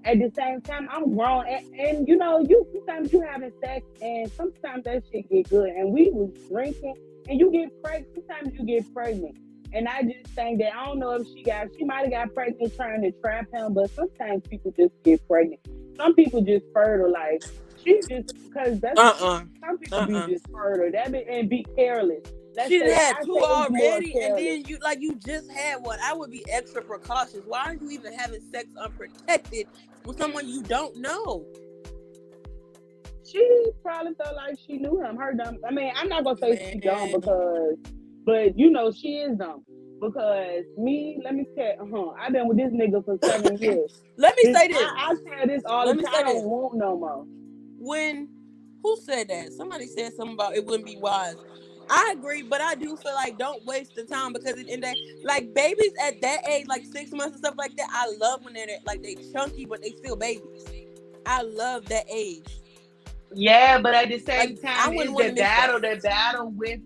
at the same time I'm grown, and you sometimes you having sex, and sometimes that shit get good. And we was drinking, and you get pregnant. Sometimes you get pregnant. And I just think that I don't know if she might have got pregnant trying to trap him, but sometimes people just get pregnant. Some people just fertile, like she just because that's Uh-uh. some people be Uh-uh. just fertile. And be careless. Let's She say had I two say it's more already, and careless. then you just had one. I would be extra precautious. Why are you even having sex unprotected with someone you don't know? She probably felt like she knew him. Her dumb. I mean, I'm not gonna say she dumb Man, but she is dumb because me. Let me tell. I've been with this nigga for 7 years. let me This say this. I tell this all Let the me time. say I don't this. want no more. When who said that? Somebody said something about it wouldn't be wise. I agree, but I do feel like don't waste the time because in that like babies at that age, like 6 months and stuff like that, I love when they're like they chunky but they still babies. I love that age. Yeah, but at the Like same I time, wouldn't it's want to the miss that. battle. The battle with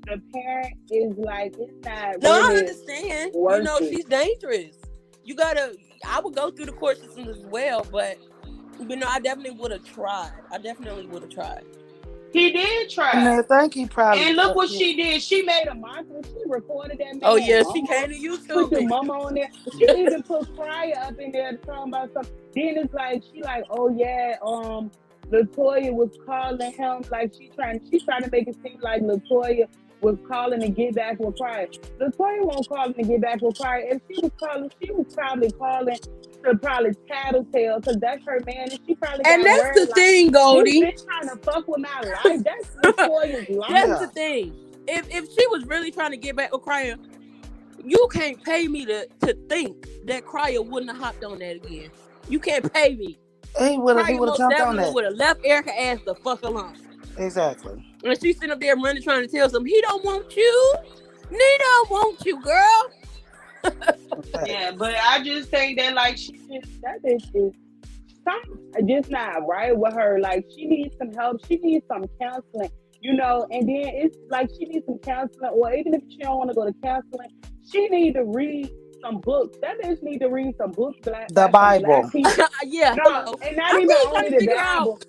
the parent is like it's not No, I really understand. worth it. She's dangerous. You gotta. I would go through the court system as well, but I definitely would have tried. I definitely would have tried. He did And try. I think he probably. And look what she did. She made a monster. She recorded that Oh man yeah, she mama. came to Put YouTube the it. mama on there. She even put Crier up in there talking about something. Then it's like she like, oh yeah, Latoya was calling him like she trying to make it seem like Latoya was calling to get back with Crier. Latoya won't calling to get back with Crier. If she was calling, she was probably calling to probably tattletale because that's her man, and she probably And got that's word the like thing, this Goldie. bitch trying to fuck with my life. That's Latoya's That's life. Yeah, the thing. If she was really trying to get back with Cryer, you can't pay me to think that Cryer wouldn't have hopped on that again. You can't pay me. he would have. He Cryer would have most jumped on definitely that. would have left Erica ass the fuck alone. Exactly. And she's sitting up there running trying to tell something. He don't want you. He don't want you, girl. Okay. Yeah, but I just think that like that bitch is something just not right with her. Like she needs some help. She needs some counseling, and then it's like she needs some counseling, or even if she don't want to go to counseling, she need to read some books. That bitch need to read some books The by some black Bible. people. Yeah, No, hello. and not I'm even really trying only to the figure out. Bible,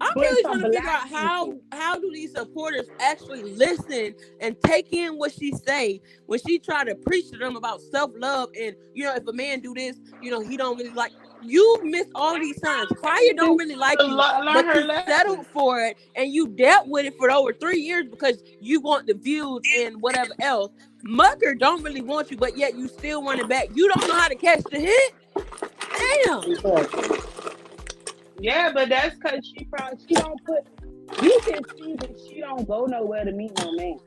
I'm but really some trying to figure black out people. how do these supporters actually listen and take in what she say when she try to preach to them about self love and if a man do this, he don't really like you. Miss all these signs. Prior don't really like you, Learn but her you lesson. settled for it and you dealt with it for over 3 years because you want the views and whatever else. Mucker don't really want you, but yet you still want it back. You don't know how to catch the hit. Damn. Yeah, but that's because she don't put. You can see that she don't go nowhere to meet no man.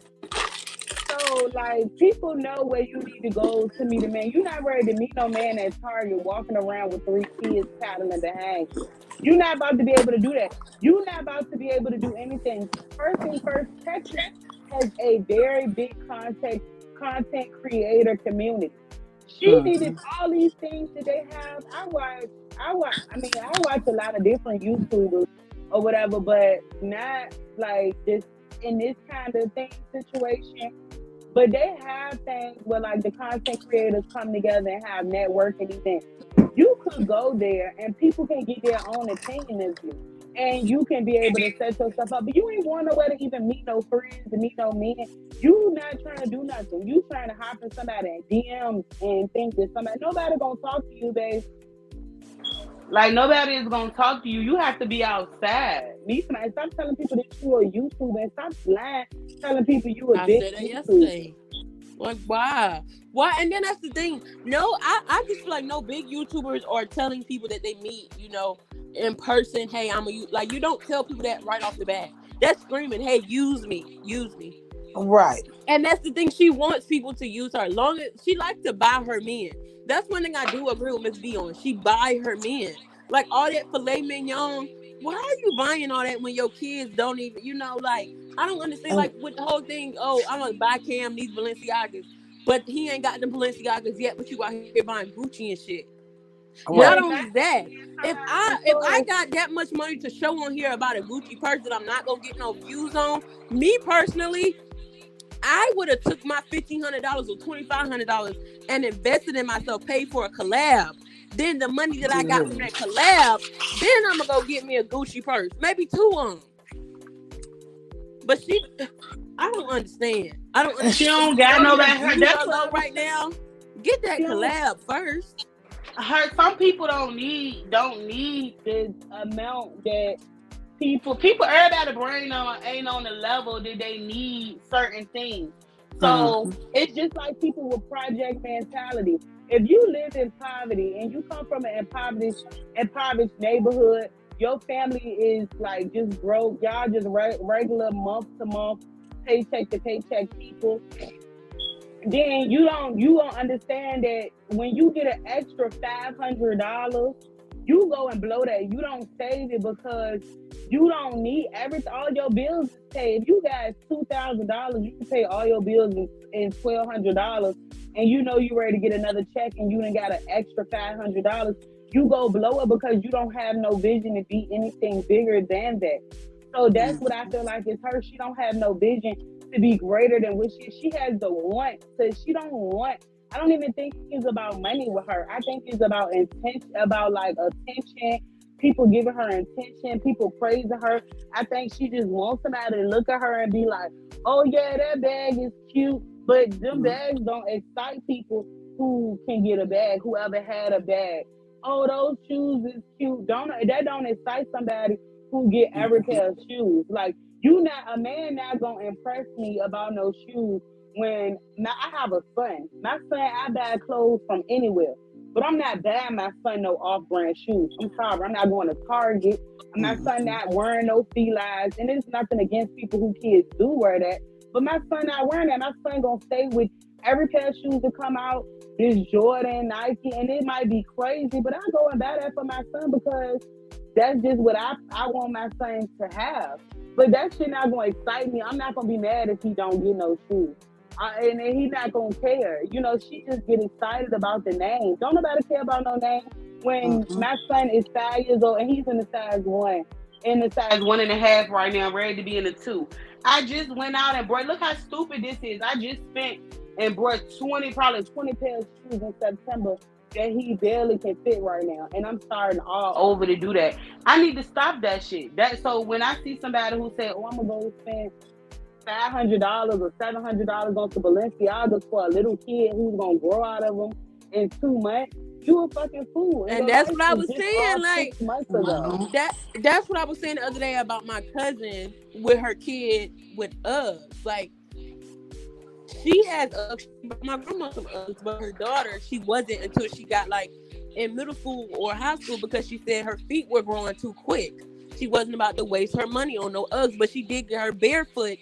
So like people know where you need to go to meet a man. You're not ready to meet no man at Target walking around with 3 kids paddling behind you. You're not about to be able to do that. You're not about to be able to do anything. First thing first, Texas has a very big content creator community. She needed Mhm. all these things that they have. I watch a lot of different YouTubers or whatever, but not like this in this kind of thing situation. But they have things where like the content creators come together and have networking events. You could go there and people can get their own opinion of you. And you can be able to set yourself up. But you ain't going nowhere to even meet no friends and meet no men. You not trying to do nothing. You trying to hop in somebody DMs and think that nobody gonna talk to you, babe. Like nobody is gonna talk to you. You have to be outside. Meet somebody. Stop telling people that you are a YouTuber and stop lying, telling people you a I big said that YouTuber. yesterday. Like, why? Why? And then that's the thing. No, I just feel like no big YouTubers are telling people that they meet, in person. Hey, like you don't tell people that right off the bat. That's screaming, hey, use me, use me. Right. And that's the thing. She wants people to use her. Long as she likes to buy her men. That's one thing I do agree with Miss B on. She buy her men. Like all that filet mignon. Why are you buying all that when your kids don't even, like I don't understand. And Like with the whole thing, oh, I'm gonna buy Cam these Balenciagas, but he ain't got them Balenciagas yet. But you out here buying Gucci and shit. Yeah, Not right. only exactly. that, She just if don't have I no if I choice. got that much money to show on here about a Gucci purse that I'm not gonna get no views on, me personally, I would have took my $1,500 or $2,500 and invested in myself, paid for a collab. Then the money that I got from Mhm. that collab, then I'm gonna go get me a Gucci purse, maybe two of them. But I don't understand. I don't She understand. If don't you got know no your back. views That's are what low I was right saying. now, get that She don't. collab first. Some people don't need the amount that people everybody brain on ain't on the level that they need certain things. So Mhm. it's just like people with project mentality. If you live in poverty and you come from an impoverished neighborhood, your family is like just broke. Y'all just regular month to month, paycheck to paycheck people. Then you don't understand that when you get an extra $500, you go and blow that. You don't save it because you don't need everything. All your bills is paid. If you got $2,000, you can pay all your bills in $1,200, and you know you ready to get another check, and you done got an extra $500. You go blow it because you don't have no vision to be anything bigger than that. So that's what I feel like is her. She don't have no vision to be greater than what she has the want. So she don't want. I don't even think it's about money with her. I think it's about intention, about like attention. People giving her attention, people praising her. I think she just wants somebody to look at her and be like, "Oh yeah, that bag is cute." But them Mhm. bags don't excite people who can get a bag. Whoever had a bag. Oh, those shoes is cute. Don't excite somebody who get every pair of shoes. Like you not a man not gonna impress me about no shoes when I have a son. My son, I buy clothes from anywhere. But I'm not buying my son no off-brand shoes. I'm sorry. I'm not going to Target. My son Mhm. not wearing no felines. And there's nothing against people who kids do wear that. But my son not wearing that. My son gonna stay with every pair of shoes that come out. This Jordan, Nike, and it might be crazy, but I go and buy that for my son because that's just what I want my son to have. But that shit not gonna excite me. I'm not gonna be mad if he don't get no shoes. And he not gonna care. She just get excited about the name. Don't nobody care about no name. when my son is 5 years old and he's in the size 1, in the size 1.5 right now, ready to be in the 2. I just went out and brought, look how stupid this is. I just spent and brought 20, probably 20 pairs of shoes in September that he barely can fit right now. And I'm starting all over to do that. I need to stop that shit. That so when I see somebody who say, oh, I'm gonna go spend $500 or $700 on some Balenciagas for a little kid who's gonna grow out of them in 2 months, you a fucking fool. And that's what I was saying. Like 6 months ago. That's what I was saying the other day about my cousin with her kid with Uggs. Like she has Uggs. My grandma some Uggs, but her daughter, she wasn't until she got like in middle school or high school because she said her feet were growing too quick. She wasn't about to waste her money on no Uggs, but she did get her barefoot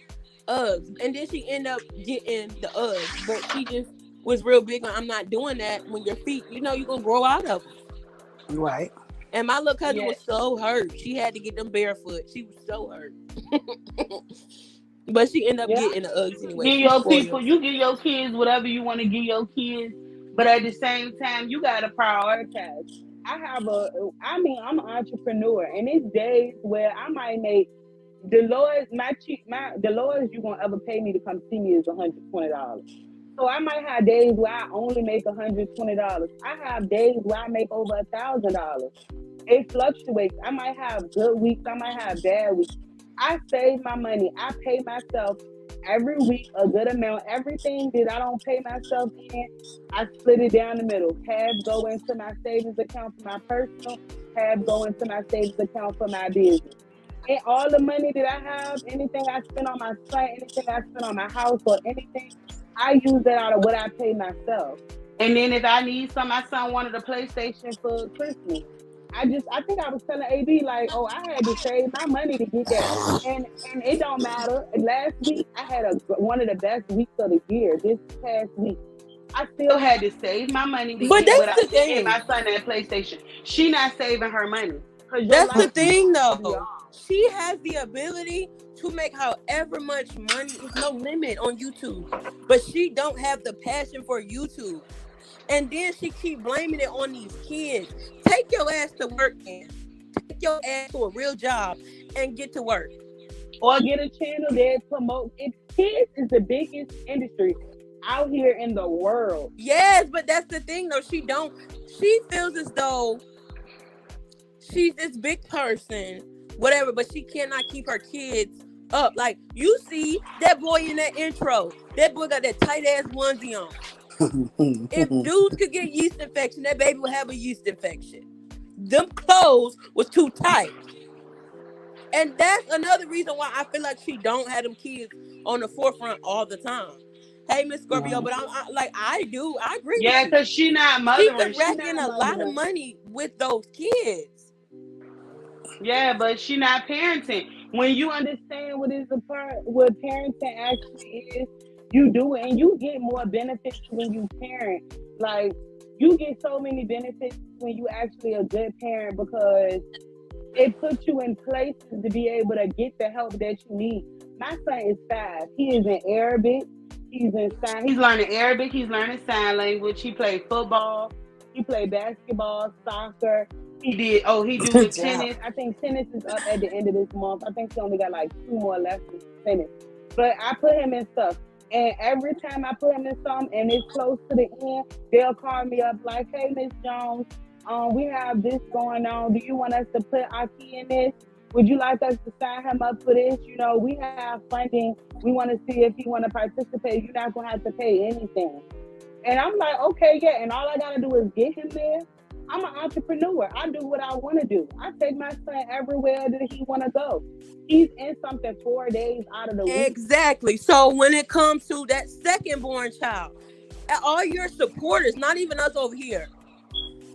Uggs, and then she ended up getting the Uggs. But she just was real big on, I'm not doing that when your feet, you know, you're gonna grow out of them. Right. And my little cousin was so hurt. She had to get them barefoot. She was so hurt. But she ended up getting the Uggs anyway. Give your people, you give your kids whatever you want to give your kids, but at the same time, you gotta prioritize. I'm an entrepreneur, and it's days where I might make the lowest you're gonna ever pay me to come see me is $120. So I might have days where I only make $120. I have days where I make over $1,000. It fluctuates. I might have good weeks. I might have bad weeks. I save my money. I pay myself every week a good amount. Everything that I don't pay myself in, I split it down the middle. Half go into my savings account for my personal, half go into my savings account for my business. And all the money that I have, anything I spend on my son, anything I spend on my house or anything, I use that out of what I pay myself. And then if I need some, my son wanted a PlayStation for Christmas. I think I was telling AB like, oh, I had to save my money to get that, and it don't matter. Last week I had one of the best weeks of the year. This past week, I still had to save my money to get what I gave my son that PlayStation. She not saving her money. That's the thing, though. She has the ability to make however much money. There's no limit on YouTube, but she don't have the passion for YouTube. And then she keep blaming it on these kids. Take your ass to work, man. Take your ass to a real job and get to work. Or get a channel that promotes it. Kids is the biggest industry out here in the world. Yes, but that's the thing, though. She feels as though she's this big person, whatever, but she cannot keep her kids up. Like, you see that boy in that intro. That boy got that tight ass onesie on. If dudes could get yeast infection, that baby would have a yeast infection. Them clothes was too tight. And that's another reason why I feel like she don't have them kids on the forefront all the time. Hey, Miss Scorpio, but I agree. Yeah, because she not mothering. She's racking a lot of money with those kids. Yeah, but she not parenting. When you understand what parenting actually is, you do it, and you get more benefits when you parent. Like, you get so many benefits when you actually a good parent because it puts you in places to be able to get the help that you need. My son is 5. He is in Arabic. He's learning Arabic. He's learning sign language. He played football. He played basketball, soccer. He do tennis. I think tennis is up at the end of this month. I think he only got like 2 more lessons to tennis. But I put him in stuff. And every time I put him in something and it's close to the end, they'll call me up like, hey, Miss Jones, we have this going on. Do you want us to put our key in this? Would you like us to sign him up for this? You know, we have funding. We want to see if he want to participate. You're not going to have to pay anything. And I'm like, okay, yeah. And all I got to do is get him there. I'm an entrepreneur. I do what I want to do. I take my son everywhere that he want to go. He's in something 4 days out of the week. Exactly. So when it comes to that second born child, all your supporters, not even us over here,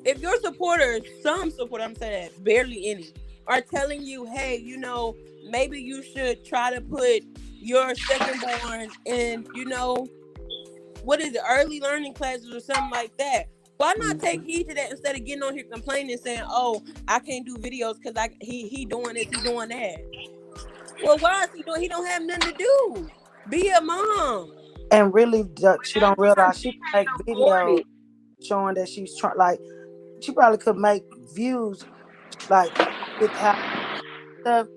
if your supporters, some supporters, I'm saying that, barely any, are telling you, hey, you know, maybe you should try to put your second born in, you know, what is it, early learning classes or something like that. Why not take heed to that instead of getting on here complaining and saying, oh, I can't do videos because he doing this, he doing that. Well, why is he doing? He don't have nothing to do. Be a mom. And really, she don't realize she make videos showing that she's trying. Like, she probably could make views like with how stuff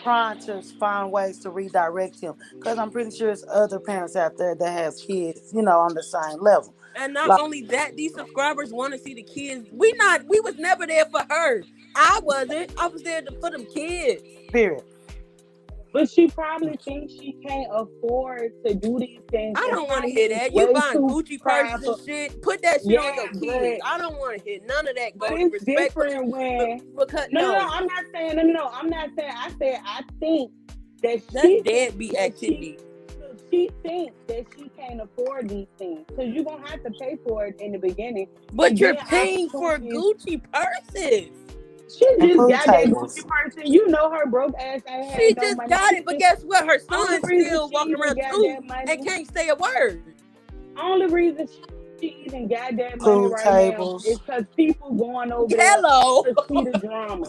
trying to find ways to redirect him. Because I'm pretty sure there's other parents out there that has kids, on the same level. And not Like, only that, these subscribers want to see the kids. We was never there for her. I wasn't. I was there for them kids. period. But she probably thinks she can't afford to do these things. I And don't want to probably hear is that. You way buying too Gucci purses and prideful. shit. Put that shit on Yeah, your kids. but I don't want to hear none of that. Go to it's respect. different when Because no, no, I'm not saying no, I'm not saying. I said I think that that's she deadbeat that activity. she thinks that she can't afford these things because you're gonna have to pay for it in the beginning. But And you're then paying for opportunities. Gucci purses. She And just pool got that tables. Gucci person. You know her broke ass ain't She had no just money. got it, but guess what? Her Only son's reason still she walking even around got too that money. and can't say a word. Only reason she even got that money Pool right now is tables. because people going over there Hello. to see the drama.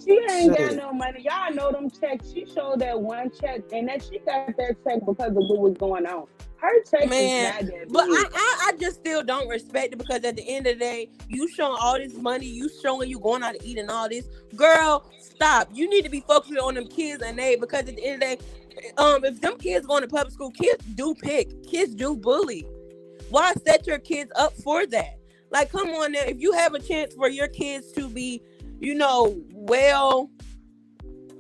She ain't got Shit. no money. Y'all know them checks. She showed that one check, and that she got that check because of what was going on. Her check is Man, not that but big. I just still don't respect it because at the end of the day, you showing all this money, you showing you going out to eat and all this. Girl, stop. You need to be focusing on them kids and they because at the end of the day, if them kids going to public school, kids do pick, kids do bully. Why set your kids up for that? Like, come on now. If you have a chance for your kids to be, well,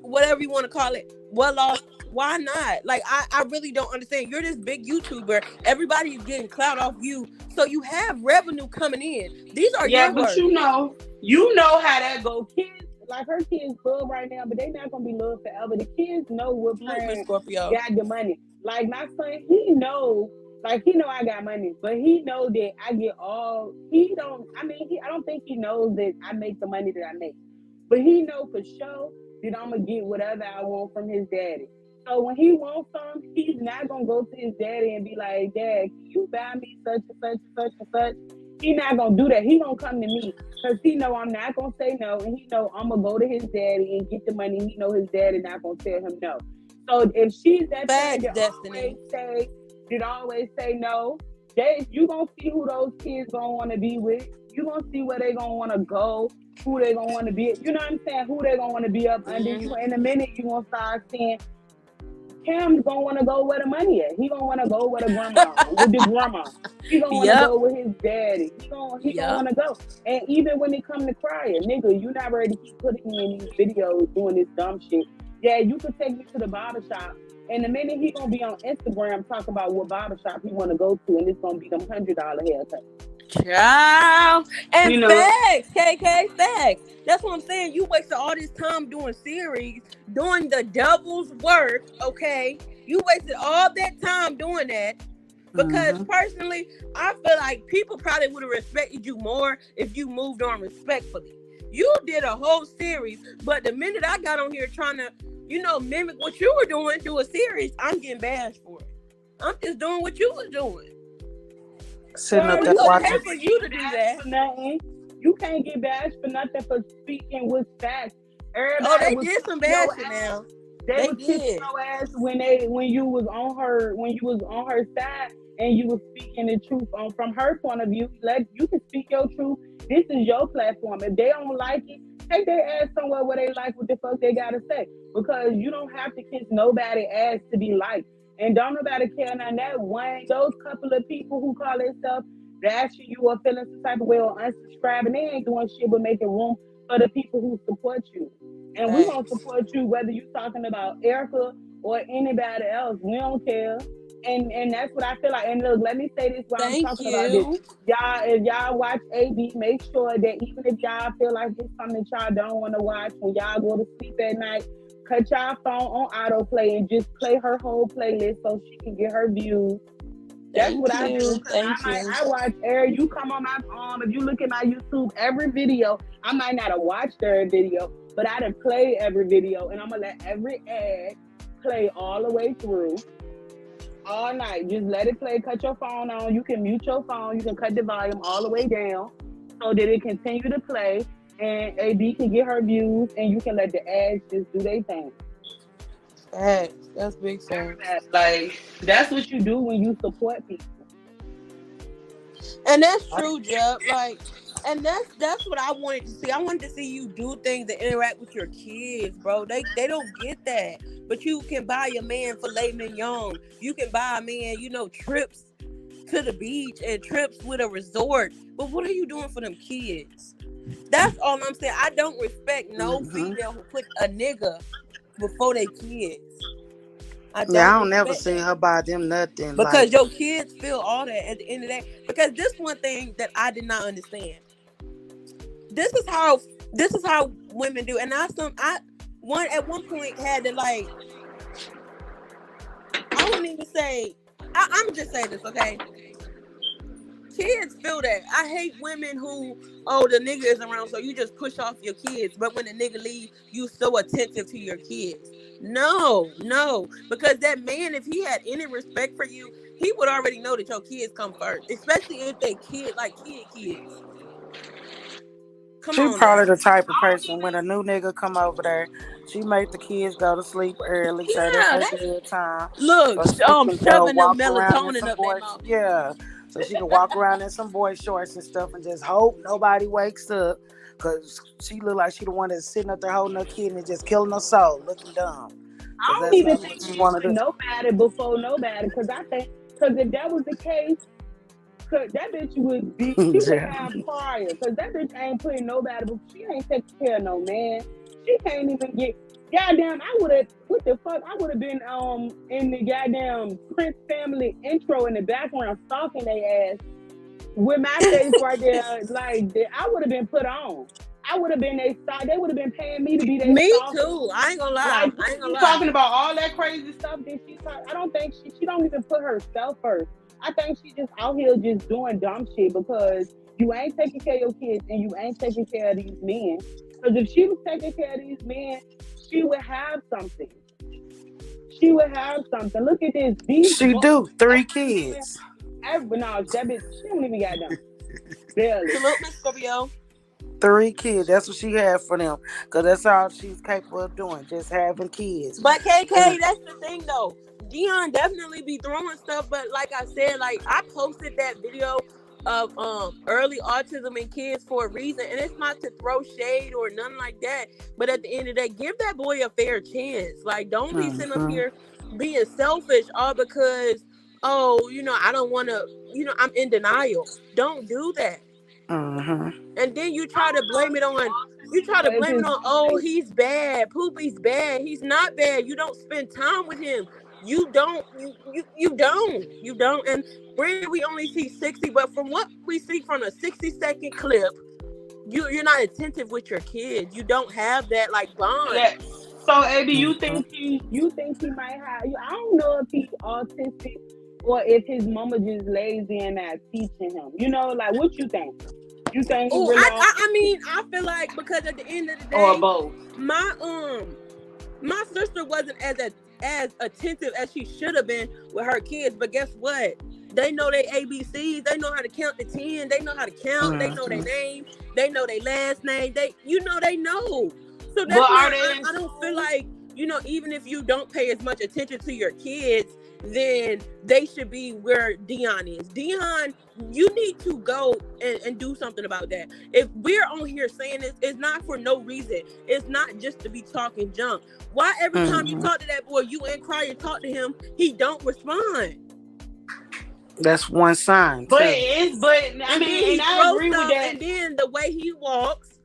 whatever you want to call it, well off, why not? Like, I really don't understand. You're this big YouTuber. Everybody's getting clout off you. So you have revenue coming in. These are Yeah, your but words. you know how that go. Kids, like her kids love right now, but they not gonna be loved forever. The kids know what Salute, Miss parents Scorpio. got the money. Like my son, he know I got money, but he know that I get all. He don't. I mean, I don't think he knows that I make the money that I make, but he know for sure that I'm gonna get whatever I want from his daddy. So when he wants some, he's not gonna go to his daddy and be like, "Dad, can you buy me such and such and such and such?" He not gonna do that. He gonna come to me because he know I'm not gonna say no, and he know I'm gonna go to his daddy and get the money. He know his daddy not gonna tell him no. So if she's that thing Facts, Destiny. that always say no, you gonna see who those kids gonna want to be with. You gonna see where they gonna want to go, who they gonna want to be. You know what I'm saying? Who they gonna want to be up under you. In a minute, you gonna start seeing Cam's gonna want to go where the money at. He gonna want to go with the grandma. He gonna want to Yep. go with his daddy. He gonna want to go. And even when it come to crying, nigga, you not ready to keep putting me in these videos doing this dumb shit. Yeah, you could take me to the barbershop. And the minute he gonna be on Instagram talking about what barbershop he want to go to, and it's gonna be them $100 haircuts. Child. And You know? facts, KK, facts. That's what I'm saying. You wasted all this time doing series, doing the devil's work, okay? You wasted all that time doing that. Because personally, I feel like people probably would have respected you more if you moved on respectfully. You did a whole series, but the minute I got on here trying to, mimic what you were doing, do a series, I'm getting bashed for it. I'm just doing what you was doing. Sitting up there It's watching. okay for you to do that. For nothing. You can't get bashed for nothing for speaking with facts. They did some bashing now. They was kicking your ass when you was on her side and you was speaking the truth from her point of view. You can speak your truth. This is your platform. If they don't like it, take their ass somewhere where they like what the fuck they gotta say. Because you don't have to kiss nobody's ass to be liked. And don't nobody care. Now those couple of people who call themselves bashing you or feeling some type of way or unsubscribing, they ain't doing shit but making room for the people who support you. And we're gonna support you whether you're talking about Erica or anybody else. We don't care. And that's what I feel like. And look, let me say this while I'm talking about this. Y'all, if y'all watch AB, make sure that even if y'all feel like it's something that y'all don't want to watch, when y'all go to sleep at night, cut y'all phone on autoplay and just play her whole playlist so she can get her views. That's what I do. I watch Eric. You come on my phone. If you look at my YouTube, every video, I might not have watched every video, but I done play every video, and I'm gonna let every ad play all the way through, all night. Just let it play. Cut your phone on. You can mute your phone. You can cut the volume all the way down so that it continue to play, and AB can get her views, and you can let the ads just do their thing. That's big sense. Like, that's what you do when you support people. And that's true, Jeb. Like, And that's what I wanted to see. I wanted to see you do things that interact with your kids, bro. They don't get that. But you can buy a man filet mignon. You can buy a man, trips to the beach and trips with a resort. But what are you doing for them kids? That's all I'm saying. I don't respect no female who put a nigga before they kids. I Yeah, don't I don't never respect see that. her buy them nothing. Because Like, your kids feel all that at the end of the day. Because this one thing that I did not understand. This is how women do. And at one point had to like, I wouldn't even say, I'm just say this, okay? Kids feel that. I hate women who, the nigga is around, so you just push off your kids. But when the nigga leave, you so attentive to your kids. No, because that man, if he had any respect for you, he would already know that your kids come first, especially if they kids. Come she on now. probably the type of person when a new nigga come over there, she make the kids go to sleep early, say that's Yeah, her that's bedtime, look, so she can go shoving them walk around in melatonin some up their boy, mouth. yeah, so she can walk around in some boy shorts and stuff and just hope nobody wakes up, cause she look like she the one that's sitting up there holding her kid and just killing her soul, looking dumb, cause I don't that's even what think she she want to put nobody before nobody, because I think, because if that was the case, cause that bitch would be, do. she would Yeah. have prior, cause that bitch ain't putting nobody, but she ain't taking care of no man. She can't even get. Goddamn, I would have. What the fuck? I would have been in the goddamn Prince family intro in the background stalking their ass with my face right there, like that. I would have been put on. I would have been they stalk. They would have been paying me to be their Me stalker. too. I ain't gonna lie. Like I ain't gonna you lie. talking about all that crazy stuff that she talk. I don't think she don't even put herself first. I think she just out here just doing dumb shit because you ain't taking care of your kids and you ain't taking care of these men. Because if she was taking care of these men, she would have something. She would have something. Look at this. She do 3 every woman, kids. every no, that bitch, she don't even got them. Barely. Salute, Miss Scorpio. 3 kids. That's what she had for them. Cause that's all she's capable of doing, just having kids. But And KK, that's the thing though. Dion definitely be throwing stuff, but like I said, like I posted that video of early autism in kids for a reason, and it's not to throw shade or nothing like that. But at the end of the day, give that boy a fair chance. Like, don't be sitting up here being selfish all because I don't want to. I'm in denial. Don't do that. And then you try to blame it on If it's like, he's bad, Poopy's bad. He's not bad. You don't spend time with him. You don't. And granted, we only see 60, but from what we see from a 60-second clip, you're not attentive with your kids. You don't have that like bond. yeah. So, AB, you think he might have you? I don't know if he's autistic or if his mama just lazy and not teaching him. Like what you think? You think he Oh, really I mean, I feel like because at the end of the or day, both? my sister wasn't as attentive as she should have been with her kids. But guess what? They know their ABCs. They know how to count to 10. They know how to count. They know their name. They know their last name. They know. So But that's are why they in I don't feel school? like, even if you don't pay as much attention to your kids, then they should be where Dion is. Dion, you need to go and do something about that. If we're on here saying this, it's not for no reason. It's not just to be talking junk. Why every time you talk to that boy, you and cry and talk to him, he don't respond? That's one sign But too. I And then mean, he and I throws agree with stuff, that. and then the way he walks,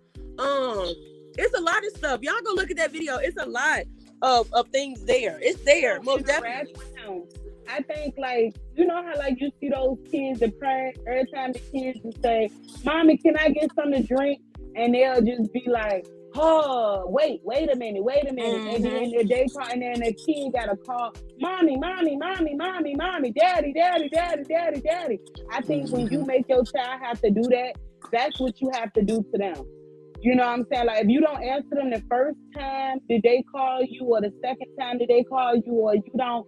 it's a lot of stuff. Y'all go look at that video. It's a lot of things there. It's there, most Interact definitely. with him. I think like how like you see those kids that pray every time the kids will say, "Mommy, can I get something to drink?" and they'll just be like, "Oh, wait a minute, and then they call, and then the kid got to call, "Mommy, mommy, mommy, mommy, mommy, daddy, daddy, daddy, daddy, daddy." I think when you make your child have to do that, that's what you have to do to them. You know what I'm saying? Like if you don't answer them the first time did they call you, or the second time did they call you, or you don't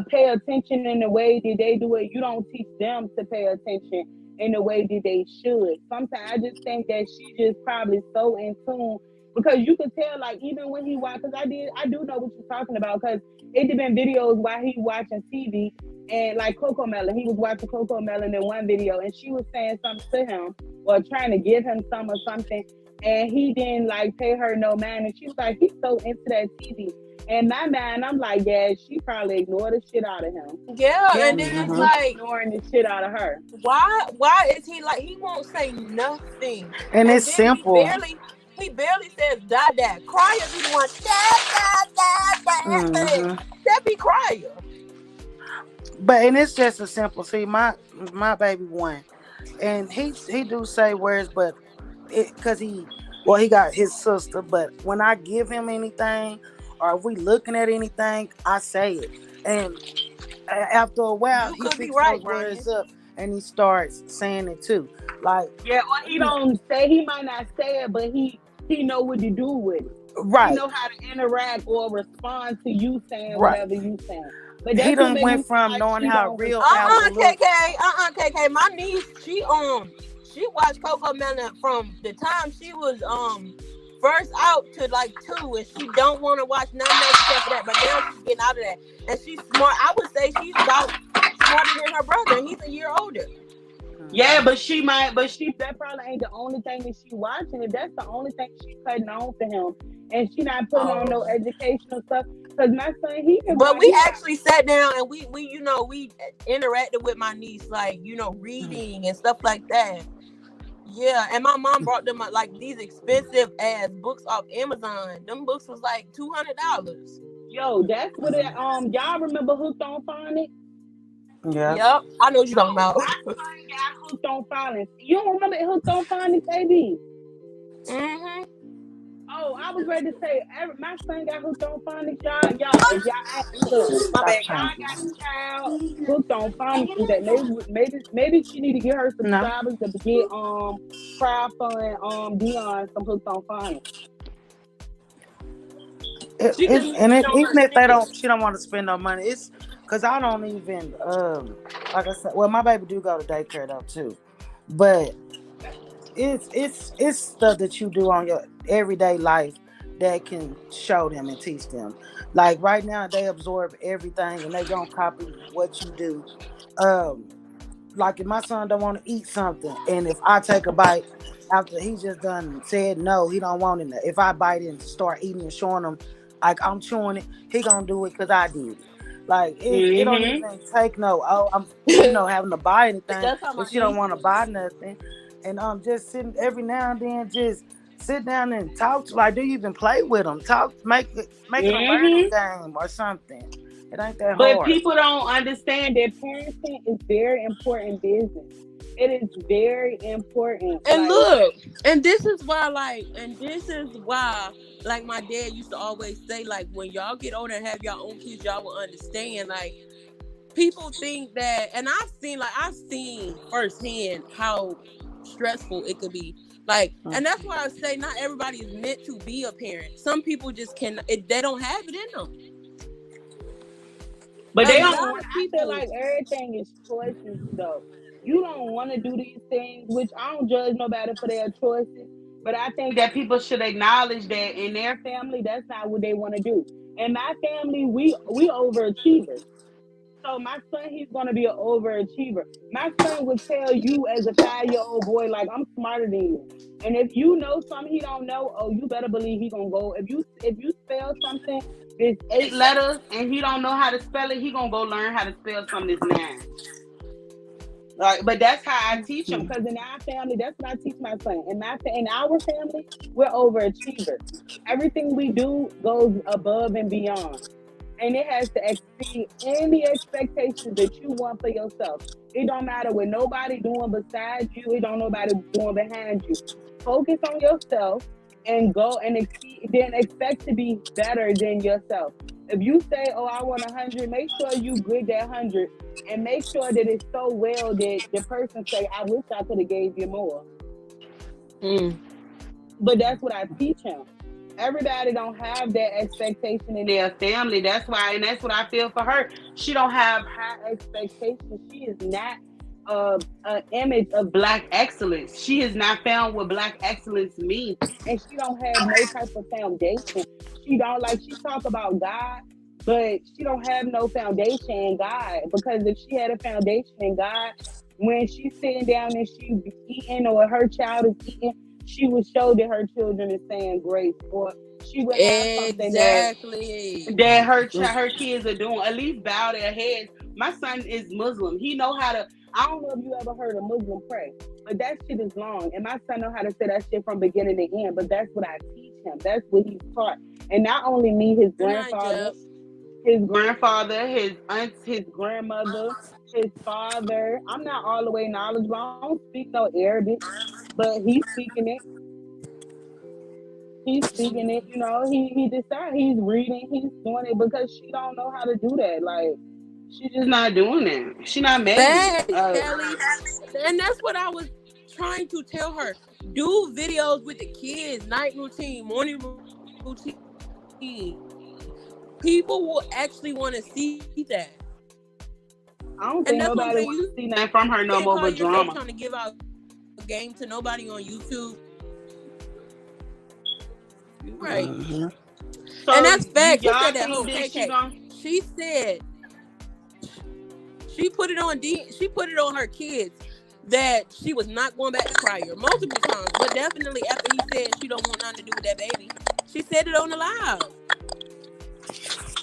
pay attention in the way that they do it, you don't teach them to pay attention in the way that they should. Sometimes I just think that she just probably so in tune because you could tell, like, even when he watched, because I do know what you're talking about, because it had been videos while he watching TV, and like Coco Melon, he was watching Coco Melon in one video, and she was saying something to him or trying to give him some or something, and he didn't like pay her no mind, and she was like, he's so into that TV. And my mind, I'm like, yeah, she probably ignored the shit out of him. Yeah, Then and then it's Mhm. like, ignoring the shit out of her. why is he like, he won't say nothing, And and it's then simple. he barely says dad. Crier be the one dad. Hmm. That be Crier. But and it's just a simple. See, my baby one, and he do say words, but it because he got his sister. But when I give him anything, or if we looking at anything, I say it. And after a while, You he could be picks right, those Brian. words up and he starts saying it too. Like, Yeah, or he don't say, he might not say it, but he know what to do with it. He right, know how to interact or respond to you saying right. whatever you saying. But He that's what done made me went feel from like knowing she how a don't real Uh-uh, apple respond. look. KK. KK. My niece, she watched Coco Melon from the time she was first out to like 2, and she don't want to watch nothing else except for that. But now she's getting out of that, and she's smart. I would say she's about smarter than her brother, and he's a year older. Yeah, Mhm. but she might, but she that probably ain't the only thing that she watching. If that's the only thing she putting on for him, and she not putting on no Oh. educational stuff. Cause my son, he can But watch. we He got. actually sat down and we we interacted with my niece, like, Mhm. reading and stuff like that. Yeah, and my mom brought them like these expensive ass books off Amazon. Them books was like $200. Yo, that's what it. Mhm. Y'all remember Hooked on Phonics? Yeah. Yep, I know what you're Yo, talking about. my son got hooked on phonics. You don't remember Hooked on Phonics, baby? Hmm. Oh, I was ready to say, my son got hooked on phonics, y'all. If y'all look, My Stop bad, if y'all guys. got changing. a child hooked on phonics, is that maybe she need to get her No. subscribers to get crowdfund Dion some hooked on phonics. She just need to And get on her even if they shit. don't, she don't want to spend no money. It's because I don't even like I said. Well, my baby do go to daycare though too, but it's stuff that you do on your everyday life that can show them and teach them. Like right now, they absorb everything and they gonna copy what you do. Um, like if my son don't want to eat something, and if I take a bite after he just done said no, he don't want it. If I bite it and start eating and showing him like I'm chewing it, he gonna do it because I did it. Like it don't Mm-hmm. even take no. Oh, I'm having to buy anything That's how if my she don't niece want to is. buy nothing, and just sitting every now and then just sit down and talk to, like, do you even play with them? Talk, make it a learning Mm-hmm. game or something. It ain't that But hard. people don't understand that parenting is very important business. It is very important. And Like, look, and this is why, like, my dad used to always say, like, when y'all get older and have your own kids, y'all will understand. Like, people think that, and I've seen firsthand how stressful it could be. Like, and that's why I say not everybody is meant to be a parent. Some people just they don't have it in them. but A they don't lot want. of I feel people. like everything is choices, though. You don't want to do these things, which I don't judge nobody for their choices. But I think that people should acknowledge that in their family, that's not what they want to do. In my family, we overachievers. So my son, he's gonna be an overachiever. My son would tell you as a 5-year-old boy, like, I'm smarter than you. And if you know something he don't know, oh, you better believe he gonna go. If you spell something, there's 8 letters, and he don't know how to spell it, he gonna go learn how to spell something that's 9. Like, but that's how I teach him. Because in our family, that's what I teach my son. In our family, we're overachievers. Everything we do goes above and beyond, and it has to exceed any expectations that you want for yourself. It don't matter what nobody doing beside you. It don't nobody doing behind you. Focus on yourself and go and exceed. Then expect to be better than yourself. If you say, "Oh, I want 100," make sure you get that 100, and make sure that it's so well that the person say, "I wish I could have gave you more." Mm. But that's what I teach him. Everybody don't have that expectation in their family. That's why, and that's what I feel for her. She don't have high expectations. She is not an image of black excellence. She has not found what black excellence means, and she don't have no type of foundation. She don't like she talk about God, but she don't have no foundation in God. Because if she had a foundation in God, when she's sitting down and she eating or her child is eating, she would show that her children is saying grace, or she would have something Exactly. that her kids are doing. At least bow their heads. My son is Muslim. He know how to. I don't know if you ever heard a Muslim pray, but that shit is long, and my son know how to say that shit from beginning to end. But that's what I teach him. That's what he's taught. And not only me, Good night, Jeff. his grandfather, his aunts, his grandmother, his father. I'm not all the way knowledgeable. I don't speak no Arabic, but he's speaking it. He's speaking it, you know. He decided he's reading, he's doing it because she don't know how to do that. Like she's just not doing that. She not married. Facts, Kelly. And that's what I was trying to tell her. Do videos with the kids, night routine, morning routine. People will actually want to see that. I don't think nobody wants to see that from her no more but drama. Trying to give out a game to nobody on YouTube. You're right. Mm-hmm. So and that's fact. Y'all Said that think whole that she said she put it on she put it on her kids that she was not going back to Crier multiple times, but definitely after he said she don't want nothing to do with that baby, she said it on the live.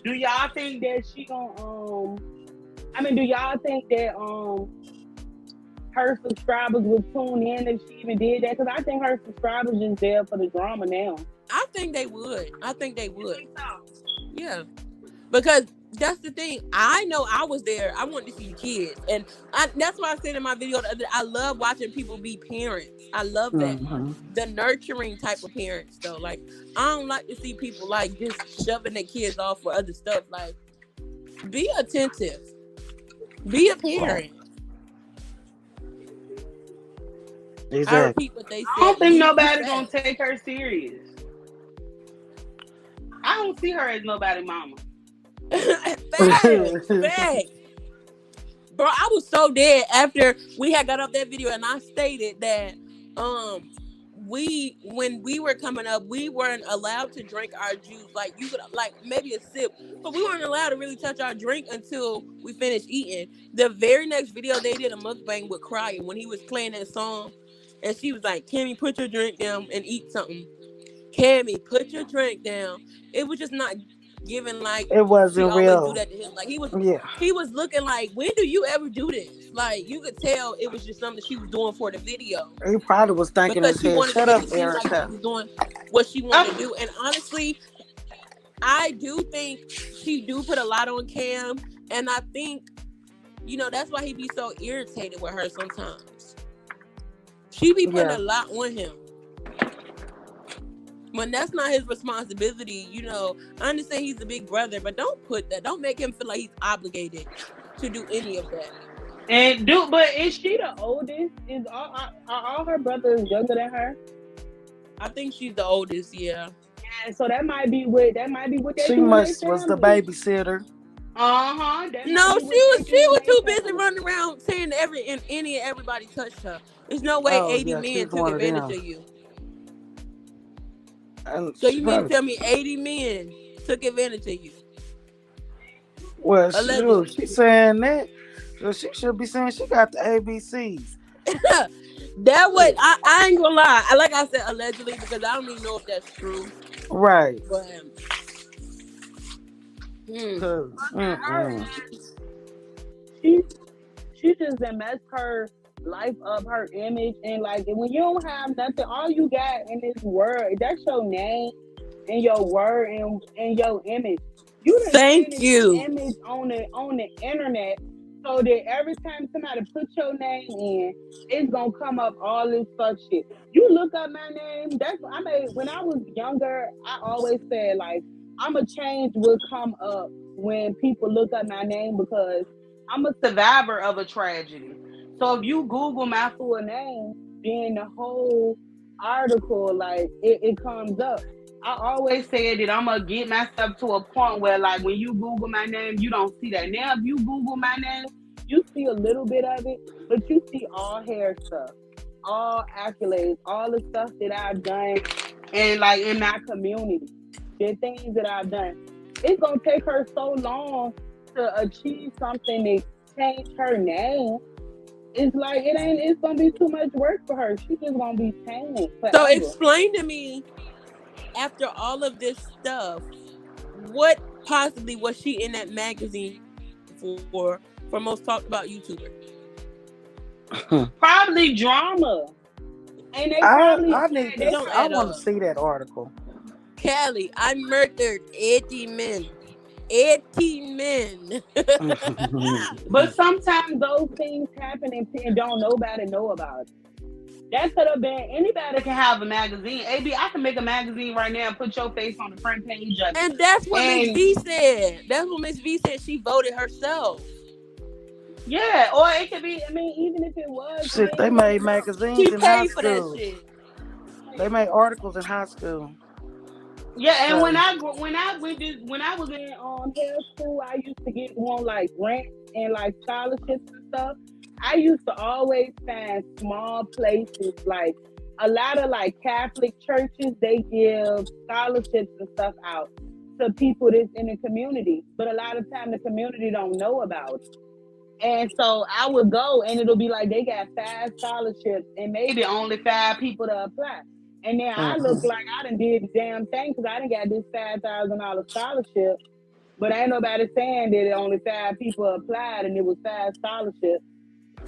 Do y'all think that she gonna do y'all think that her subscribers would tune in if she even did that? Because I think her subscribers just there for the drama now. I think they would. Yeah. Because that's the thing. I know I was there. I wanted to see the kids. And that's why I said in my video the other day, I love watching people be parents. I love that. Mm-hmm. The nurturing type of parents, though. Like, I don't like to see people, like, just shoving their kids off for other stuff. Like, be attentive. Be a parent. Exactly. I repeat what they said. I don't think nobody's gonna take her serious. I don't see her as nobody mama. Facts. Bro, I was so dead after we had got up that video, and I stated that when we were coming up, we weren't allowed to drink our juice. Like, you could like maybe a sip, but we weren't allowed to really touch our drink until we finished eating. The very next video, they did a mukbang with Cryer when he was playing that song, and she was like, "Cammy, put your drink down and eat something. Cammy, put your drink down." It was just not giving like it wasn't real. Do that to him. Like he was looking like, when do you ever do this? Like you could tell it was just something she was doing for the video. He probably was thinking because she wanted shut to up, make it seem like she was doing what she wanted to do. And honestly, I do think she do put a lot on Cam, and I think, you know, that's why he be so irritated with her sometimes. She be putting a lot on him. When that's not his responsibility, you know, I understand he's a big brother, but don't make him feel like he's obligated to do any of that. But is she the oldest? Are all her brothers younger than her? I think she's the oldest, yeah. Yeah, so that might be what they She was the babysitter. No, she was too busy running around saying everybody touched her. There's no way 80 men took advantage of you. So you mean to tell me 80 men took advantage of you? Well, she's saying that. So she should be saying she got the ABCs. That what I ain't gonna lie. Like I said, allegedly, because I don't even know if that's true. Right. But she just messed her life up, her image, and like when you don't have nothing, all you got in this world, that's your name and your word and your image. You thank you image on the internet, so that every time somebody put your name in, it's gonna come up all this fuck shit. You look up my name. When I was younger, I always said like a change will come up when people look up my name, because I'm a survivor of a tragedy. So if you Google my full name, then the whole article, like, it comes up. I always said that I'm going to get myself to a point where, like, when you Google my name, you don't see that. Now, if you Google my name, you see a little bit of it, but you see all hair stuff, all accolades, all the stuff that I've done, and like in my community, the things that I've done. It's gonna take her so long to achieve something that change her name. It's like it ain't. It's gonna be too much work for her. She just gonna be tainted So forever. explain to me, after all of this stuff, what possibly was she in that magazine for most talked about YouTuber? Probably drama, and they I probably I said need It to. they. don't I add want to up. see that article. Callie, I murdered 80 men. 80 men. But sometimes those things happen and don't nobody know about it. That could have been anybody can have a magazine. AB, I can make a magazine right now and put your face on the front page of it. And that's what Miss And V said. That's what Miss V said. She voted herself. yeah, or it could be. I mean, even if it was, you Shit, ain't they gonna made never know. She magazines in high paid for that school. shit. They made articles in high school. Yeah, and So when I was in hair school, I used to get on like grants and like scholarships and stuff. I used to always find small places like a lot of like Catholic churches. They give scholarships and stuff out to people that's in the community, but a lot of time the community don't know about it. And so I would go and it'll be like they got 5 scholarships and maybe only 5 people to apply. And then I look mhm. like I done did the damn thing because I done got this $5,000 scholarship, but ain't nobody saying that only 5 people applied and it was 5 scholarships.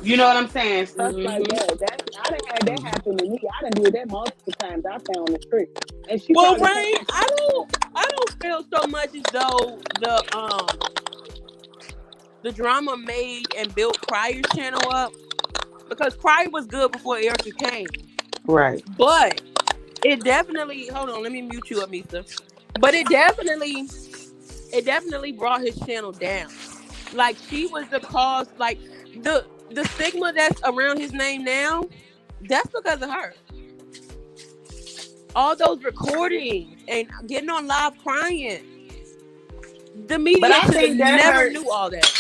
You know what I'm saying? Stuff like Hmm. that. That's I done had that happen to me. I done did that multiple times out there on the street. And she Well, probably Rain, paid for I don't feel so much as though the drama made and built Cryer's channel up, because Cryer was good before Erica came. Right. But it definitely, hold on, let me mute you up, Misa. But it definitely brought his channel down. Like, she was the cause. Like, the stigma that's around his name now, that's because of her. All those recordings and getting on live crying. The but media I should have think that never hurt. knew all that.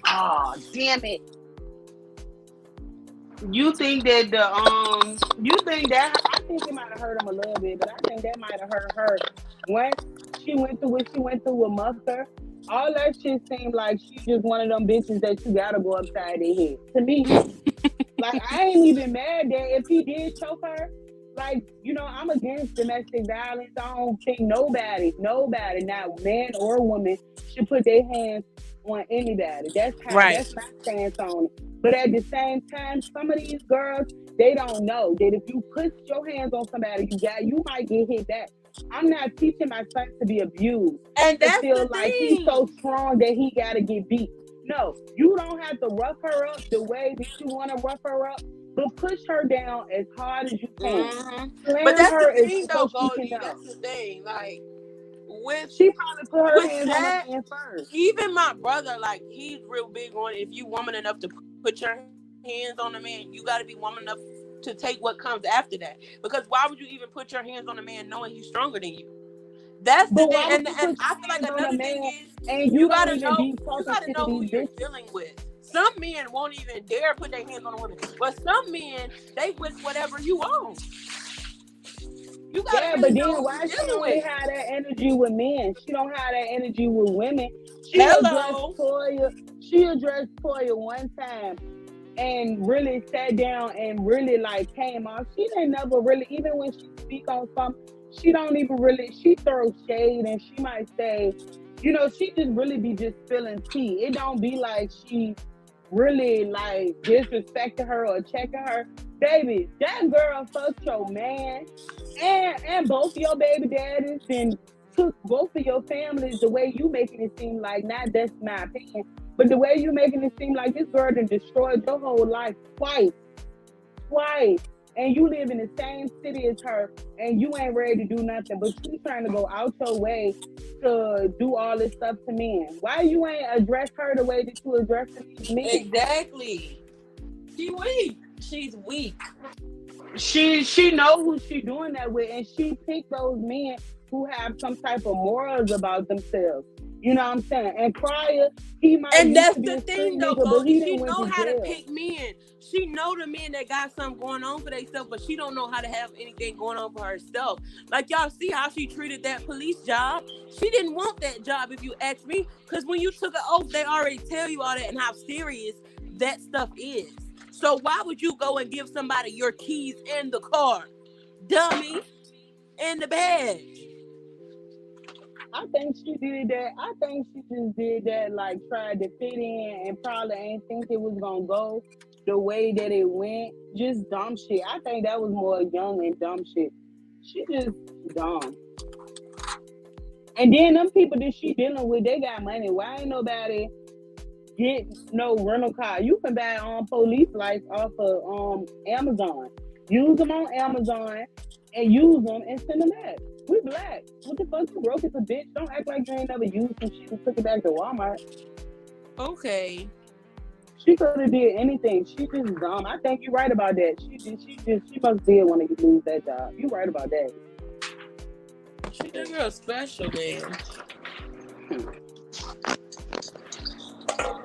Oh, damn it. You think that you think that I think it might have hurt him a little bit, but I think that might have hurt her once she went through what she went through with Mucker. All that shit seemed like she just one of them bitches that you gotta go upside their head. To me, like I ain't even mad that if he did choke her. Like, I'm against domestic violence. I don't think nobody, not man or woman, should put their hands on anybody. Right. That's my stance on it. But at the same time, some of these girls, they don't know that if you put your hands on somebody, you might get hit back. I'm not teaching my son to be abused, And to that's the feel like he's so thing. strong that he gotta get beat. No, you don't have to rough her up the way that you want to rough her up, but push her down as hard as you can. Hmm. But Slam that's the her as thing, though, so she can Goldie. know. That's the thing. Like, with She probably put her with hands on the that, man first. even my brother, like, he's real big on, if you woman enough to put your hands on a man, you got to be woman enough to take what comes after that. Because why would you even put your hands on a man knowing he's stronger than you? That's the thing. But why would And you I put feel like your hands on another a thing man is, and you you gotta don't even know be you talking gotta shit to know who these you're bitches? dealing with. Some men won't even dare put their hands on a woman, but some men, they with whatever you own. You gotta Yeah, really but know then who why you're she dealing only with. have that energy with men? She don't have that energy with women. She addressed Hello. Toya. She addressed Toya one time and really sat down and really like came off. She didn't never really, even when she speak on something, she don't even really. She throws shade and she might say, she just really be just spilling tea. It don't be like she really like disrespecting her or checking her. Baby, that girl fucked your man and both of your baby daddies and took both of your families the way you making it seem like, not that's my opinion, but the way you making it seem like this girl done destroyed your whole life twice. And you live in the same city as her and you ain't ready to do nothing, but you trying to go out your way to do all this stuff to men. Why you ain't address her the way that you addressing these men? Exactly. She weak. She's weak. She know who she doing that with, and she picked those men who have some type of morals about themselves. You know what I'm saying? And prior, he might And used that's to be the a street thing though, nigga, but he Goldie. She didn't went know to how to jail. pick men. She know the men that got something going on for themselves, but she don't know how to have anything going on for herself. Like y'all see how she treated that police job. She didn't want that job, if you ask me, because when you took an oath, they already tell you all that and how serious that stuff is. So why would you go and give somebody your keys and the car, dummy, and the badge? I think she did that. I think she just did that, like tried to fit in and probably ain't think it was gonna go the way that it went. Just dumb shit. I think that was more young and dumb shit. She just dumb. And then them people that she dealing with, they got money. Why ain't nobody get no rental car? You can buy police lights off of Amazon. Use them on Amazon and use them and send them back. We black. What the fuck? You broke as a bitch. Don't act like you ain't never used some shit and took it back to Walmart. Okay. She could have did anything. She just dumb. I think you're right about that. She must did want to lose that job. You right about that. She a real special, man.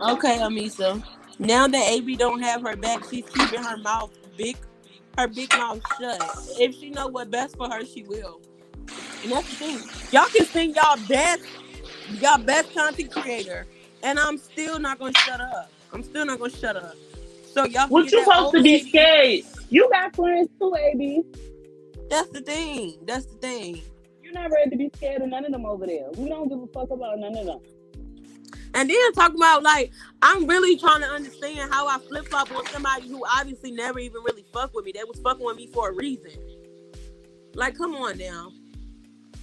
Okay, Amisa. Now that AB don't have her back, she's keeping her big mouth shut. If she know what best for her, she will. And that's the thing. Y'all can sing y'all best content creator, and I'm still not gonna shut up. I'm still not gonna shut up. So y'all can What get you that supposed old to be lady. scared? You got friends too, AB. That's the thing. That's the thing. You're not ready to be scared of none of them over there. We don't give a fuck about none of them. And then talking about like I'm really trying to understand how I flip flop on somebody who obviously never even really fucked with me. They was fucking with me for a reason. Like, come on now.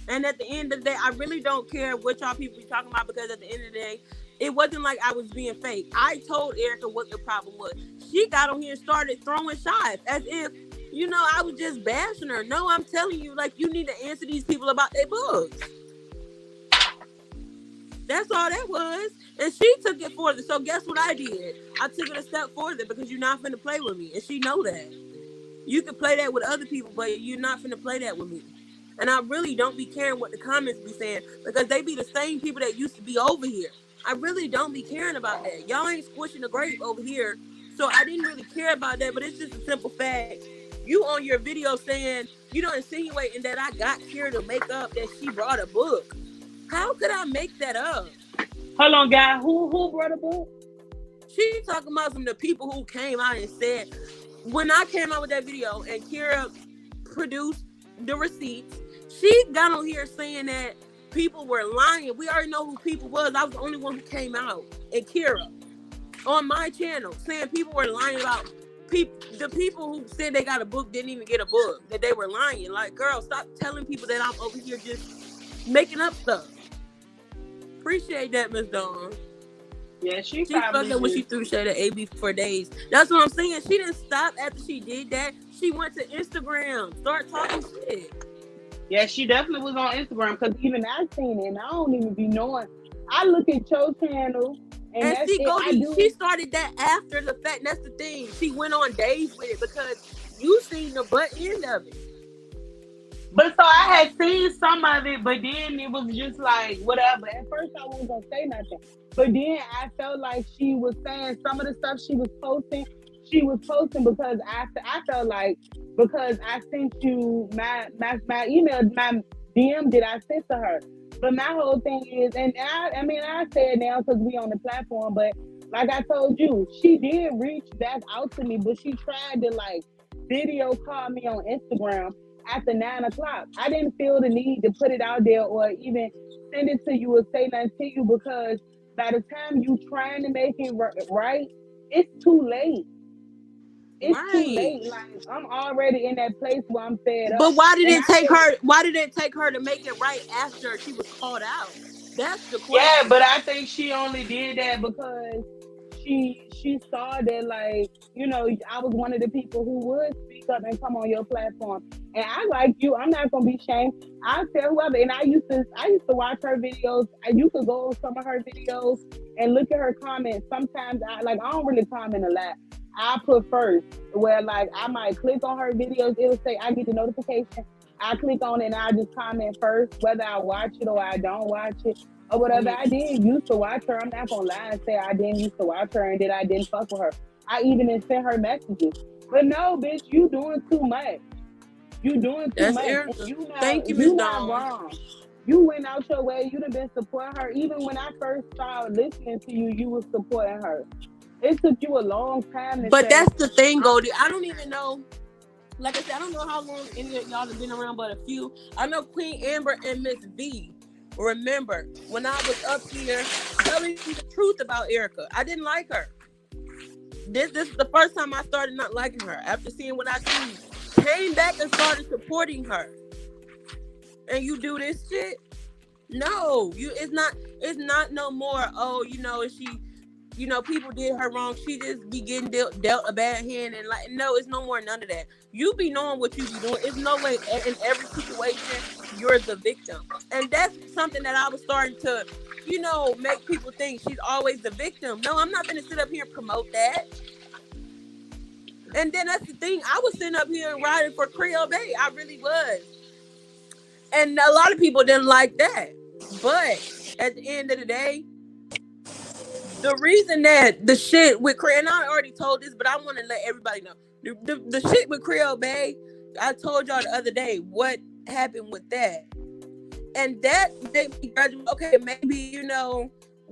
And at the end of the day, I really don't care what y'all people be talking about, because at the end of the day, it wasn't like I was being fake. I told Erica what the problem was. She got on here and started throwing shots as if, I was just bashing her. No, I'm telling you, like, you need to answer these people about their books. That's all that was. And she took it further. So guess what I did? I took it a step further, because you're not finna play with me. And she know that. You can play that with other people, but you're not finna play that with me. And I really don't be caring what the comments be saying, because they be the same people that used to be over here. I really don't be caring about that. Y'all ain't squishing the grape over here. So I didn't really care about that, but it's just a simple fact. You on your video saying, insinuating that I got Kira to make up that she brought a book. How could I make that up? Hold on, guy. Who brought a book? She talking about some of the people who came out and said, when I came out with that video and Kira produced the receipts, she got on here saying that people were lying. We already know who people was. I was the only one who came out. And Kira on my channel saying people were lying about the people who said they got a book didn't even get a book, that they were lying. Like, girl, stop telling people that I'm over here just making up stuff. Appreciate that, Miss Dawn. Yeah, she fucked up when she threw shade at AB for days. That's what I'm saying. She didn't stop after she did that. She went to Instagram, start talking shit. Yeah, she definitely was on Instagram, because even I seen it, and I don't even be knowing. I look at your channel, and that's see, it. Goldie, she started that after the fact. That's the thing. She went on days with it, because you seen the butt end of it. But so I had seen some of it, but then it was just like whatever. At first I wasn't gonna say nothing, but then I felt like she was saying some of the stuff she was posting. She was posting because I felt like, because I sent you my email, my DM that I sent to her. But my whole thing is, and I say it now because we on the platform, but like I told you, she did reach back out to me, but she tried to like video call me on Instagram after 9 o'clock. I didn't feel the need to put it out there or even send it to you or say nothing to you, because by the time you trying to make it right, it's too late. It's too late. Like, I'm already in that place where I'm fed up. But why did it take her? Why did it take her to make it right after she was called out? That's the question. Yeah, but I think she only did that because she saw that, like, I was one of the people who would speak up and come on your platform. And I like you. I'm not gonna be shamed. I'll tell whoever. And I used to watch her videos. You could go on some of her videos and look at her comments. Sometimes I don't really comment a lot. I put first, where like I might click on her videos. It'll say I get the notification. I click on it and I just comment first, whether I watch it or I don't watch it. or whatever. I didn't used to watch her. I'm not gonna lie and say I didn't used to watch her and that I didn't fuck with her. I even didn't send her messages. But no, bitch, you doing too much. You doing too That's much. And Erica. you Thank not you, Miss you not Dawn. wrong. You went out your way. You done been supporting her. Even when I first started listening to you, you was supporting her. It took you a long time to But say, that's the thing, Goldie. I don't even know. Like I said, I don't know how long any of y'all have been around, but a few. I know Queen Amber and Miss V. Remember when I was up here telling you the truth about Erica? I didn't like her. This is the first time I started not liking her after seeing what I seen. Came back and started supporting her. And you do this shit? No, it's not no more. Oh, people did her wrong. She just be getting dealt a bad hand, and like, no, it's no more none of that. You be knowing what you be doing. It's no way in every situation you're the victim, and that's something that I was starting to, make people think she's always the victim. No, I'm not gonna sit up here and promote that. And then that's the thing. I was sitting up here riding for Creole Bay. I really was, and a lot of people didn't like that. But at the end of the day, the reason that the shit with Creole, and I already told this, but I want to let everybody know the shit with Creole Bay. I told y'all the other day what happened with that, and that made me graduate. Okay, maybe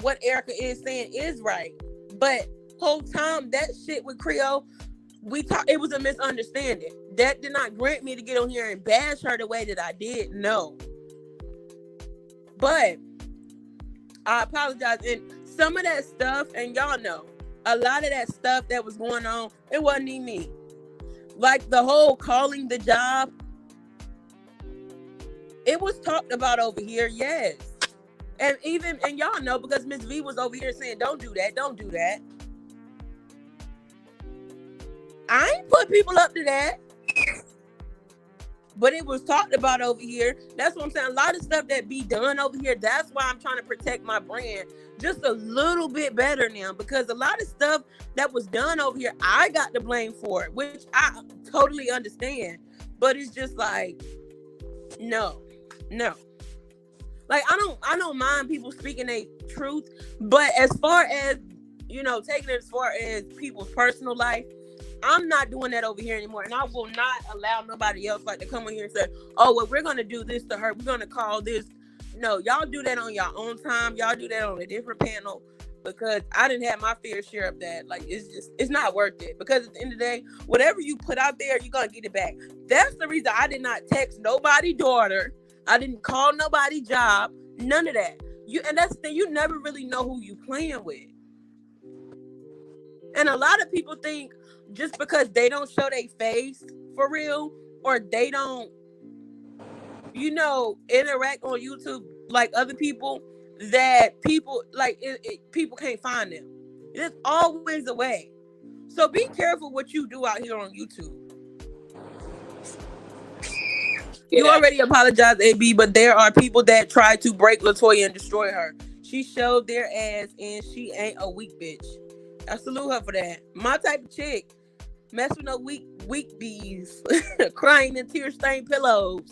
what Erica is saying is right, but whole time that shit with Creole, it was a misunderstanding. That did not grant me to get on here and bash her the way that I did. No, but I apologize. And some of that stuff, and y'all know, a lot of that stuff that was going on, it wasn't even me. Like the whole calling the job, it was talked about over here, yes. And y'all know, because Miss V was over here saying, don't do that, don't do that. I ain't put people up to that. But it was talked about over here. That's what I'm saying. A lot of stuff that be done over here, that's why I'm trying to protect my brand just a little bit better now. Because a lot of stuff that was done over here, I got the blame for it, which I totally understand. But it's just like, no. Like, I don't mind people speaking their truth. But as far as, taking it as far as people's personal life, I'm not doing that over here anymore, and I will not allow nobody else to come in here and say, "Oh, well, we're gonna do this to her. We're gonna call this." No, y'all do that on your own time. Y'all do that on a different panel, because I didn't have my fair share of that. Like, it's not worth it, because at the end of the day, whatever you put out there, you're gonna get it back. That's the reason I did not text nobody's daughter. I didn't call nobody's job. None of that. And that's the thing. You never really know who you playing with. And a lot of people think just because they don't show their face for real, or they don't, interact on YouTube like other people, that people people can't find them. There's always a way. So be careful what you do out here on YouTube. You already apologized, AB, but there are people that try to break LaToya and destroy her. She showed their ass, and she ain't a weak bitch. I salute her for that. My type of chick. Mess with no weak bees. Crying in tear-stained pillows.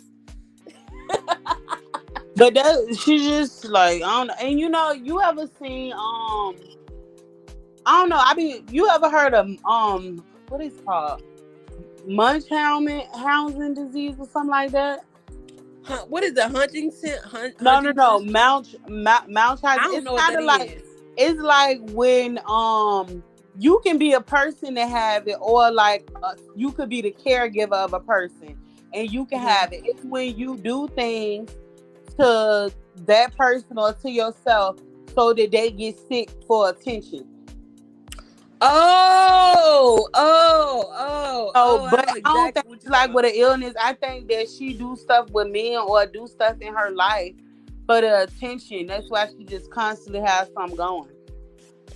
but she just like, I don't know. And you ever seen I don't know. I mean, you ever heard of what is it called? Munchausen disease or something like that? What is the Huntington? No. Munchausen. I don't know what that is. It's like when you can be a person that have it, or like you could be the caregiver of a person, and you can have it. It's when you do things to that person or to yourself so that they get sick for attention. Oh, but I don't think it's like with an illness. I think that she do stuff with men or do stuff in her life for the attention. That's why she just constantly has something going.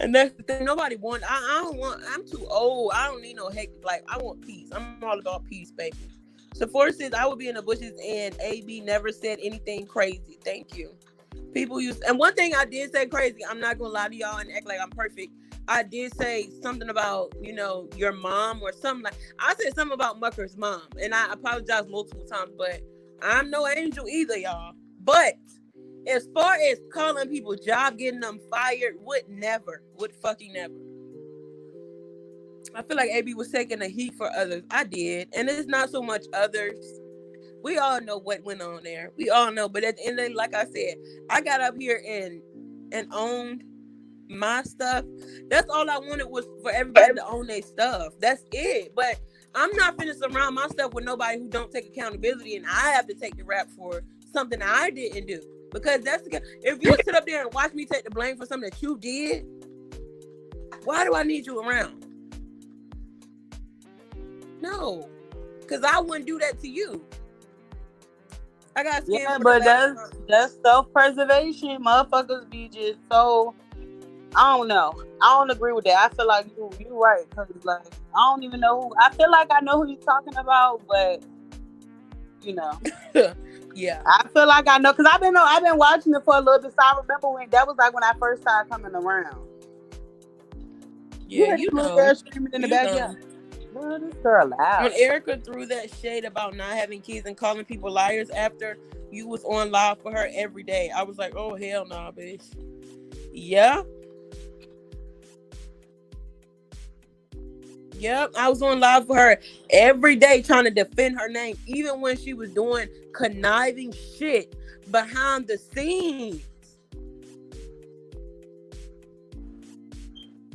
And that's the thing. Nobody want. I don't want. I'm too old. I don't need no hectic. Like, I want peace. I'm all about peace, baby. Sephora says I would be in the bushes, and AB never said anything crazy. Thank you. People use, and one thing I did say crazy. I'm not gonna lie to y'all and act like I'm perfect. I did say something about your mom or something like. I said something about Mucker's mom, and I apologize multiple times, but I'm no angel either, y'all. But As far as calling people job, getting them fired, would fucking never. I feel like AB was taking the heat for others. I did, and it's not so much others. We all know what went on there. We all know, but at the end of the day, like I said, I got up here and owned my stuff. That's all I wanted was for everybody to own their stuff. That's it. But I'm not finna surround my stuff with nobody who don't take accountability, and I have to take the rap for something I didn't do. Because that's the, if you sit up there and watch me take the blame for something that you did, why do I need you around? No, because I wouldn't do that to you. I got scared. Yeah, but that's self-preservation. Motherfuckers be just so. I don't know. I don't agree with that. I feel like you right, because like I don't even know who. I feel like I know who you're talking about, but you know. Yeah. I feel like I know, because I've been watching it for a little bit. So I remember when that was like when I first started coming around. Yeah, you know. There screaming in the backyard. Girl, this girl loud. When Erica threw that shade about not having kids and calling people liars after you was on live for her every day, I was like, oh hell no, bitch. Yeah. Yep, I was on live for her every day trying to defend her name, even when she was doing conniving shit behind the scenes.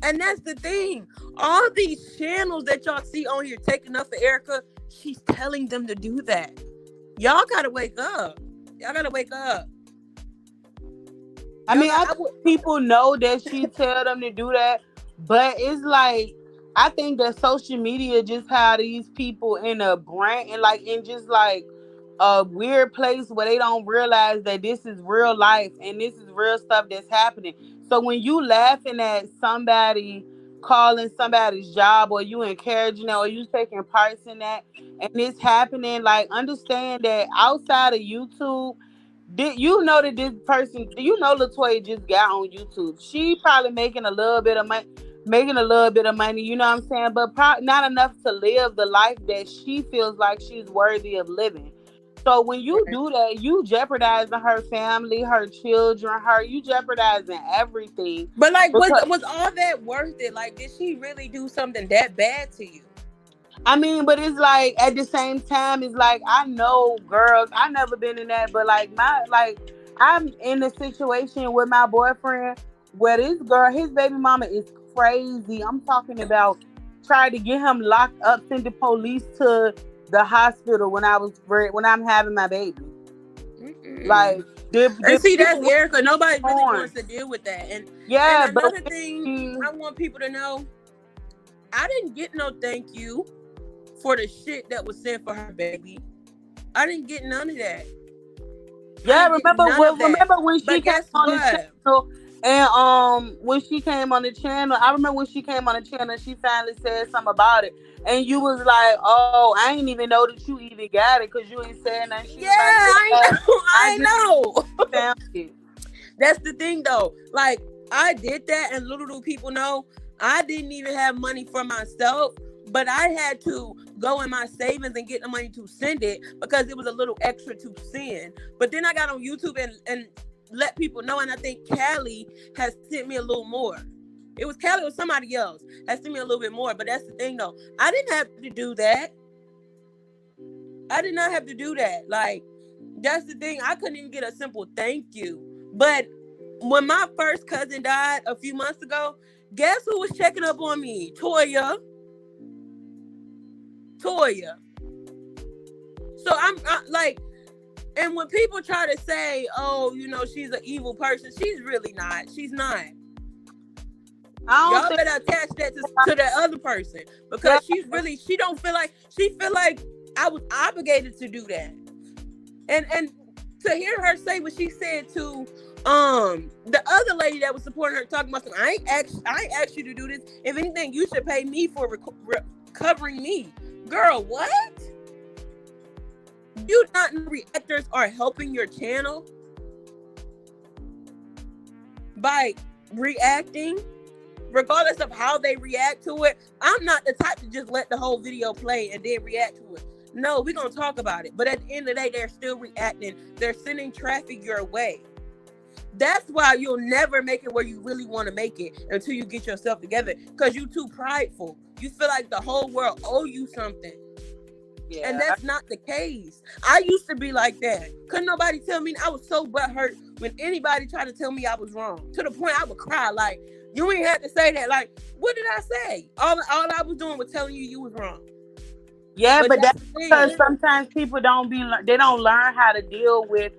And that's the thing. All these channels that y'all see on here taking up for Erica, she's telling them to do that. Y'all gotta wake up. Y'all gotta wake up. I mean, people know that she tell them to do that, but it's like, I think that social media just had these people in a brain and like in just like a weird place where they don't realize that this is real life and this is real stuff that's happening. So when you laughing at somebody calling somebody's job, or you encouraging it, or you taking parts in that, and it's happening, like, understand that outside of YouTube, you know that this person, Latoya just got on YouTube. She probably making a little bit of money, you know what I'm saying? But not enough to live the life that she feels like she's worthy of living. So when you do that, you jeopardizing her family, her children, you jeopardizing everything. But like, was all that worth it? Like, did she really do something that bad to you? I mean, but it's like, at the same time, it's like, I know girls, I never been in that, but like I'm in a situation with my boyfriend where this girl, his baby mama is crazy. I'm talking about tried to get him locked up, send the police to the hospital when I'm having my baby. Like, see, that's Erica. Nobody really wants to deal with that. And yeah, and another thing I want people to know, I didn't get no thank you for the shit that was sent for her baby. I didn't get none of that. Yeah, remember when she came on the channel, and when she came on the channel, I remember when she came on the channel, she finally said something about it, and you was like, "Oh, I didn't even know that you even got it because you ain't saying nothing." Yeah, I know. Found it. That's the thing, though. Like, I did that, and little do people know, I didn't even have money for myself, but I had to go in my savings and get the money to send it because it was a little extra to send. But then I got on YouTube and let people know, and I think Callie has sent me a little more. It was Callie or somebody else has sent me a little bit more. But that's the thing, though. I didn't have to do that. I did not have to do that. Like, that's the thing. I couldn't even get a simple thank you. But when my first cousin died a few months ago, guess who was checking up on me? Toya. So I'm like, and when people try to say, oh, you know, she's an evil person, she's really not. She's not. Y'all better attach that to that other person, because she don't feel like, she feel like I was obligated to do that. And to hear her say what she said to the other lady that was supporting her, talking about something, I ain't asked you to do this. If anything, you should pay me for covering me. Girl, what? You not know reactors are helping your channel by reacting, regardless of how they react to it. I'm not the type to just let the whole video play and then react to it. No, we're gonna talk about it. But at the end of the day, they're still reacting. They're sending traffic your way. That's why you'll never make it where you really want to make it until you get yourself together. Because you too prideful. You feel like the whole world owe you something. Yeah. And that's not the case. I used to be like that. Couldn't nobody tell me. I was so butthurt when anybody tried to tell me I was wrong. To the point I would cry like, you ain't had to say that. Like, what did I say? All I was doing was telling you was wrong. Yeah, but that's the because thing. sometimes people they don't learn how to deal with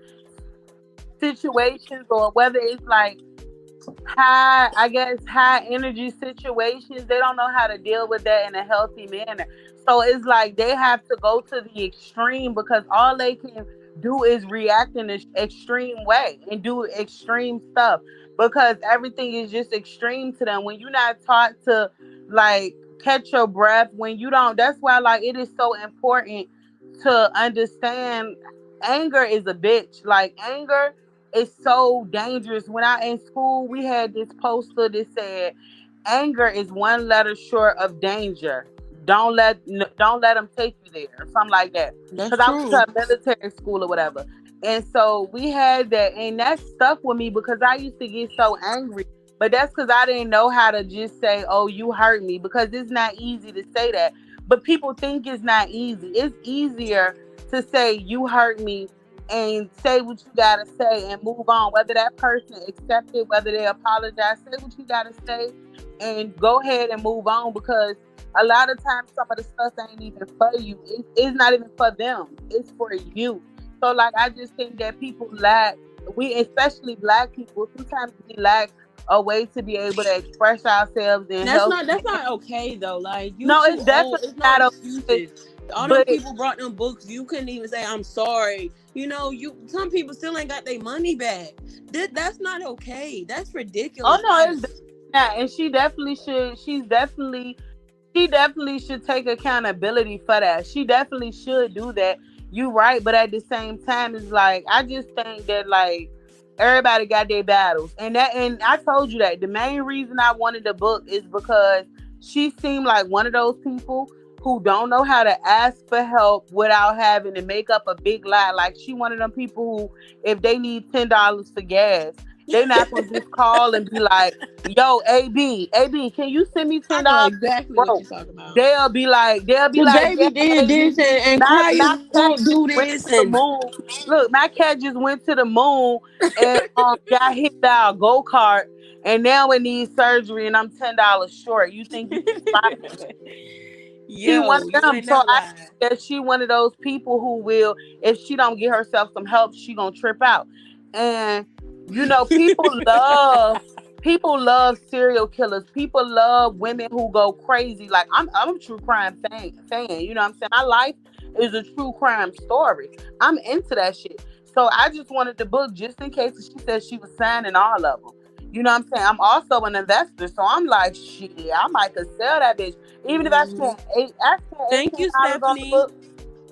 situations, or whether it's like high energy situations. They don't know how to deal with that in a healthy manner. So it's like they have to go to the extreme, because all they can do is react in an extreme way and do extreme stuff, because everything is just extreme to them. When you're not taught to like catch your breath, when you don't, that's why like it is so important to understand anger is a bitch. Like anger, it's so dangerous. When I in school, we had this poster that said, "Anger is one letter short of danger. Don't let them take you there," or something like that. That's Because I went to true. a military school or whatever, and so we had that, and that stuck with me because I used to get so angry. But that's because I didn't know how to just say, "Oh, you hurt me," because it's not easy to say that. But people think it's not easy. It's easier to say you hurt me and say what you gotta say and move on. Whether that person accept it, whether they apologize, say what you gotta say and go ahead and move on, because a lot of times some of the stuff ain't even for you. It's not even for them. It's for you. So like I just think that people lack, we especially black people, sometimes we lack a way to be able to express ourselves in That's health. not okay though. Like you No, too it's old. definitely It's no not okay. excuses. All them But people brought them books. You couldn't even say I'm sorry. Some people still ain't got their money back. That's not okay. That's oh ridiculous, no, it's honestly. definitely not. And she definitely should. She definitely should take accountability for that. She definitely should do that. You right, but at the same time, it's like I just think that like everybody got their battles, and I told you that the main reason I wanted the book is because she seemed like one of those people who don't know how to ask for help without having to make up a big lie. Like she one of them people who, if they need $10 for gas, they not gonna just call and be like, "Yo, AB, can you send me I know $10?" exactly what Bro, you're talking about. they'll be The like, "Yeah, baby did AB, this and my Quiet cat won't do went this to the and moon. Look, my cat just went to the moon and got hit by a go kart, and now it needs surgery, and I'm $10 short. You think you can find?" She one yo, of you them. ain't So never I lied. think that she one of those people who will, if she don't get herself some help, she gonna trip out. And people love serial killers. People love women who go crazy. Like I'm a true crime fan. You know what I'm saying? My life is a true crime story. I'm into that shit. So I just wanted the book just in case she said she was signing all of them. You know what I'm saying? I'm also an investor, so I'm like, shit, I might could sell that bitch. Even if Mhm. I spent Thank you, $18 on the Stephanie. book,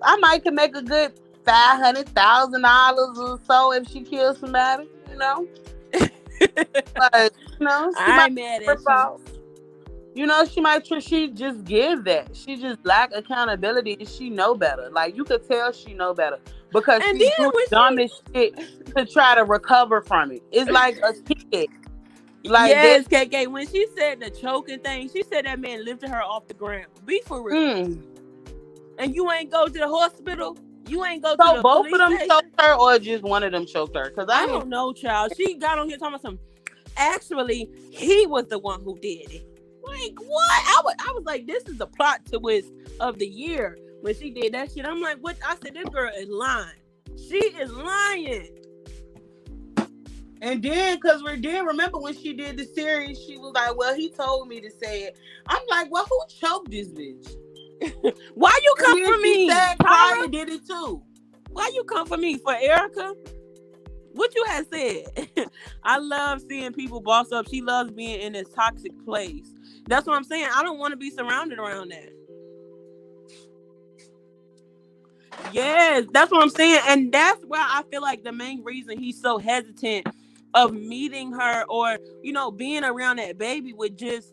I might could make a good $500,000 or so if she kills somebody. Like she I might ain't mad trip at you. out. She might trip. She just give that. She just lack accountability, and she know better. Like you could tell she know better because And she then do the when dumbest shit to try to recover from it. It's like a kid. Like they. yes, KK, when she said the choking thing, she said that man lifted her off the ground. Be for real. Mm. And you ain't go to the hospital. You ain't go to So the both of police them choked station. her, or just one of them choked her? Cause I I ain't. don't know, child. She got on here talking about some. Actually, he was the one who did it. Like what? I was like, this is the plot twist of the year when she did that shit. I'm like, what? I said, this girl is lying. She is lying. And then, cause we did remember when she did the series, she was like, "Well, he told me to say it." I'm like, "Well, who choked this bitch?" Why you And come then for she me, said, Tyra? "Quiet did it too." Why you come for me? For Erica? What you had said? I love seeing people boss up. She loves being in this toxic place. That's what I'm saying. I don't want to be surrounded around that. Yes, that's what I'm saying. And that's why I feel like the main reason he's so hesitant of meeting her or, being around that baby with just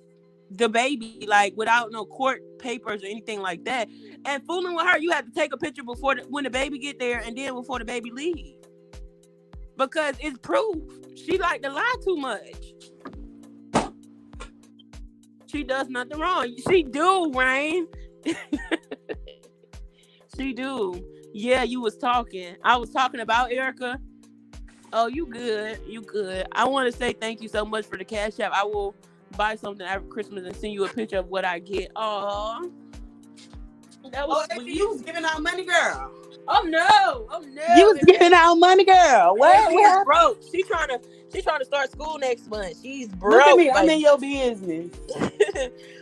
the baby, like without no court papers or anything like that. And fooling with her, you have to take a picture before when the baby get there and then before the baby leave. because it's proof. She like to lie too much. She does nothing wrong. She do, Rain. She do. Yeah, you was talking. I was talking about Erica. Oh, you good. You good. I want to say thank you so much for the Cash App. I will buy something after Christmas and send you a picture of what I get. Aw. That was sweet. You was giving out money, girl. Oh no. Oh no. You was giving out money, girl. She's broke. She's trying to start school next month. She's broke. Look at me. I'm in your business.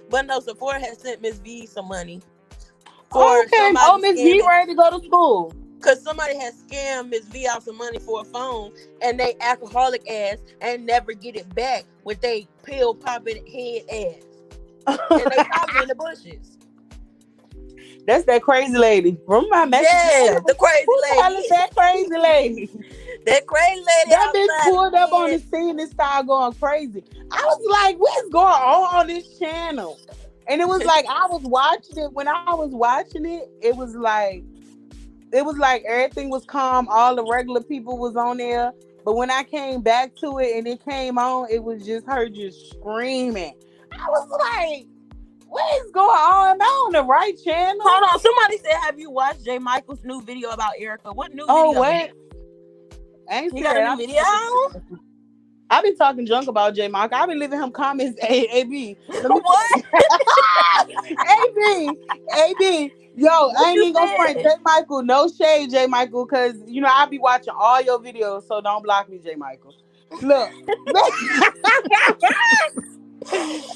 But no, Sephora has sent Miss V some money. Okay. Oh, Miss V ready to go to school. Because somebody has scammed Miss V out some money for a phone, and they alcoholic ass and never get it back with they pill popping head ass. And they probably in the bushes. That's that crazy lady. Remember my message? Yeah, the crazy lady. That crazy lady. That crazy lady. That bitch pulled up on the scene and started going crazy. I was like, what's going on this channel? And it was like, I was watching it. When I was watching it, it was like everything was calm. All the regular people was on there. But when I came back to it and it came on, it was just her just screaming. I was like, what is going on? Am I on the right channel? Hold on. Somebody said, have you watched J. Michael's new video about Erica? What new video? Oh, what? I ain't he got a new video? I've been talking junk about J. Michael. I've been leaving him comments. AB. What? AB. Yo, I ain't even gonna front J. Michael. No shade, J. Michael, because you know I be watching all your videos, so don't block me, J. Michael. Look.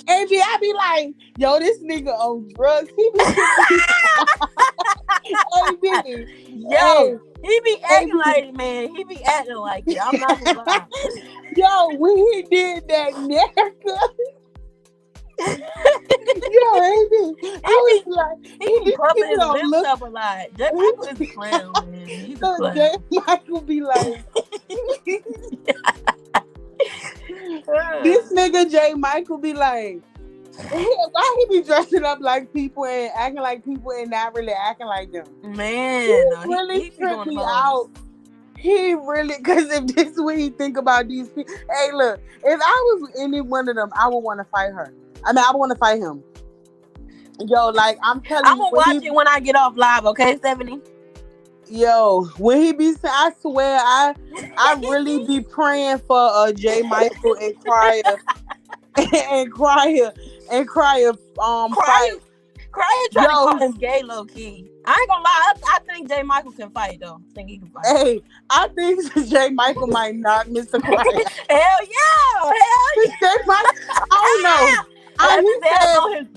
AB, I be like, yo, this nigga on drugs. He be AB. Yo, he be acting like it, man. He be acting like it. I'm not gonna lie. Yo, when he did that nigga. Yo, AB. I was like, he be pumping his lips up a lot. J. Michael is a clown, man. He's a clown. J. Michael be like, this nigga J. Michael be like, why he be dressing up like people and acting like people and not really acting like them? Man, he really tripped me out. He really, because if this is what he think about these people. Hey, look, if I was any one of them, I would want to fight her. I mean, I would want to fight him. Yo, like, I'm telling you. I'm going to watch it when I get off live, okay, Stephanie? Yo, when he be saying, I swear, I really be praying for J. Michael and Crier fight. Crier trying to call him gay low key. I ain't gonna lie, I think J. Michael can fight though. I think he can fight. Hey, I think J. Michael might knock Mr. Crier. Hell yeah! J. Michael, I don't know.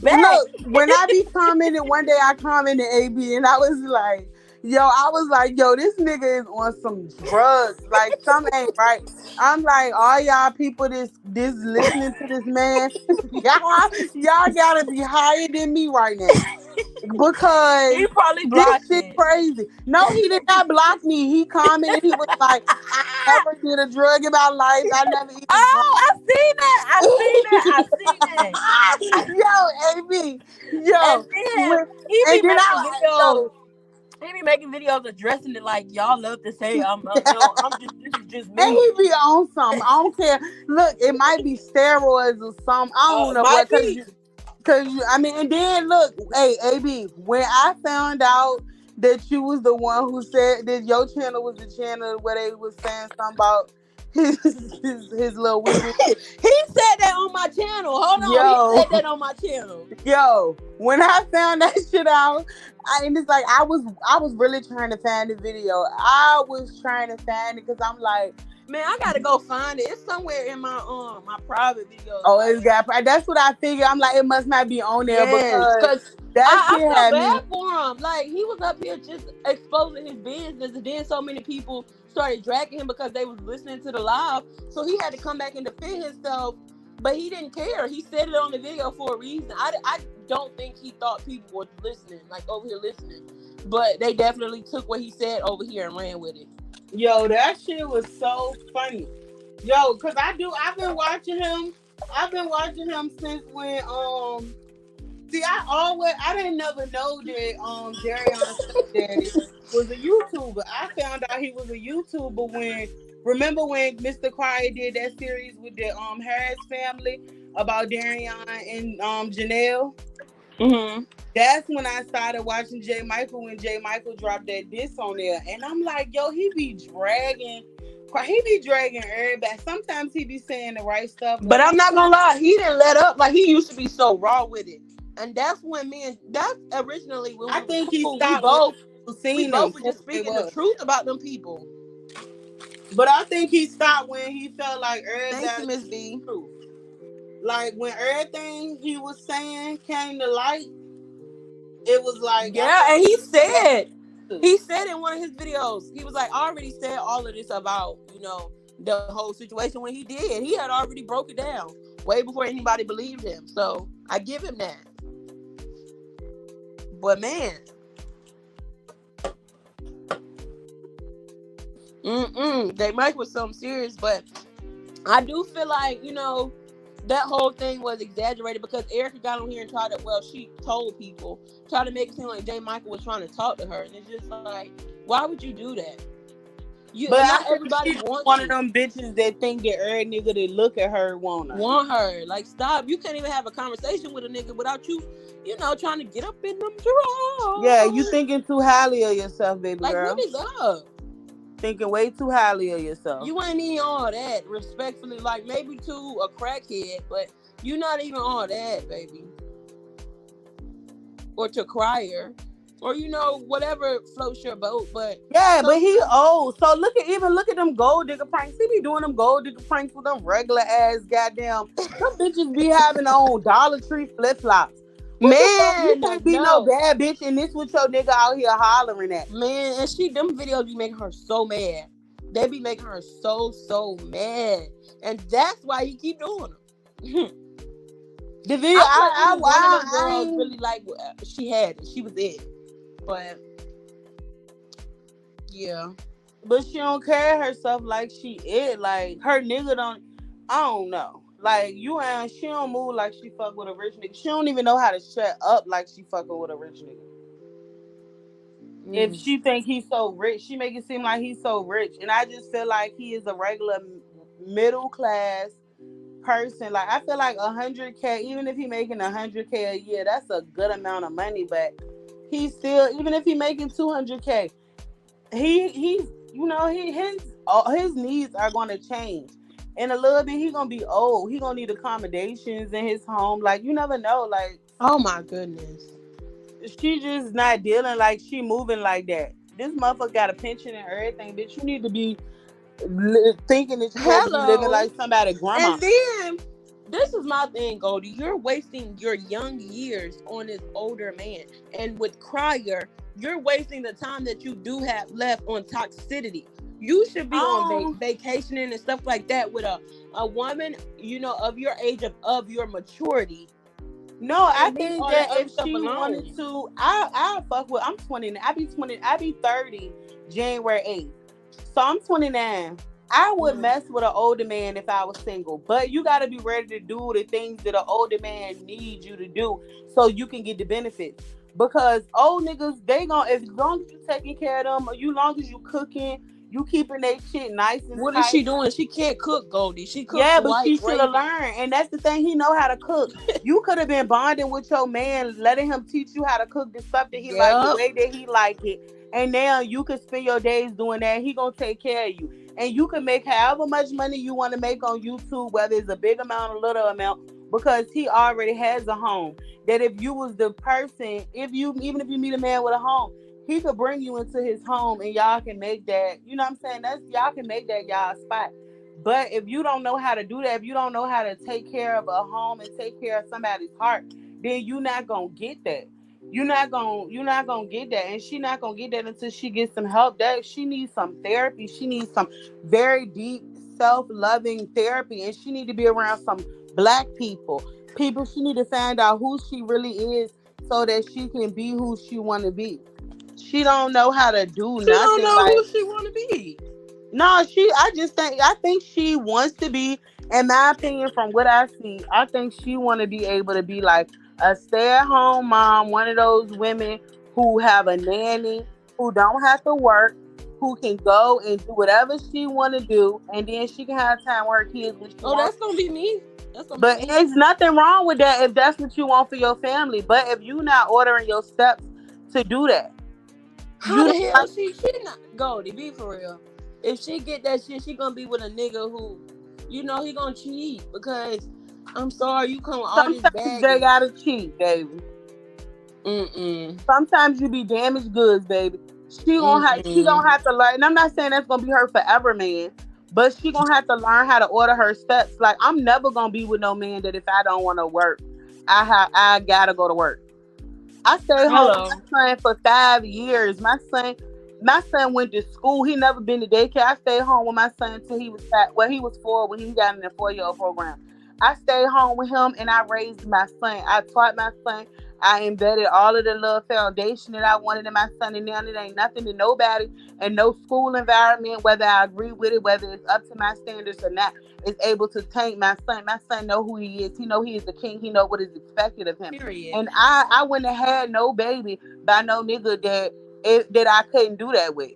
Look, when I be commenting, one day I commented AB and I was like, yo, this nigga is on some drugs. Like, something ain't right. I'm like, all y'all people this listening to this man, y'all gotta be higher than me right now. Because he probably blocked this shit crazy. No, he did not block me. He commented, he was like, I never did a drug in my life. I never even I seen that. Yo, AB. Yo. He be making videos addressing it like y'all love to say this is just me. And he be on something. I don't care. Look, it might be steroids or something. I don't know what. And then look, hey, AB, when I found out that you was the one who said that your channel was the channel where they was saying something about his little weakness. He said that on my channel. Hold on, he said that on my channel. Yo, when I found that shit out, and it's like I was really trying to find the video. I was trying to find it because I'm like, man, I gotta go find it. It's somewhere in my my private videos. Oh, it's got. That's what I figured. I'm like, it must not be on there because that shit had me. I feel bad for him. Like, he was up here just exposing his business, and then so many people started dragging him because they was listening to the live. So he had to come back and defend himself, but he didn't care. He said it on the video for a reason. I don't think he thought people were listening, like over here listening, but they definitely took what he said over here and ran with it. Yo, that shit was so funny. Yo, cause I've been watching him since when I didn't never know that Jerry on Stepdaddy was a YouTuber. I found out he was a YouTuber when Remember when Mr. Quiet did that series with the Harris family about Darian and Janelle? Mm-hmm. That's when I started watching J. Michael when J. Michael dropped that diss on there. And I'm like, yo, he be dragging everybody. Sometimes he be saying the right stuff, But but I'm not gonna lie, he didn't let up. Like, he used to be so raw with it, and that's when that's originally when I we was think he cool. stopped when people We seen them both were for just what they speaking the was. truth about them people. But I think he stopped when he felt like Thank you, everybody Miss V. truth. Like when everything he was saying came to light, it was like I Yeah, felt and like he he had said to. he said in one of his videos, he was like, I already said all of this about the whole situation. When he did, he had already broke it down way before anybody believed him. So I give him that. But man, they Mike was something serious, but I do feel like, that whole thing was exaggerated because Erica got on here and tried to, she told people, tried to make it seem like J. Michael was trying to talk to her. And it's just like, why would you do that? But Not I think everybody she just wants one of you. them bitches that think that every nigga that look at her want her. Want her. Like, stop. You can't even have a conversation with a nigga without you, trying to get up in them drawers. Yeah, you thinking too highly of yourself, baby Like, girl. what is up? Thinking way too highly of yourself. You ain't even all that, respectfully. Like, maybe to a crackhead, but you not even all that, baby. Or to crier. Or, whatever floats your boat. But yeah, but he old. So look at them gold digger pranks. He be doing them gold digger pranks with them regular ass goddamn. Them bitches be having on Dollar Tree flip flops. What the fuck? You can't be no bad bitch and this with your nigga out here hollering at. Man, and them videos be making her so mad. They be making her so mad. And that's why he keep doing them. The video, I really like, she had it. She was it. But yeah. But she don't carry herself like she is. Like her nigga don't. I don't know. Like she don't move like she fuck with a rich nigga. She don't even know how to shut up like she fucking with a rich nigga. If she think he's so rich, she make it seem like he's so rich, and I just feel like he is a regular middle class person. Like I feel like 100K, even if he making 100K a year, that's a good amount of money. But he still, even if he making 200K, his needs are going to change. In a little bit, he gonna be old. He gonna need accommodations in his home. Like you never know. Like oh my goodness, she just not dealing like she moving like that. This motherfucker got a pension and everything, bitch. You need to be thinking that you're supposed to be living like somebody's grandma. And then this is my thing, Goldie. You're wasting your young years on this older man, and with Crier, you're wasting the time that you do have left on toxicity. You should be on vacationing and stuff like that with a woman, of your age, of your maturity. No, I think that if she wanted to, I fuck with. I'm 29. I be 30 January 8th. So I'm 29. I would mess with an older man if I was single, but you got to be ready to do the things that an older man needs you to do so you can get the benefits. Because old niggas, they gonna, as long as you taking care of them, long as you cooking, you keeping that shit nice and what tight. Is she doing? She can't cook, Goldie. She cooks. Yeah, but she should have learned, and that's the thing. He know how to cook. You could have been bonding with your man, letting him teach you how to cook the stuff that he like, the way that he like it. And now you can spend your days doing that. He gonna take care of you, and you can make however much money you want to make on YouTube, whether it's a big amount or little amount, because he already has a home. That if you was the person, even if you meet a man with a home, he could bring you into his home, and y'all can make that. You know what I'm saying? Y'all can make that y'all spot. But if you don't know how to do that, if you don't know how to take care of a home and take care of somebody's heart, then you're not gonna get that. You're not gonna get that, and she's not gonna get that until she gets some help. That she needs some therapy. She needs some very deep self-loving therapy, and she need to be around some black people. She need to find out who she really is so that she can be who she want to be. She don't know how to do nothing. She don't know who she want to be. No, I think she wants to be, in my opinion, from what I see, I think she want to be able to be like a stay-at-home mom, one of those women who have a nanny, who don't have to work, who can go and do whatever she want to do, and then she can have time with her kids when she Oh, wants. that's gonna be me. That's gonna be But me. there's nothing wrong with that if that's what you want for your family. But if you not ordering your steps to do that, How you the don't hell like. she not Goldie, be for real. If she get that shit, she gonna be with a nigga who, he gonna cheat because I'm sorry, you come with all this Sometimes they baggage. gotta cheat, baby. Mm-mm. Sometimes you be damaged goods, baby. She Mm-mm. gonna have to learn. And I'm not saying that's gonna be her forever, man. But she gonna have to learn how to order her steps. Like I'm never gonna be with no man that if I don't want to work, I gotta go to work. I stayed home with Hello. my son for 5 years. My son went to school. He never been to daycare. I stayed home with my son until he was well, he was 4 when he got in the 4-year-old program. I stayed home with him and I raised my son. I taught my son. I embedded all of the little foundation that I wanted in my son, and now it ain't nothing to nobody and no school environment, whether I agree with it, whether it's up to my standards or not, is able to taint my son. My son know who he is. He know he is the king. He know what is expected of him. Period. And I wouldn't have had no baby by no nigga that I couldn't do that with.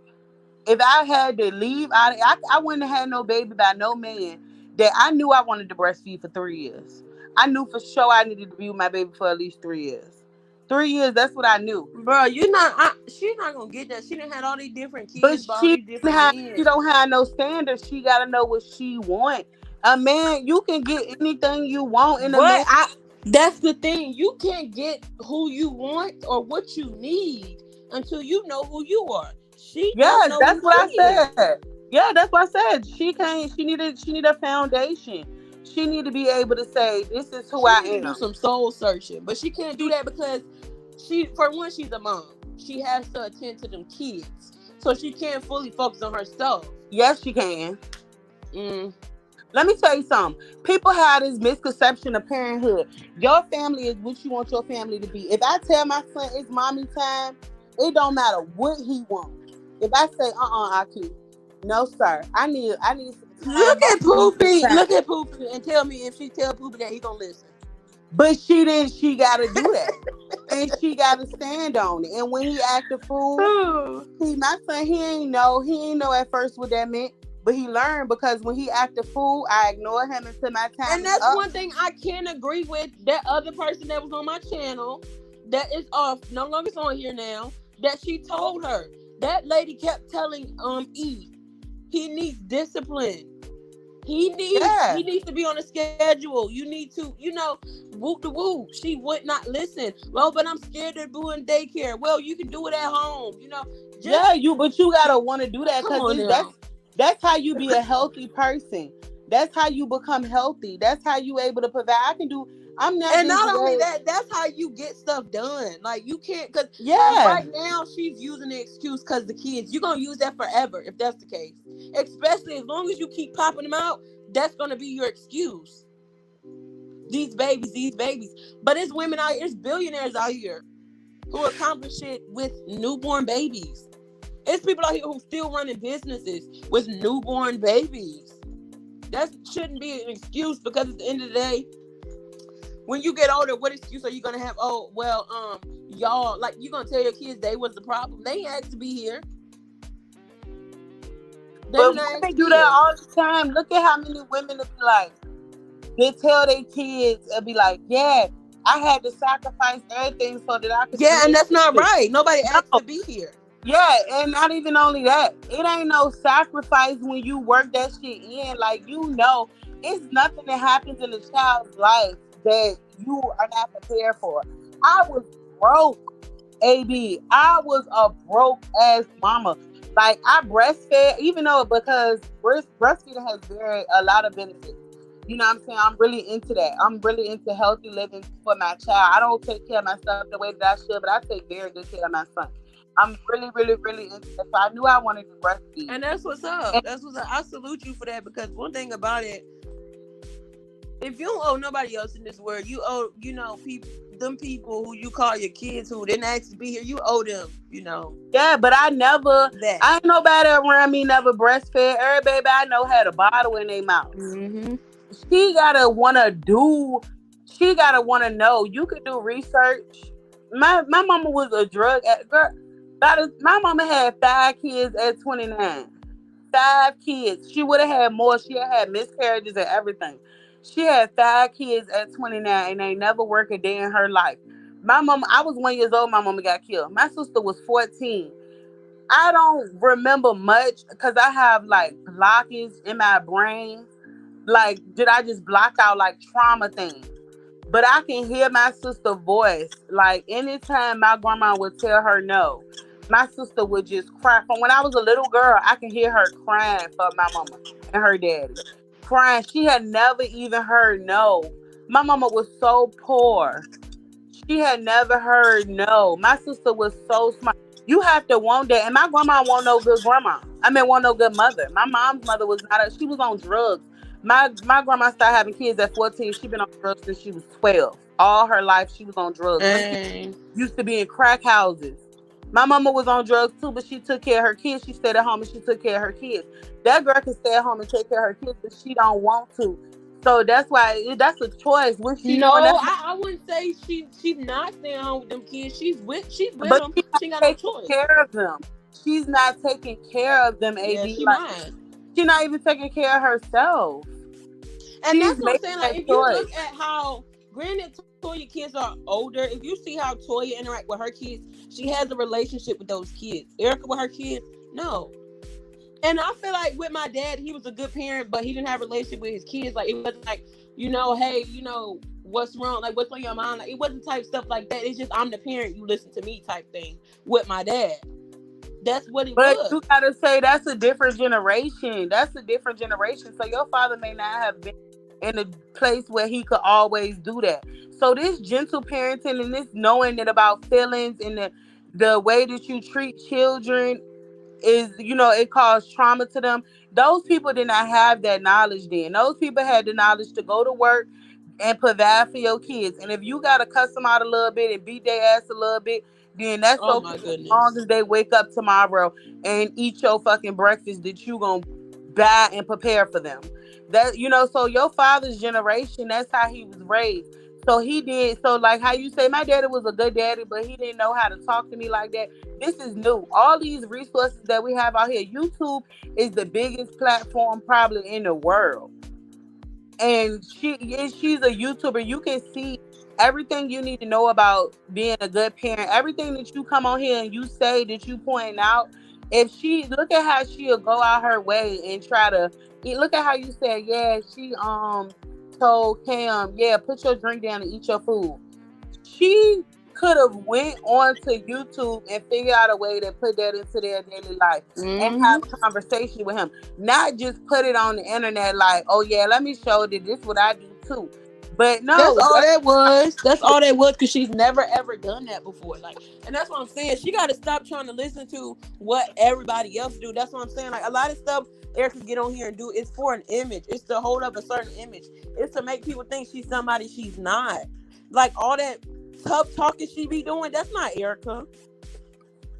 If I had to leave, I wouldn't have had no baby by no man that I knew I wanted to breastfeed for 3 years. I knew for sure I needed to be with my baby for at least 3 years. 3 years, that's what I knew. Bro, she's not gonna get that. She done had all these different But kids by all these different she men. don't have no standards. She gotta know what she want. A man, you can get anything you want in a But man. that's the thing. You can't get who you want or what you need until you know who you are. She don't Yes, know that's who what she I is. said. Yeah, that's what I said. She can't. She need a foundation. She need to be able to say, "This is who She I need to do am." some soul searching. But she can't do She, that because for one, she's a mom. She has to attend to them kids. So she can't fully focus on herself. yes, she can. Mm. Let me tell you something. People have this misconception of parenthood. Your family is what you want your family to be. If I tell my son it's mommy time, it don't matter what he wants. If I say, IQ, no sir, I need some time. Look Mommy at needs some Poopy. time. Look at Poopy and tell me if she tell Poopy that he gonna listen. But she didn't. She got to do that, and she got to stand on it. And when he acted fool, my son, he ain't know at first what that meant, but he learned because when he acted fool, I ignored him until my time And is that's up. one thing I can agree with. That other person that was on my channel that is off, no longer on here now, that she told her. That lady kept telling E, he needs discipline. He needs Yeah, he needs to be on a schedule. You need to, whoop the whoop. She would not listen. Well, but I'm scared of doing daycare. Well, you can do it at home. Just yeah. But you gotta want to do that come because on now. that's how you be a healthy person. That's how you become healthy. That's how you able to provide. I can do. I'm not And this not only way. that, that's how you get stuff done. Like you can't, because Yeah, right now she's using the excuse because the kids. You're gonna use that forever if that's the case. Especially as long as you keep popping them out, that's gonna be your excuse. These babies, these babies. But it's women out here, it's billionaires out here who accomplish it with newborn babies. It's people out here who still running businesses with newborn babies. That shouldn't be an excuse because at the end of the day, when you get older, what excuse are you gonna have? Oh, well, y'all, like you gonna tell your kids they was the problem. They ain't asked to be here. They but didn't ask to women do be that here. all the time. Look at how many women will be like. They tell their kids and be like, "Yeah, I had to sacrifice everything so that I could do Yeah, and this that's not shit." right. Nobody asked No, to be here. yeah, and not even only that, it ain't no sacrifice when you work that shit in. Like it's nothing that happens in a child's life that you are not prepared for. I was broke, AB. I was a broke ass mama. Like I breastfed, even though because breastfeeding has a lot of benefits. You know what I'm saying? I'm really into that. I'm really into healthy living for my child. I don't take care of myself the way that I should, but I take very good care of my son. I'm really, really, really into that. So I knew I wanted to breastfeed. And that's what's up. And That's what's up. I salute you for that because one thing about it, if you don't owe nobody else in this world, you owe, people who you call your kids who didn't ask to be here, you owe them, yeah, but that. I ain't nobody around me never breastfed. Every baby I know had a bottle in their mouth. Mm-hmm. She gotta wanna do. She gotta wanna know. You could do research. My mama was a drug girl. My mama had 5 kids at 29. 5 kids. She would have had more. She had miscarriages and everything. She had 5 kids at 29 and they never worked a day in her life. My mama, I was 1 years old. My mama got killed. My sister was 14. I don't remember much because I have like blockage in my brain. Like, did I just block out like trauma things? But I can hear my sister's voice. Like, anytime my grandma would tell her no, my sister would just cry. From when I was a little girl, I can hear her crying for my mama and her daddy. Crying. She had never even heard no. My mama was so poor. She had never heard no. My sister was so smart. You have to want that. And my grandma wasn't no good grandma. I mean, wasn't no good mother. My mom's mother was not. She was on drugs. My grandma started having kids at 14. She been on drugs since she was 12. All her life, she was on drugs. Them kids used to be in crack houses. My mama was on drugs too, but she took care of her kids. She stayed at home and she took care of her kids. That girl can stay at home and take care of her kids, but she don't want to. So that's why that's a choice. When she No, doing that, I wouldn't say she's not staying home with them kids. She's with but them. she's She not ain't got no taking choice. care of them. She's not taking care of them, Yeah, AB. she Like, not. she's not even taking care of herself. And She's that's what I'm making saying. that Like, if you choice. look at how, granted, Toya kids are older. If you see how Toya interact with her kids, she has a relationship with those kids. Erica with her kids, no. And I feel like with my dad, he was a good parent, but he didn't have a relationship with his kids. Like, it wasn't like, hey, what's wrong? Like, what's on your mind? Like, it wasn't type stuff like that. It's just, I'm the parent, you listen to me type thing with my dad. That's what it But was. you gotta say that's a different generation. That's a different generation. So your father may not have been in a place where he could always do that. So this gentle parenting and this knowing that about feelings and the way that you treat children is, it caused trauma to them. Those people did not have that knowledge then. Those people had the knowledge to go to work and provide for your kids. And if you gotta cuss them out a little bit and beat their ass a little bit, then that's Oh okay my as long goodness. as they wake up tomorrow and eat your fucking breakfast that you gonna buy and prepare for them. So your father's generation, that's how he was raised. So he did. So like how you say, my daddy was a good daddy, but he didn't know how to talk to me like that. This is new. All these resources that we have out here, YouTube is the biggest platform probably in the world, and she's a YouTuber. You can see everything you need to know about being a good parent. Everything that you come on here and you say that you point out. If she look at how she'll go out her way and try to look at how you said, yeah, she told Cam, yeah, put your drink down and eat your food. She could have went on to YouTube and figured out a way to put that into their daily life and have Mm-hmm. a conversation with him. Not just put it on the internet like, oh yeah, let me show that this is what I do too. But That's no, all that was. That's all that was, because she's never ever done that before. Like, and that's what I'm saying. She got to stop trying to listen to what everybody else do. That's what I'm saying. Like, a lot of stuff Erica get on here and do is for an image. It's to hold up a certain image. It's to make people think she's somebody she's not. Like, all that tough talking she be doing, that's not Erica.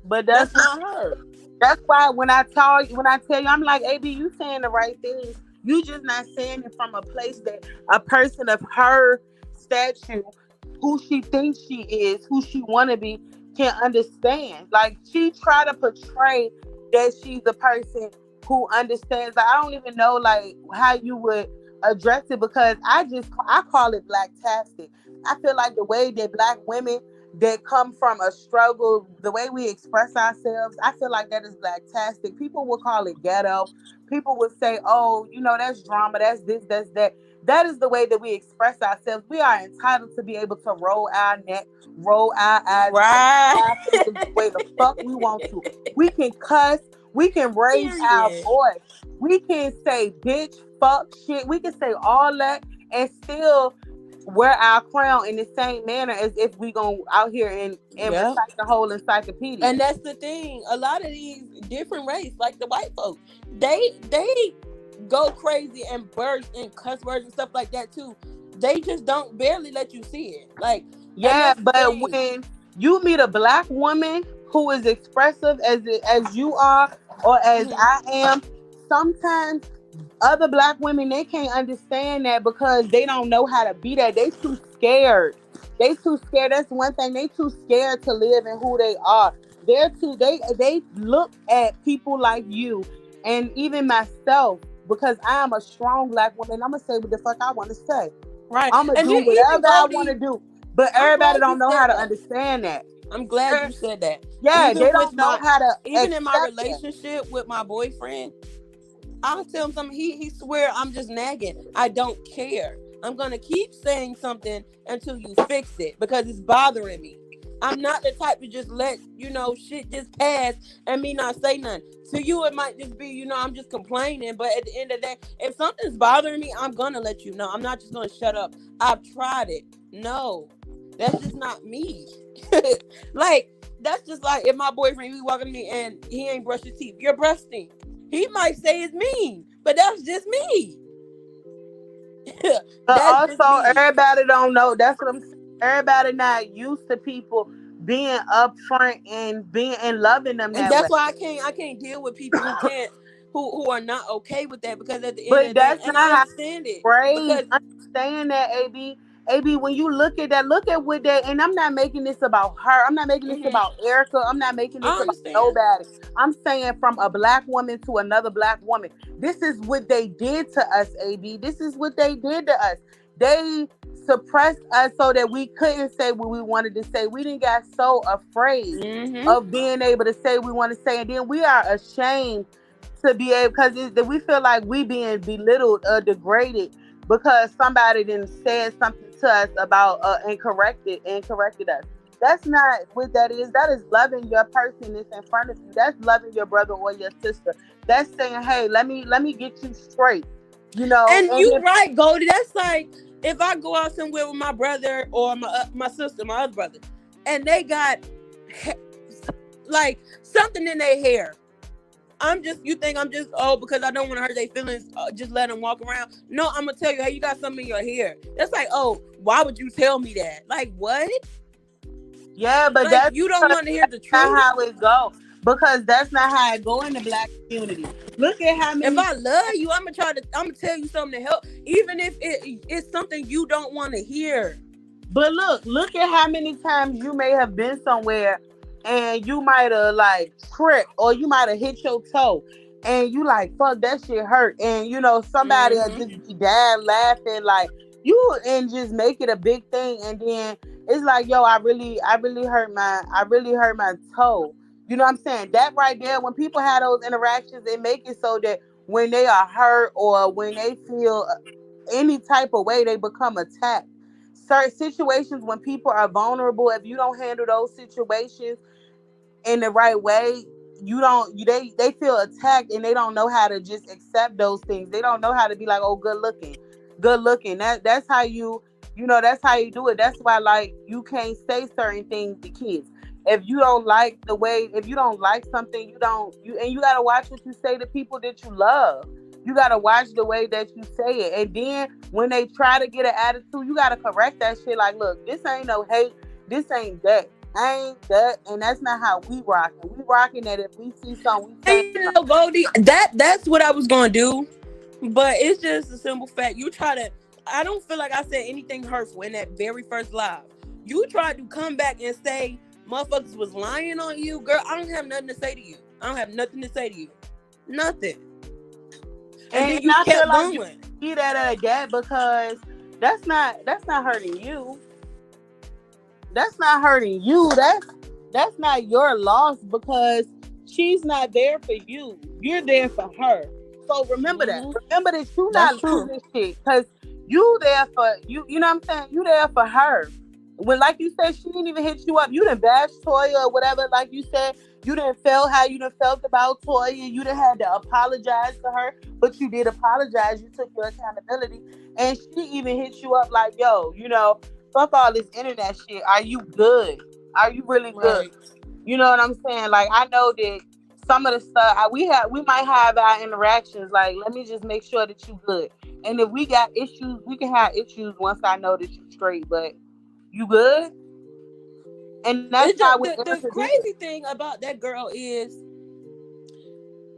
but That's not her. that's why when I tell you, I'm like, AB, you saying the right things. You just not saying it from a place that a person of her stature, who she thinks she is, who she want to be, can understand. Like, she try to portray that she's a person who understands. Like, I don't even know like how you would address it, because I call it black tastic. I feel like the way that black women that come from a struggle, the way we express ourselves, I feel like that is blacktastic. People will call it ghetto. People would say, oh, that's drama, that's this, that's that. That is the way that we express ourselves. We are entitled to be able to roll our neck, roll our eyes, and Right. our faces the way the fuck we want to. We can cuss, we can raise our Period. voice, we can say bitch, fuck, shit. We can say all that and still wear our crown in the same manner as if we go out here and Yep. recite the whole encyclopedia. And that's the thing. A lot of these different race, like the white folks, they go crazy and burst and cuss words and stuff like that too. They just don't barely let you see it. Like, and Yeah, that's the but thing. when you meet a black woman who is expressive as you are or as Mhm. I am, sometimes other black women, they can't understand that because they don't know how to be that. They too scared. They too scared. That's one thing. They too scared to live in who they are. They're too. They look at people like you, and even myself, because I am a strong black woman. I'm gonna say what the fuck I want to say. Right. I'm gonna And do then even whatever I want to Goldie, do. But I'm everybody glad you don't know how said to that. understand that. I'm glad Er, you said that. Yeah, they Even with don't know my, how to even in my accept that. relationship with my boyfriend, I'll tell him something. He swear I'm just nagging. I don't care. I'm gonna keep saying something until you fix it because it's bothering me. I'm not the type to just let shit just pass and me not say nothing. To you, it might just be I'm just complaining. But at the end of the day, if something's bothering me, I'm gonna let you know. I'm not just gonna shut up. I've tried it. No, that's just not me. Like that's just like if my boyfriend he walking to me and he ain't brushed his teeth. Your breath stink. He might say it's mean, but that's just me. But That's just also, me. everybody don't know. That's what I'm saying. Everybody not used to people being upfront and being and loving them And that way. that's why I can't deal with people who can't who are not okay with that because at the end of But the day, that's and not I how understand it raised. because Understand that, AB. AB, when you look at that, look at what they, and I'm not making this about her. I'm not making this mhm, about Erica. I'm not making this I about understand. nobody. I'm saying from a black woman to another black woman. This is what they did to us, AB. This is what they did to us. They suppressed us so that we couldn't say what we wanted to say. We didn't get so afraid Mhm. of being able to say what we want to say, and then we are ashamed to be able because we feel like we being belittled or degraded because somebody then said something to us about and corrected us. That's not what that is. That is loving your person that's in front of you. That's loving your brother or your sister. That's saying, hey, let me get you straight. And And you then right, Goldie. That's like if I go out somewhere with my brother or my sister, my other brother, and they got like something in their hair. You think I'm just, because I don't want to hurt their feelings, just let them walk around. No, I'm going to tell you, hey, you got something in your hair. That's like, oh, why would you tell me that? Like, what? yeah, but Like, that's you don't because want to hear the not truth? how it go. Because that's not how it go in the black community. Look at how If many. I love you, I'm going to tell you something to help, even if it's something you don't want to hear. But look at how many times you may have been somewhere and you might have like tripped or you might have hit your toe and you like fuck that shit hurt and somebody will Mm-hmm. just be dad laughing like you and just make it a big thing and then it's like yo I really hurt my toe. You know what I'm saying? That right there when people have those interactions it make it so that when they are hurt or when they feel any type of way they become attacked certain situations when people are vulnerable if you don't handle those situations in the right way you don't they feel attacked and they don't know how to just accept those things they don't know how to be like oh good looking that's how that's how you do it that's why like you can't say certain things to kids if you don't like something you don't you and you got to watch what you say to people that you love you got to watch the way that you say it and then when they try to get an attitude you got to correct that shit like look this ain't no hate this ain't that I ain't that, and that's not how we rocking. We rocking that if we see something, we say And Goldie, that's what I was going to do. But it's just a simple fact. I don't feel like I said anything hurtful in that very first live. You tried to come back and say motherfuckers was lying on you. Girl, I don't have nothing to say to you. I don't have nothing to say to you. Nothing. And then and you I feel kept like you going. see that at that because that's not hurting you. That's not hurting you. That's not your loss because she's not there for you. You're there for her. So remember that. Hmm. Remember that you That's not true. losing shit because you there for you. You know what I'm saying? You there for her. When like you said, she didn't even hit you up. You didn't bash Toya or whatever. Like you said, you didn't feel how you done felt about Toya. You didn't had to apologize to her, but you did apologize. You took your accountability, and she even hit you up like, "Yo, fuck all this internet shit. Are you good? Are you really good? Right. You know what I'm saying? Like I know that some of the stuff we might have our interactions. Like let me just make sure that you good. And if we got issues, we can have issues once I know that you straight. But you good? And that's It's not just what the Erica did. crazy thing about that girl is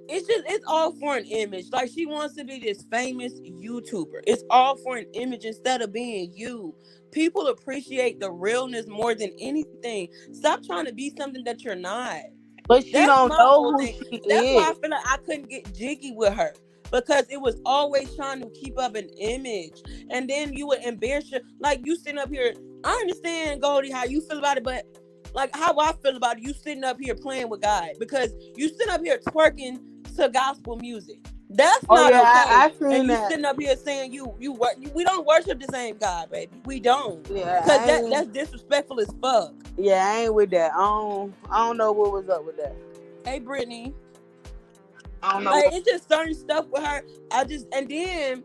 it's all for an image. Like, she wants to be this famous YouTuber. It's all for an image instead of being you. People appreciate the realness more than anything. Stop trying to be something that you're not. But she That's don't my know whole who thing. she That's why is. I feel like I couldn't get jiggy with her, because it was always trying to keep up an image, and then you would embarrass your, like, you sitting up here. I understand, Goldie, how you feel about it, but like how I feel about it, you sitting up here playing with God, because you sitting up here twerking to gospel music. That's Oh not yeah, okay. I seen And you that. sitting up here saying we don't worship the same God, baby. We don't. Yeah, Cause that's disrespectful as fuck. I ain't with that. I don't know what was up with that. Hey, Brittany. I don't know Like, what. it's just certain stuff with her. And then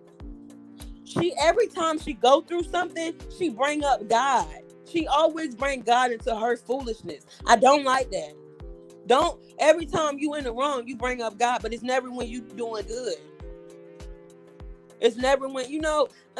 she, every time she go through something, she bring up God. She always bring God into her foolishness. I don't like that. Don't, every time you in the wrong, you bring up God, but it's never when you doing good. It's never when, and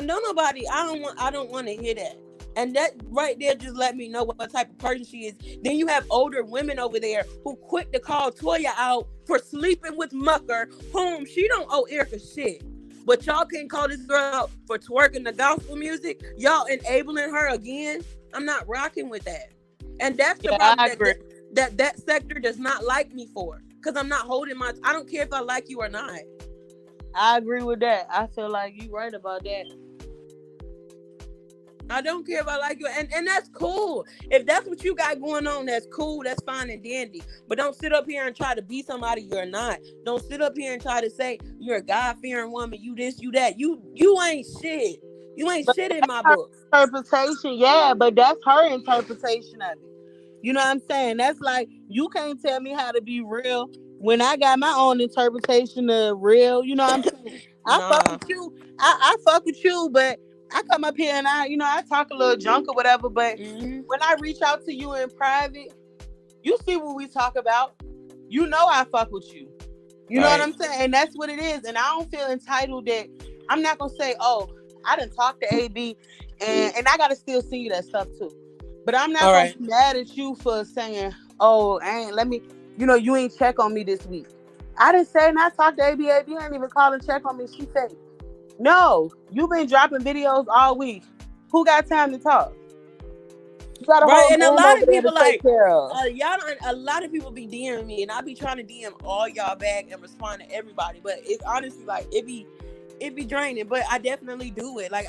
I don't want to hear that. And that right there just let me know what type of person she is. Then you have older women over there who quit to call Toya out for sleeping with Mucker, whom she don't owe Erica shit. But y'all can't call this girl out for twerking the gospel music. Y'all enabling her again. I'm not rocking with that. And that's the Yeah, problem I agree. that sector does not like me for. Because I'm not holding I don't care if I like you or not. I agree with that. I feel like you right about that. I don't care if I like you. And that's cool. If that's what you got going on, that's cool. That's fine and dandy. But don't sit up here and try to be somebody you're not. Don't sit up here and try to say you're a God-fearing woman. You this, you that. You ain't shit. You ain't But shit in my her book. interpretation, yeah, but that's her interpretation of it. You know what I'm saying? That's like, you can't tell me how to be real when I got my own interpretation of real. You know what I'm saying? I fuck Nah. with you. I fuck with you, but I come up here and I talk a little junk or whatever. But Mm-hmm. when I reach out to you in private, you see what we talk about. You know I fuck with you. You know what Right. I'm saying? And that's what it is. And I don't feel entitled that I'm not gonna say, oh, I done talked to AB and I gotta still send you that stuff too. But I'm not All gonna right. be mad at you for saying, oh, you ain't check on me this week. I didn't say, and I talked to AB. AB ain't even call and check on me. She said, no, you've been dropping videos all week. Who got time to talk? You got a Right. whole And a man lot over of there to people take like care of. a lot of people be DMing me, and I be trying to DM all y'all back and respond to everybody. But it's honestly like it be draining. But I definitely do it. Like,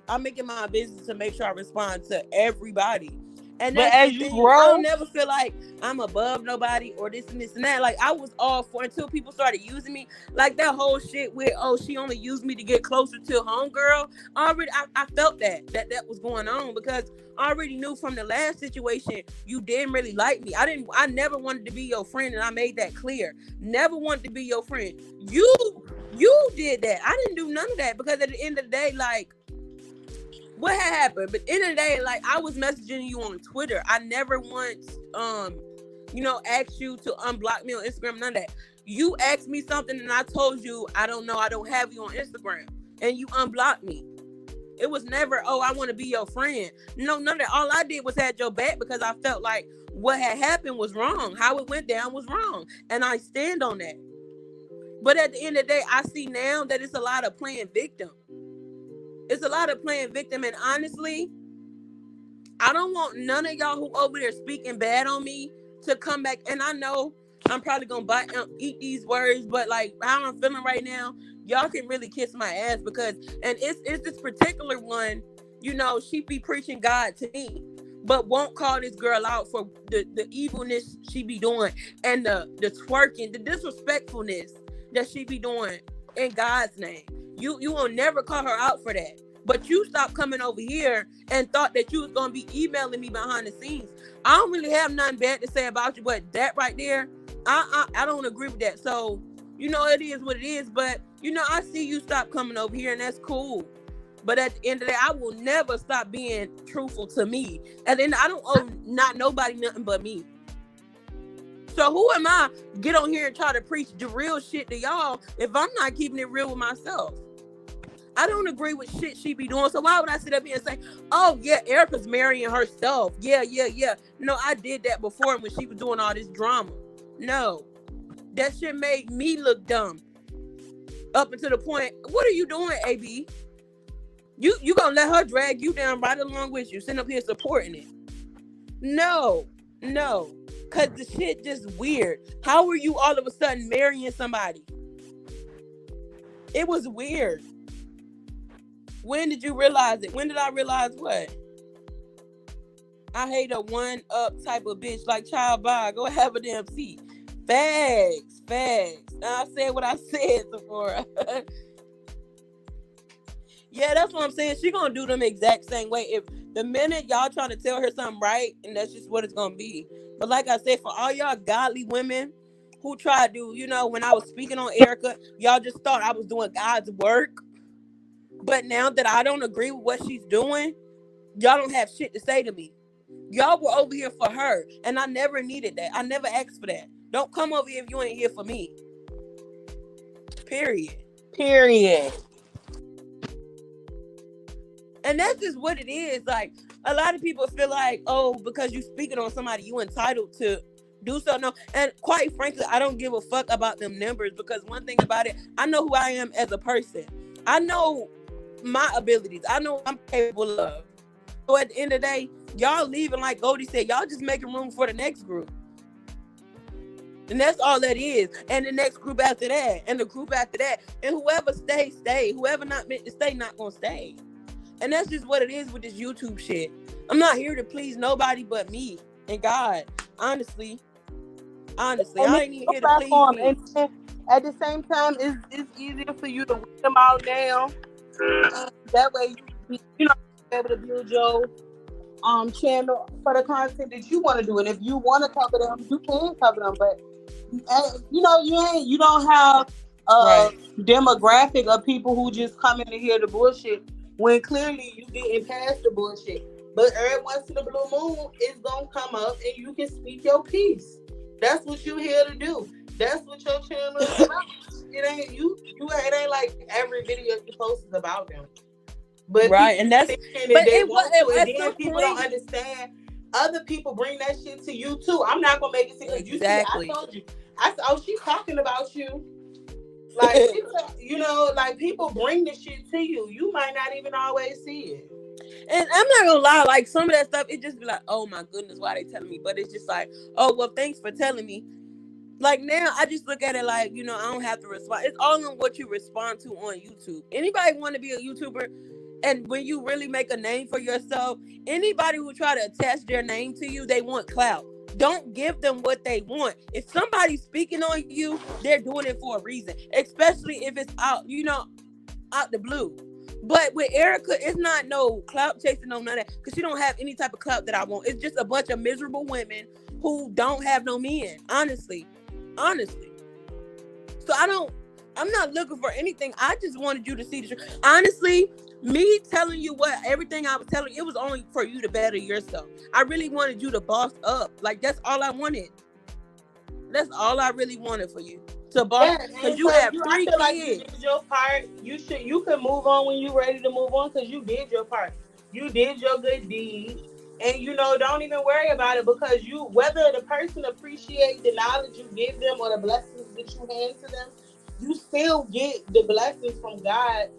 I'm making my business to make sure I respond to everybody. And But that's the as you thing. I don't grow, never feel like I'm above nobody or this and that. Like, I was all for, until people started using me. Like that whole shit with, oh, she only used me to get closer to homegirl. I felt that was going on, because I already knew from the last situation you didn't really like me. I never wanted to be your friend, and I made that clear. Never wanted to be your friend. You did that. I didn't do none of that, because at the end of the day, like, what had happened? But at the end of the day, like, I was messaging you on Twitter. I never once asked you to unblock me on Instagram, none of that. You asked me something and I told you, I don't know, I don't have you on Instagram. And you unblocked me. It was never, oh, I want to be your friend. No, none of that. All I did was had your back, because I felt like what had happened was wrong. How it went down was wrong. And I stand on that. But at the end of the day, I see now that it's a lot of playing victim. It's a lot of playing victim. And honestly, I don't want none of y'all who over there speaking bad on me to come back. And I know I'm probably gonna eat these words, but like how I'm feeling right now, y'all can really kiss my ass, because and it's this particular one, she be preaching God to me, but won't call this girl out for the evilness she be doing, and the twerking, the disrespectfulness that she be doing in God's name. You will never call her out for that. But you stopped coming over here and thought that you was gonna be emailing me behind the scenes. I don't really have nothing bad to say about you, but that right there, I don't agree with that. So, it is what it is. But I see you stop coming over here, and that's cool. But at the end of the day, I will never stop being truthful to me. And then I don't owe not nobody nothing but me. So who am I get on here and try to preach the real shit to y'all if I'm not keeping it real with myself? I don't agree with shit she be doing. So why would I sit up here and say, oh, yeah, Erica's marrying herself. Yeah. No, I did that before when she was doing all this drama. No. That shit made me look dumb. Up until the point, what are you doing, AB? You gonna let her drag you down right along with you, sitting up here supporting it? No, cause the shit just weird. How are you all of a sudden marrying somebody? It was weird. When did you realize it? When did I realize what? I hate a one up type of bitch like child by. Go have a damn seat. Facts. I said what I said, Sephora. Yeah, that's what I'm saying. She gonna do them exact same way. If the minute y'all trying to tell her something right, and that's just what it's gonna be. But like I said, for all y'all godly women who try to, when I was speaking on Erica, y'all just thought I was doing God's work. But now that I don't agree with what she's doing, y'all don't have shit to say to me. Y'all were over here for her, and I never needed that. I never asked for that. Don't come over here if you ain't here for me. Period. And that's just what it is. Like, a lot of people feel like, oh, because you speaking on somebody, you entitled to do so. No. And quite frankly, I don't give a fuck about them numbers, because one thing about it, I know who I am as a person. I know my abilities. I know what I'm capable of. So at the end of the day, y'all leaving, like Goldie said, y'all just making room for the next group. And that's all that is. And the next group after that, and the group after that. And whoever stays, stay. Whoever not meant to stay, not gonna stay. And that's just what it is with this YouTube shit. I'm not here to please nobody but me and God. Honestly, I ain't even here to please me. And at the same time, it's easier for you to weed them all down. That way, you know, be able to build your channel for the content that you want to do. And if you want to cover them, you can cover them. But you don't have a demographic of people who just come in to hear the bullshit, when clearly you getting past the bullshit. But every once in a blue moon, it's gonna come up and you can speak your piece. That's what you're here to do. That's what your channel is about. It ain't it ain't like every video you post is about them. But and that's then people don't understand. Other people bring that shit to you too. I'm not gonna make it because exactly. I told you. I said, oh, she's talking about you. Like, like people bring the shit to you. You might not even always see it. And I'm not gonna lie, like some of that stuff, it just be like, oh my goodness, why they telling me? But it's just like, oh well, thanks for telling me. Like now, I just look at it like, I don't have to respond. It's all on what you respond to on YouTube. Anybody want to be a YouTuber, and when you really make a name for yourself, anybody who try to attach their name to you, they want clout. Don't give them what they want. If somebody's speaking on you, they're doing it for a reason. Especially if it's out, out the blue. But with Erica, it's not no clout chasing, no none of that. Because she don't have any type of clout that I want. It's just a bunch of miserable women who don't have no men. Honestly. So I'm not looking for anything. I just wanted you to see the truth. Honestly, me telling you everything I was telling you, it was only for you to better yourself. I really wanted you to boss up. Like, that's all I wanted. That's all I really wanted for you. To boss, because you have 3 kids. Like you did your part. You can move on when you're ready to move on, because you did your part. You did your good deed. And don't even worry about it, because whether the person appreciates the knowledge you give them or the blessings that you hand to them, you still get the blessings from God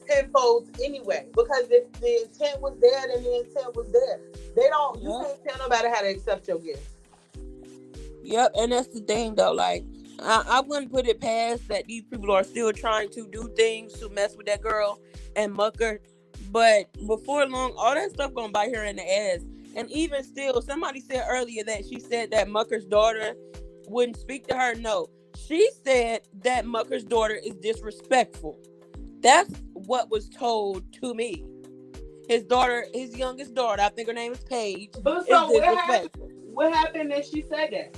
tenfold anyway. Because if the intent was there, then the intent was there. You can't tell nobody how to accept your gift. Yep, and that's the thing though. Like, I wouldn't put it past that these people are still trying to do things to mess with that girl and muck her. But before long, all that stuff gonna bite her in the ass. And even still, somebody said earlier that she said that Mucker's daughter wouldn't speak to her. No, she said that Mucker's daughter is disrespectful. That's what was told to me. His youngest daughter, I think her name is Paige, but so is disrespectful. What happened that she said that?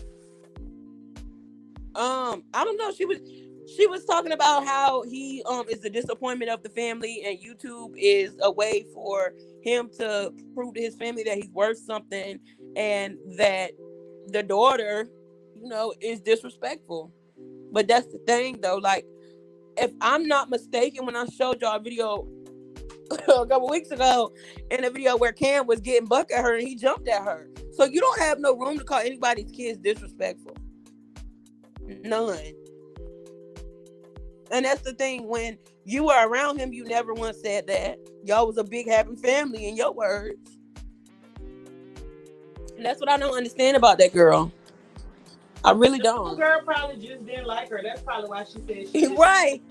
I don't know. She was talking about how he is the disappointment of the family, and YouTube is a way for him to prove to his family that he's worth something, and that the daughter, is disrespectful. But that's the thing though. Like, if I'm not mistaken, when I showed y'all a video a couple weeks ago, in a video where Cam was getting buck at her and he jumped at her. So you don't have no room to call anybody's kids disrespectful. None. And that's the thing. When you were around him, you never once said that. Y'all was a big happy family in your words. And that's what I don't understand about that girl. I really The little don't. girl probably just didn't like her. That's probably why she said she didn't. Right.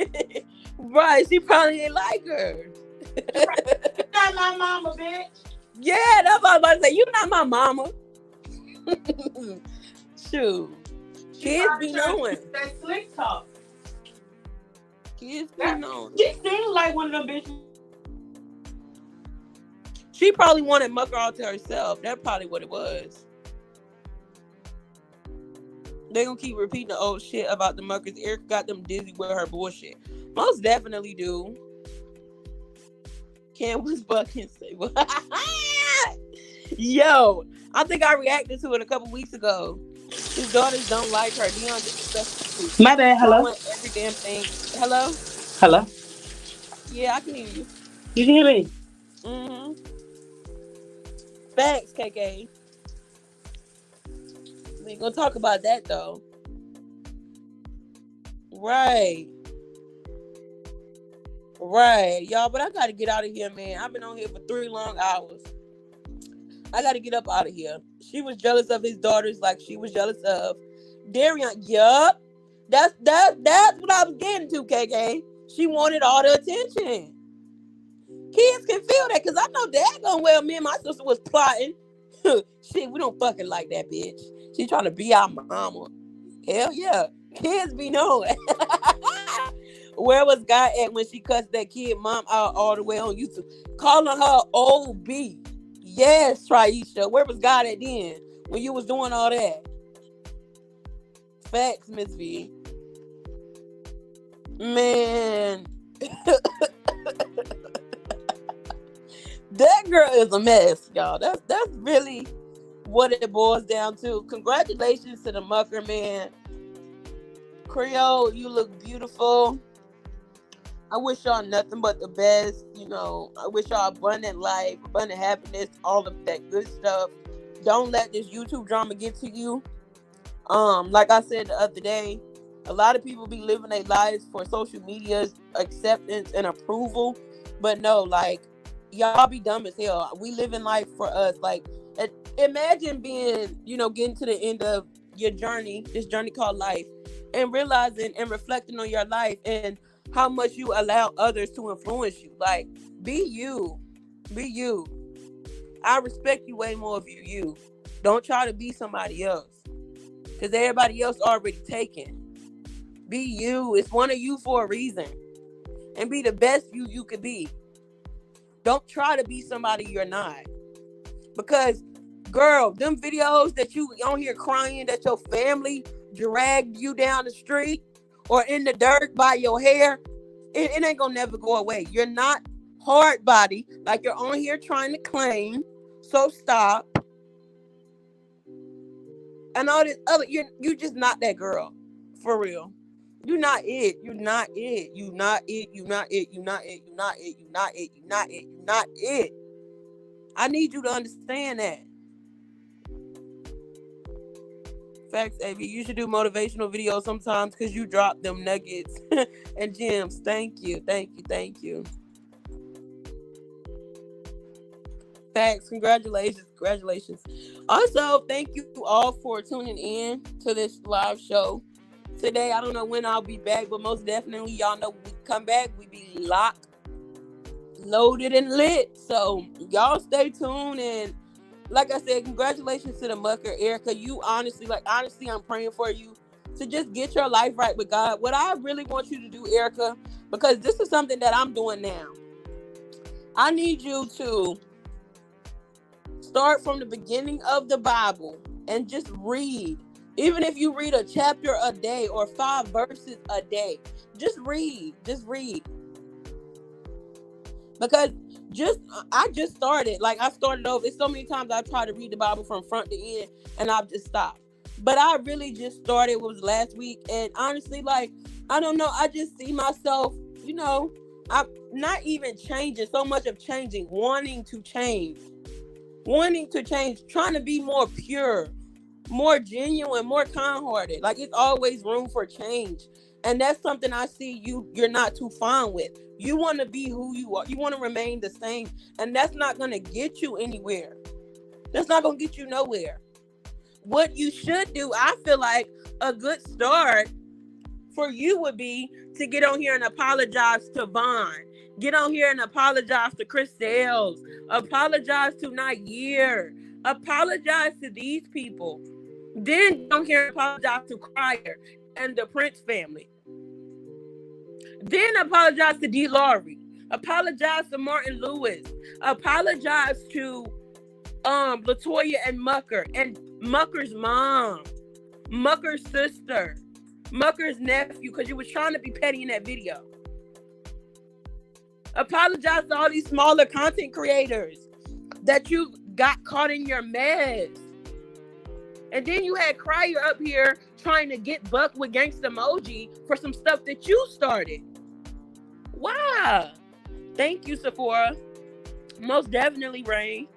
Right. She probably didn't like her. You're not my mama, bitch. Yeah, that's what I was about to say. You're not my mama. Shoot. She Kids probably be tried to knowing. use that slick talk. Kids be knowing. She seemed like one of them bitches. She probably wanted Mucker all to herself. That's probably what it was. They gonna keep repeating the old shit about the Muckers. Eric got them dizzy with her bullshit. Most definitely do. Cam was bucking say what? Yo, I think I reacted to it a couple weeks ago. His daughters don't like her. Dion disrespectful. My bad. Hello. Throwing every damn thing. Hello? Hello. Yeah, I can hear you. You can hear me? Mm-hmm. Facts, KK. We ain't gonna talk about that though. Right. Right, y'all, but I gotta get out of here, man. I've been on here for 3 long hours. I gotta get up out of here. She was jealous of his daughters like she was jealous of Darian. Yup. That's what I was getting to, KK. She wanted all the attention. Kids can feel that, because I know daggone well me and my sister was plotting. Shit, we don't fucking like that bitch. She trying to be our mama. Hell yeah. Kids be knowing. Where was God at when she cussed that kid mom out all the way on YouTube? Calling her OB. Yes, Traisha. Where was God at then when you was doing all that? Facts, Miss V. Man. That girl is a mess, y'all. That's really what it boils down to. Congratulations to the Mucker, man. Creole, you look beautiful. I wish y'all nothing but the best. You know, I wish y'all abundant life, abundant happiness, all of that good stuff. Don't let this YouTube drama get to you. Like I said the other day, a lot of people be living their lives for social media's acceptance and approval. But no, like, y'all be dumb as hell. We live in life for us. Like, imagine being, getting to the end of your journey, this journey called life, and realizing and reflecting on your life and how much you allow others to influence you. Like, be you. Be you. I respect you way more if you're you. Don't try to be somebody else, because everybody else already taken. Be you. It's one of you for a reason. And be the best you could be. Don't try to be somebody you're not. Because, girl, them videos that you on here crying that your family dragged you down the street or in the dirt by your hair, it ain't gonna never go away. You're not hard body like you're on here trying to claim. So stop. And all this other, you just not that girl. For real. You're not it. You're not it. You're not it. You're not it. You're not it. You're not it. You're not it. You're not it. You're not it. I need you to understand that. Facts, Avy. You should do motivational videos sometimes, because you drop them nuggets and gems. Thank you. Thank you. Thank you. Facts. Congratulations. Congratulations. Also, thank you all for tuning in to this live show today. I don't know when I'll be back, but most definitely, y'all know when we come back, we be locked, loaded, and lit. So y'all stay tuned. And like I said, congratulations to the Mucker, Erica. You honestly, I'm praying for you to just get your life right with God. What I really want you to do, Erica, because this is something that I'm doing now. I need you to start from the beginning of the Bible and just read. Even if you read a chapter a day or 5 verses a day, just read. Just read. Because I just started. Like, I started over. It's so many times I tried to read the Bible from front to end and I've just stopped. But I really just started. It was last week. And honestly, like, I don't know. I just see myself, I'm not even changing, so much of changing, wanting to change, trying to be more pure, more genuine, more kind-hearted. Like, it's always room for change. And that's something I see you're not too fine with. You want to be who you are. You want to remain the same. And that's not going to get you anywhere. That's not going to get you nowhere. What you should do, I feel like a good start for you would be to get on here and apologize to Vaughn. Get on here and apologize to Chris Sales. Apologize to Nair. Apologize to these people. Then get on here and apologize to Cryer and the Prince family. Then apologize to D. Laurie. Apologize to Martin Lewis. Apologize to Latoya and Mucker and Mucker's mom, Mucker's sister, Mucker's nephew, because you was trying to be petty in that video. Apologize to all these smaller content creators that you got caught in your mess. And then you had Cryer up here trying to get Buck with gangsta emoji for some stuff that you started. Wow. Thank you, Sephora. Most definitely, Rain.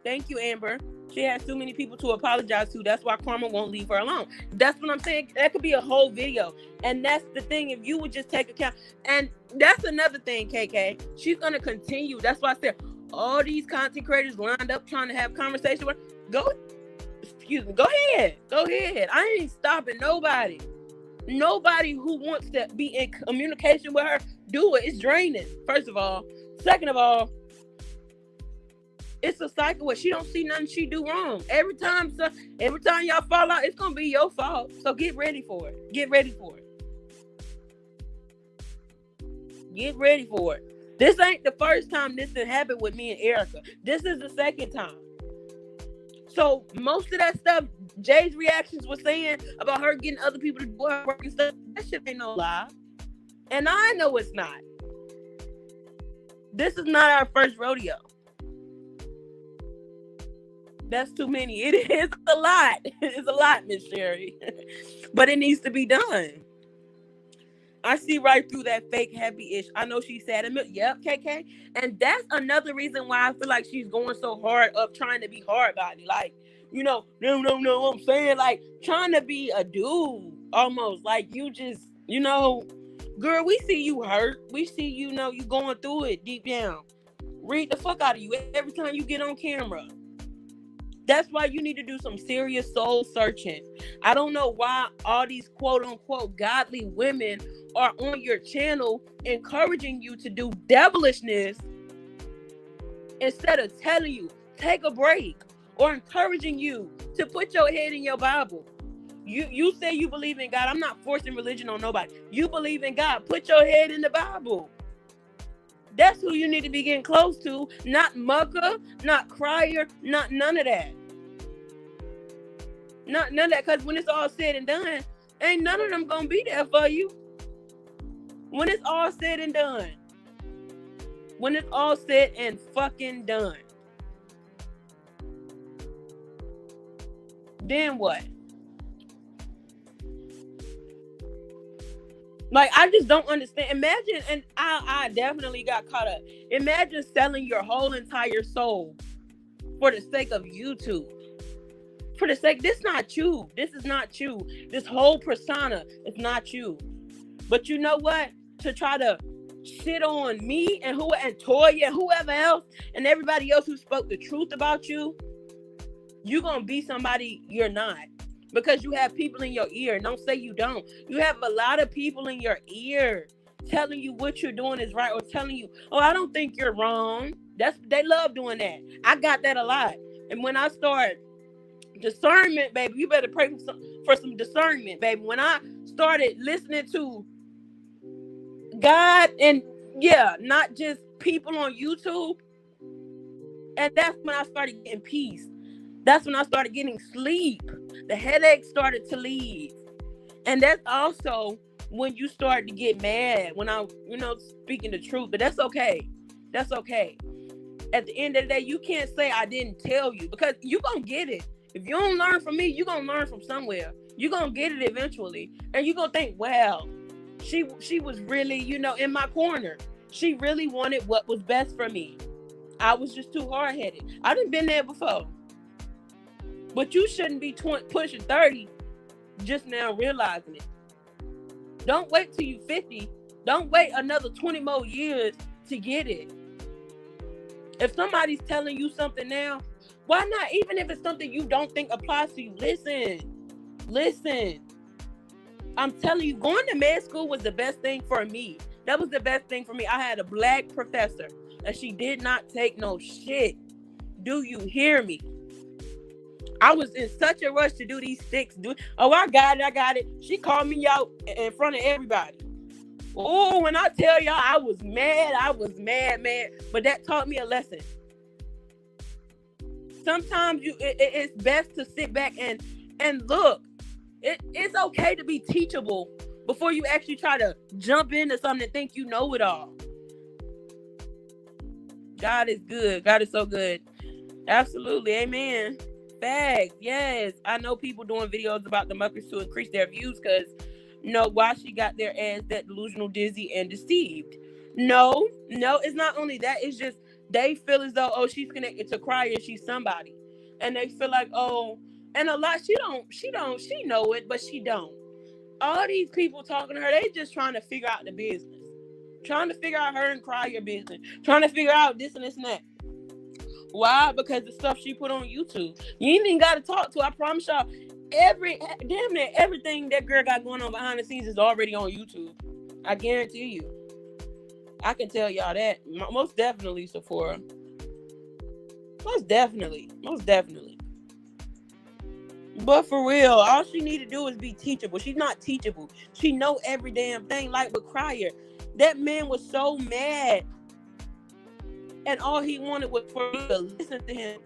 Thank you, Amber. She has too many people to apologize to. That's why Karma won't leave her alone. That's what I'm saying. That could be a whole video. And that's the thing. If you would just take account. And that's another thing, KK. She's going to continue. That's why I said all these content creators lined up trying to have conversation with her. Go ahead. Go ahead. I ain't stopping nobody. Nobody who wants to be in communication with her, do it. It's draining, first of all. Second of all, it's a cycle where she don't see nothing she do wrong. Every time y'all fall out, it's gonna be your fault. So get ready for it. Get ready for it. Get ready for it. This ain't the first time this has happened with me and Erica. This is the second time. So most of that stuff Jay's reactions was saying about her getting other people to do her work and stuff, that shit ain't no lie. And I know it's not. This is not our first rodeo. That's too many. It is a lot. It's a lot, Miss Sherry. But it needs to be done. I see right through that fake happy-ish. I know she's sad. Yep, KK. And that's another reason why I feel like she's going so hard up trying to be hard body. Like, no, what I'm saying? Like, trying to be a dude almost. Like, you just, girl, we see you hurt. We see, you going through it deep down. Read the fuck out of you every time you get on camera. That's why you need to do some serious soul searching. I don't know why all these quote unquote godly women are on your channel encouraging you to do devilishness instead of telling you, take a break, or encouraging you to put your head in your Bible. You say you believe in God. I'm not forcing religion on nobody. You believe in God. Put your head in the Bible. That's who you need to be getting close to. Not Mucker, not Cryer, not none of that. Not none of that, because when it's all said and done, ain't none of them gonna be there for you. When it's all said and done. When it's all said and fucking done. Then what? Like, I just don't understand. Imagine, and I definitely got caught up. Imagine selling your whole entire soul for the sake of YouTube. For the sake, this not you. This is not you. This whole persona is not you. But you know what? To try to shit on me and Toya and whoever else and everybody else who spoke the truth about you, you're gonna be somebody you're not. Because you have people in your ear. Don't say you don't. You have a lot of people in your ear telling you what you're doing is right, or telling you, oh, I don't think you're wrong. They love doing that. I got that a lot. And when I start discernment, baby, you better pray for some discernment, baby. When I started listening to God and not just people on YouTube, and that's when I started getting peace. That's when I started getting sleep. The headaches started to leave. And that's also when you start to get mad, when I'm, speaking the truth. But that's okay. That's okay. At the end of the day, you can't say I didn't tell you, because you're going to get it. If you don't learn from me, you're going to learn from somewhere. You're going to get it eventually. And you're going to think, well, she was really, in my corner. She really wanted what was best for me. I was just too hard-headed. I done been there before. But you shouldn't be pushing 30 just now realizing it. Don't wait till you 50. Don't wait another 20 more years to get it. If somebody's telling you something now, why not? Even if it's something you don't think applies to you, listen. I'm telling you, going to med school was the best thing for me. That was the best thing for me. I had a black professor and she did not take no shit. Do you hear me? I was in such a rush to do these sticks. Oh, I got it. She called me out in front of everybody. Oh, when I tell y'all, I was mad. But that taught me a lesson. Sometimes it's best to sit back and look. It's okay to be teachable before you actually try to jump into something and think you know it all. God is good. God is so good. Absolutely. Amen. Facts. Yes. I know people doing videos about the Muckers to increase their views because why she got their ass that delusional, dizzy, and deceived. No, it's not only that. It's just they feel as though, she's connected to Crier, she's somebody. And they feel like, and a lot, she know it, but she don't. All these people talking to her, they just trying to figure out the business. Trying to figure out her and Crier business. Trying to figure out this and this and that. Why? Because the stuff she put on YouTube. You ain't even got to talk to her. I promise y'all, damn near everything that girl got going on behind the scenes is already on YouTube. I guarantee you. I can tell y'all that. Most definitely, Sephora. Most definitely. But for real, all she need to do is be teachable. She's not teachable. She know every damn thing. Like with Crier, that man was so mad. And all he wanted was for you to listen to him.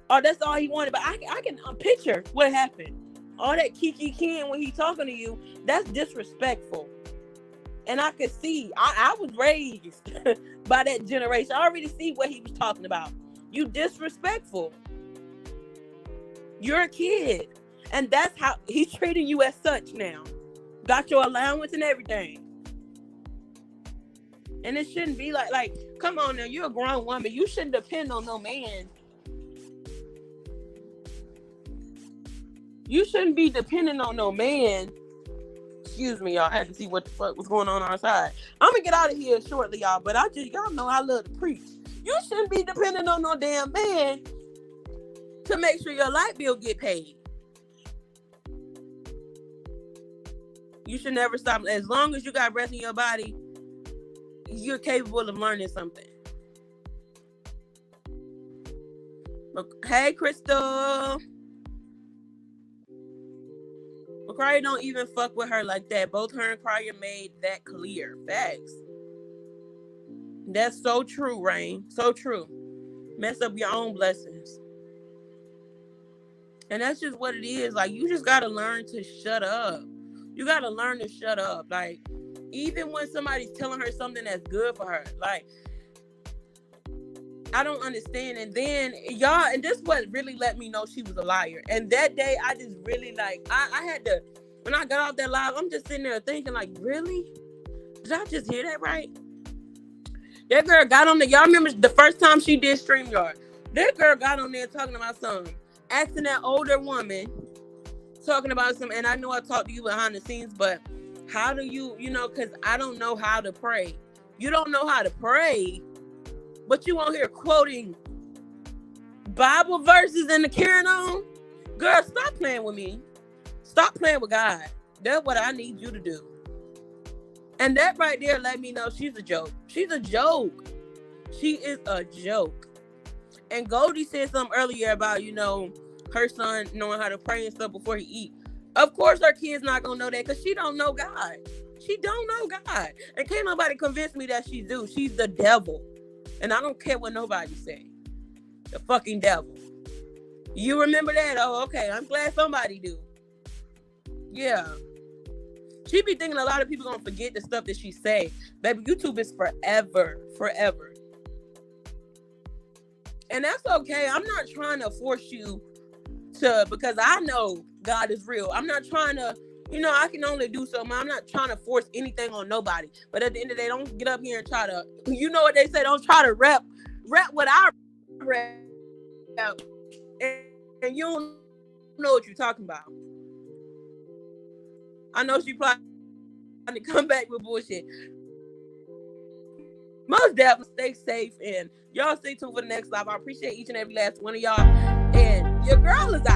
Oh, that's all he wanted. But I can picture what happened. All that kiki kin when he talking to you, that's disrespectful. And I could see, I was raised by that generation. I already see what he was talking about. You disrespectful. You're a kid. And that's how he's treating you as such now. Got your allowance and everything. And it shouldn't be like, come on now, you're a grown woman. You shouldn't depend on no man. You shouldn't be depending on no man. Excuse me, y'all. I had to see what the fuck was going on outside. I'm gonna get out of here shortly, y'all. But y'all know I love to preach. You shouldn't be depending on no damn man to make sure your light bill get paid. You should never stop. As long as you got breath in your body, you're capable of learning something. Hey, Crystal. But Crier don't even fuck with her like that. Both her and Crier made that clear. Facts. That's so true, Rain. So true. Mess up your own blessings. And that's just what it is. Like, you just gotta learn to shut up. You gotta learn to shut up. Like, even when somebody's telling her something that's good for her, like, I don't understand. And then y'all, and this what really let me know she was a liar. And that day, I just really I had to, when I got off that live, I'm just sitting there thinking like, really? Did I just hear that right? That girl got on y'all remember the first time she did StreamYard? That girl got on there talking about something, asking that older woman, talking about something, and I know I talked to you behind the scenes, but how do you, because I don't know how to pray. You don't know how to pray, but you on here quoting Bible verses and the carrying on? Girl, stop playing with me. Stop playing with God. That's what I need you to do. And that right there let me know she's a joke. She's a joke. She is a joke. And Goldie said something earlier about, her son knowing how to pray and stuff before he eat. Of course her kid's not going to know that because she don't know God. She don't know God. And can't nobody convince me that she do. She's the devil. And I don't care what nobody say. The fucking devil. You remember that? Oh, okay. I'm glad somebody do. Yeah. She be thinking a lot of people gonna forget the stuff that she say. Baby, YouTube is forever. Forever. And that's okay. I'm not trying to force you to, because I know God is real. I'm not trying to, I can only do so much. I'm not trying to force anything on nobody. But at the end of the day, don't get up here and try to, you know what they say, don't try to rep what I rep. And and you don't know what you're talking about. I know she probably to come back with bullshit. Most definitely stay safe and y'all stay tuned for the next live. I appreciate each and every last one of y'all. And your girl is out.